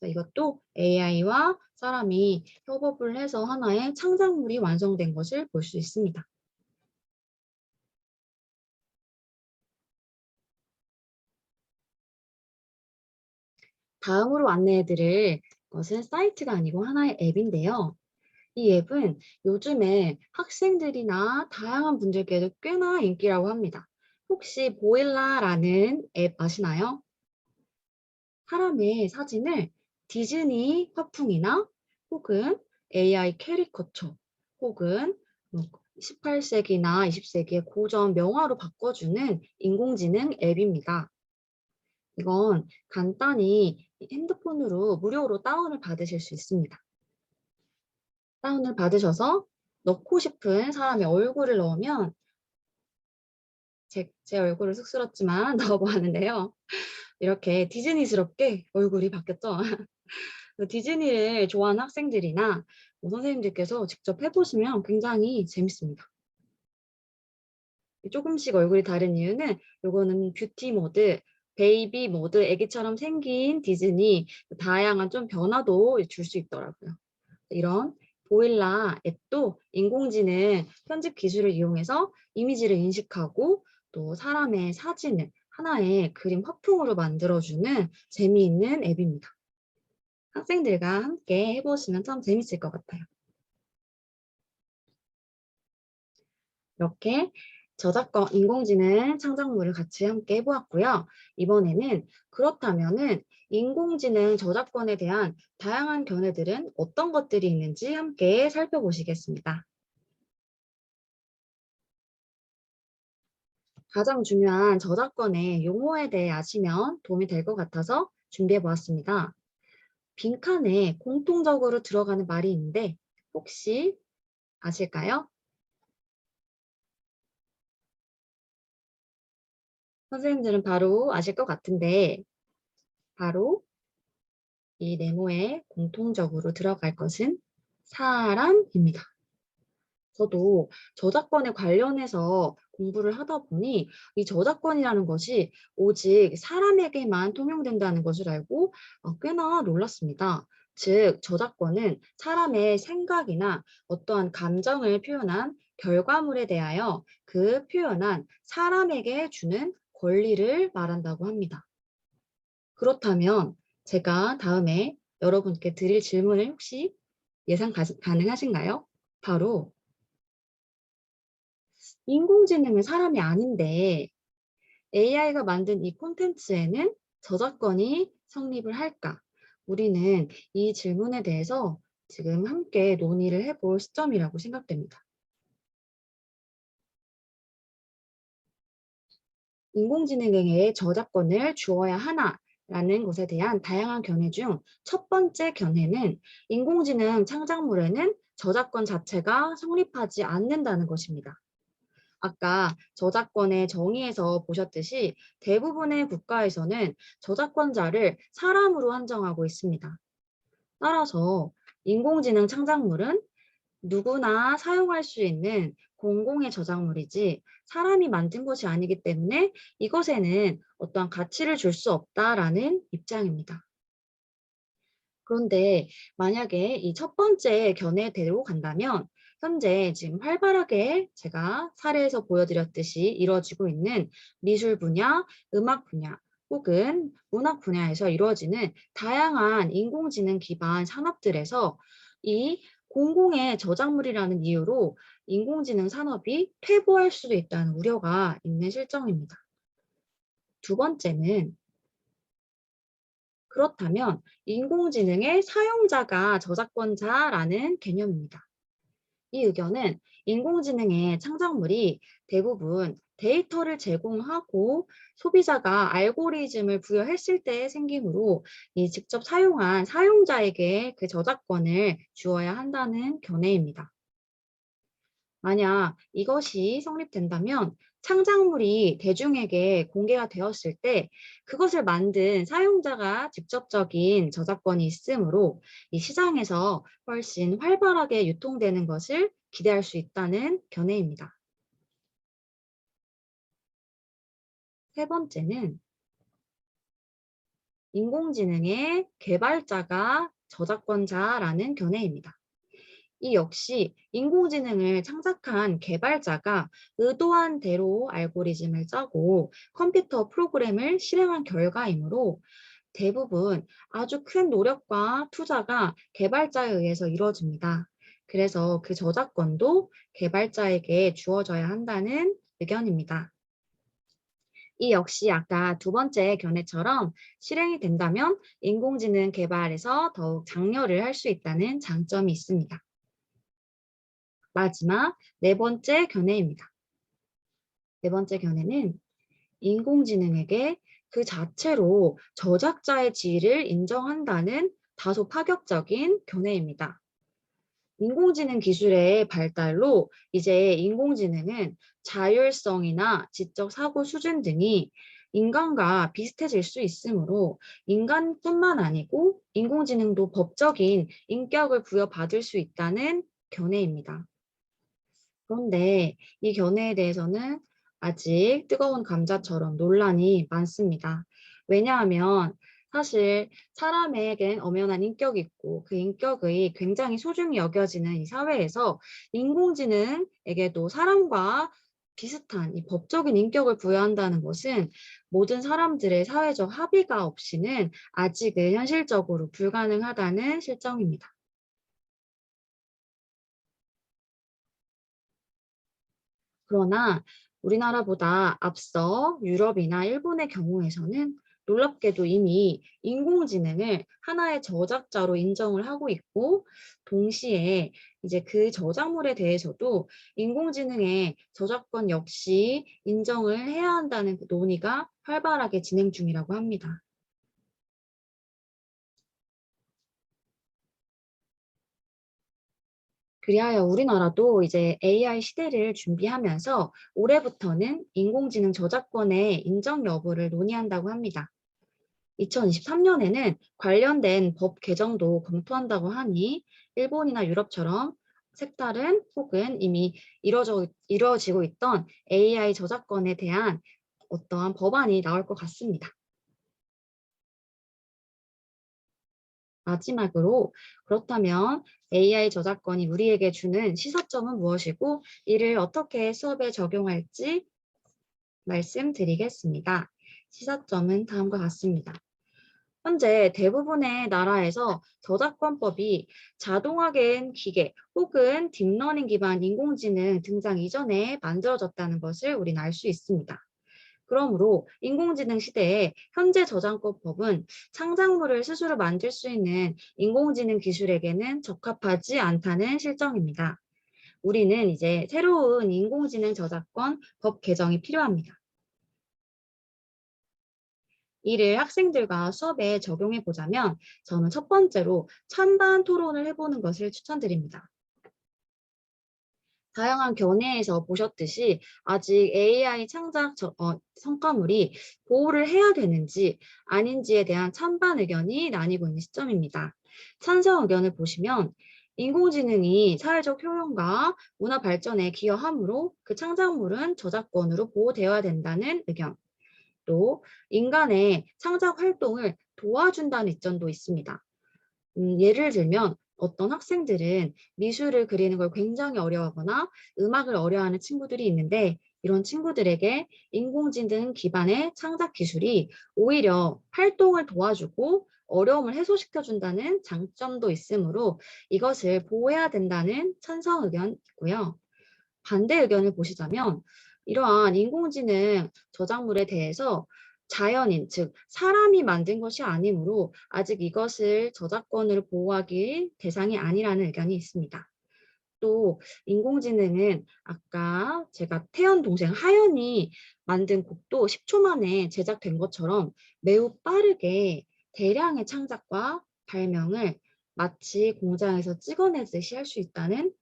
이것도 AI와 사람이 협업을 해서 하나의 창작물이 완성된 것을 볼 수 있습니다. 다음으로 안내해드릴 것은 사이트가 아니고 하나의 앱인데요. 이 앱은 요즘에 학생들이나 다양한 분들께도 꽤나 인기라고 합니다. 혹시 보일라라는 앱 아시나요? 사람의 사진을 디즈니 화풍이나 혹은 AI 캐리커처 혹은 18세기나 20세기의 고전 명화로 바꿔주는 인공지능 앱입니다. 이건 간단히 핸드폰으로 무료로 다운을 받으실 수 있습니다. 다운을 받으셔서 넣고 싶은 사람의 얼굴을 넣으면 제 얼굴을 쑥스럽지만 넣어보았는데요. 이렇게 디즈니스럽게 얼굴이 바뀌었죠. 디즈니를 좋아하는 학생들이나 선생님들께서 직접 해보시면 굉장히 재밌습니다. 조금씩 얼굴이 다른 이유는 이거는 뷰티 모드, 베이비 모드, 애기처럼 생긴 디즈니, 다양한 좀 변화도 줄 수 있더라고요. 이런 보일라 앱도 인공지능 편집 기술을 이용해서 이미지를 인식하고 또 사람의 사진을 하나의 그림 화풍으로 만들어주는 재미있는 앱입니다. 학생들과 함께 해보시면 참 재밌을 것 같아요. 이렇게 저작권, 인공지능 창작물을 같이 함께 해보았고요. 이번에는 그렇다면은 인공지능 저작권에 대한 다양한 견해들은 어떤 것들이 있는지 함께 살펴보시겠습니다. 가장 중요한 저작권의 용어에 대해 아시면 도움이 될 것 같아서 준비해보았습니다. 빈칸에 공통적으로 들어가는 말이 있는데 혹시 아실까요? 선생님들은 바로 아실 것 같은데 바로 이 네모에 공통적으로 들어갈 것은 사람입니다. 저도 저작권에 관련해서 공부를 하다 보니 이 저작권이라는 것이 오직 사람에게만 통용된다는 것을 알고 꽤나 놀랐습니다. 즉, 저작권은 사람의 생각이나 어떠한 감정을 표현한 결과물에 대하여 그 표현한 사람에게 주는 권리를 말한다고 합니다. 그렇다면 제가 다음에 여러분께 드릴 질문을 혹시 예상 가능하신가요? 바로 인공지능은 사람이 아닌데 AI가 만든 이 콘텐츠에는 저작권이 성립을 할까? 우리는 이 질문에 대해서 지금 함께 논의를 해볼 시점이라고 생각됩니다. 인공지능에게 저작권을 주어야 하나라는 것에 대한 다양한 견해 중 첫 번째 견해는 인공지능 창작물에는 저작권 자체가 성립하지 않는다는 것입니다. 아까 저작권의 정의에서 보셨듯이 대부분의 국가에서는 저작권자를 사람으로 한정하고 있습니다. 따라서 인공지능 창작물은 누구나 사용할 수 있는 공공의 저작물이지 사람이 만든 것이 아니기 때문에 이것에는 어떠한 가치를 줄 수 없다라는 입장입니다. 그런데 만약에 이 첫 번째 견해대로 간다면 현재 지금 활발하게 제가 사례에서 보여드렸듯이 이루어지고 있는 미술 분야, 음악 분야 혹은 문학 분야에서 이루어지는 다양한 인공지능 기반 산업들에서 이 공공의 저작물이라는 이유로 인공지능 산업이 퇴보할 수도 있다는 우려가 있는 실정입니다. 두 번째는 그렇다면 인공지능의 사용자가 저작권자라는 개념입니다. 이 의견은 인공지능의 창작물이 대부분 데이터를 제공하고 소비자가 알고리즘을 부여했을 때 생기므로 이 직접 사용한 사용자에게 그 저작권을 주어야 한다는 견해입니다. 만약 이것이 성립된다면 창작물이 대중에게 공개가 되었을 때 그것을 만든 사용자가 직접적인 저작권이 있으므로 이 시장에서 훨씬 활발하게 유통되는 것을 기대할 수 있다는 견해입니다. 세 번째는 인공지능의 개발자가 저작권자라는 견해입니다. 이 역시 인공지능을 창작한 개발자가 의도한 대로 알고리즘을 짜고 컴퓨터 프로그램을 실행한 결과이므로 대부분 아주 큰 노력과 투자가 개발자에 의해서 이루어집니다. 그래서 그 저작권도 개발자에게 주어져야 한다는 의견입니다. 이 역시 아까 두 번째 견해처럼 실행이 된다면 인공지능 개발에서 더욱 장려를 할 수 있다는 장점이 있습니다. 마지막 네 번째 견해입니다. 네 번째 견해는 인공지능에게 그 자체로 저작자의 지위를 인정한다는 다소 파격적인 견해입니다. 인공지능 기술의 발달로 이제 인공지능은 자율성이나 지적 사고 수준 등이 인간과 비슷해질 수 있으므로 인간뿐만 아니고 인공지능도 법적인 인격을 부여받을 수 있다는 견해입니다. 그런데 이 견해에 대해서는 아직 뜨거운 감자처럼 논란이 많습니다. 왜냐하면 사실 사람에겐 엄연한 인격이 있고 그 인격이 굉장히 소중히 여겨지는 이 사회에서 인공지능에게도 사람과 비슷한 이 법적인 인격을 부여한다는 것은 모든 사람들의 사회적 합의가 없이는 아직은 현실적으로 불가능하다는 실정입니다. 그러나 우리나라보다 앞서 유럽이나 일본의 경우에서는 놀랍게도 이미 인공지능을 하나의 저작자로 인정을 하고 있고 동시에 이제 그 저작물에 대해서도 인공지능의 저작권 역시 인정을 해야 한다는 그 논의가 활발하게 진행 중이라고 합니다. 그리하여 우리나라도 이제 AI 시대를 준비하면서 올해부터는 인공지능 저작권의 인정 여부를 논의한다고 합니다. 2023년에는 관련된 법 개정도 검토한다고 하니 일본이나 유럽처럼 색다른 혹은 이미 이루어지고 있던 AI 저작권에 대한 어떠한 법안이 나올 것 같습니다. 마지막으로 그렇다면 AI 저작권이 우리에게 주는 시사점은 무엇이고 이를 어떻게 수업에 적용할지 말씀드리겠습니다. 시사점은 다음과 같습니다. 현재 대부분의 나라에서 저작권법이 자동화된 기계 혹은 딥러닝 기반 인공지능 등장 이전에 만들어졌다는 것을 우리는 알 수 있습니다. 그러므로 인공지능 시대에 현재 저작권법은 창작물을 스스로 만들 수 있는 인공지능 기술에게는 적합하지 않다는 실정입니다. 우리는 이제 새로운 인공지능 저작권 법 개정이 필요합니다. 이를 학생들과 수업에 적용해 보자면 저는 첫 번째로 찬반 토론을 해보는 것을 추천드립니다. 다양한 견해에서 보셨듯이 아직 AI 창작 성과물이 보호를 해야 되는지 아닌지에 대한 찬반 의견이 나뉘고 있는 시점입니다. 찬성 의견을 보시면 인공지능이 사회적 효용과 문화 발전에 기여하므로 그 창작물은 저작권으로 보호되어야 된다는 의견, 또 인간의 창작 활동을 도와준다는 입장도 있습니다. 예를 들면 어떤 학생들은 미술을 그리는 걸 굉장히 어려워하거나 음악을 어려워하는 친구들이 있는데 이런 친구들에게 인공지능 기반의 창작 기술이 오히려 활동을 도와주고 어려움을 해소시켜준다는 장점도 있으므로 이것을 보호해야 된다는 찬성 의견이 있고요. 반대 의견을 보시자면 이러한 인공지능 저작물에 대해서 자연인, 즉 사람이 만든 것이 아니므로 아직 이것을 저작권으로 보호하기 대상이 아니라는 의견이 있습니다. 또 인공지능은 아까 제가 태연 동생 하연이 만든 곡도 10초 만에 제작된 것처럼 매우 빠르게 대량의 창작과 발명을 마치 공장에서 찍어내듯이 할 수 있다는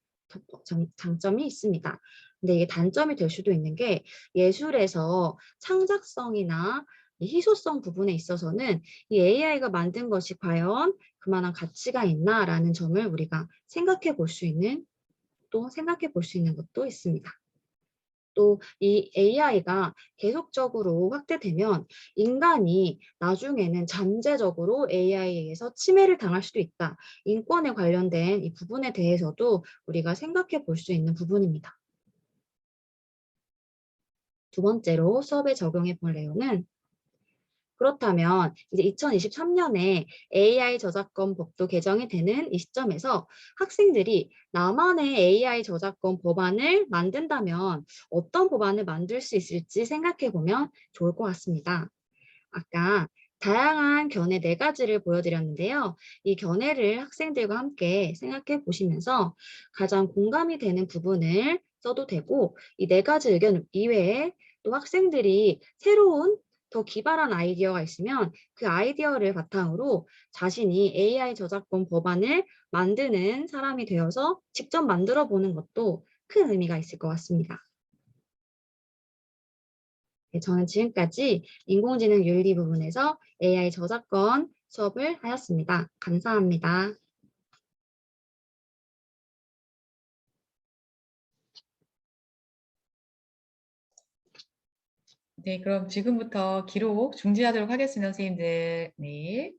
장점이 있습니다. 근데 이게 단점이 될 수도 있는 게 예술에서 창작성이나 이 희소성 부분에 있어서는 이 AI가 만든 것이 과연 그만한 가치가 있나라는 점을 우리가 생각해 볼 수 있는 것도 있습니다. 또 이 AI가 계속적으로 확대되면 인간이 나중에는 잠재적으로 AI에 의해서 침해를 당할 수도 있다. 인권에 관련된 이 부분에 대해서도 우리가 생각해 볼 수 있는 부분입니다. 두 번째로 수업에 적용해 볼 내용은 그렇다면 이제 2023년에 AI 저작권 법도 개정이 되는 이 시점에서 학생들이 나만의 AI 저작권 법안을 만든다면 어떤 법안을 만들 수 있을지 생각해 보면 좋을 것 같습니다. 아까 다양한 견해 4가지를 보여드렸는데요. 이 견해를 학생들과 함께 생각해 보시면서 가장 공감이 되는 부분을 써도 되고 이 4가지 의견 이외에 또 학생들이 새로운 더 기발한 아이디어가 있으면 그 아이디어를 바탕으로 자신이 AI 저작권 법안을 만드는 사람이 되어서 직접 만들어 보는 것도 큰 의미가 있을 것 같습니다. 네, 저는 지금까지 인공지능 윤리 부분에서 AI 저작권 수업을 하였습니다. 감사합니다. 네, 그럼 지금부터 기록 중지하도록 하겠습니다, 선생님들. 네.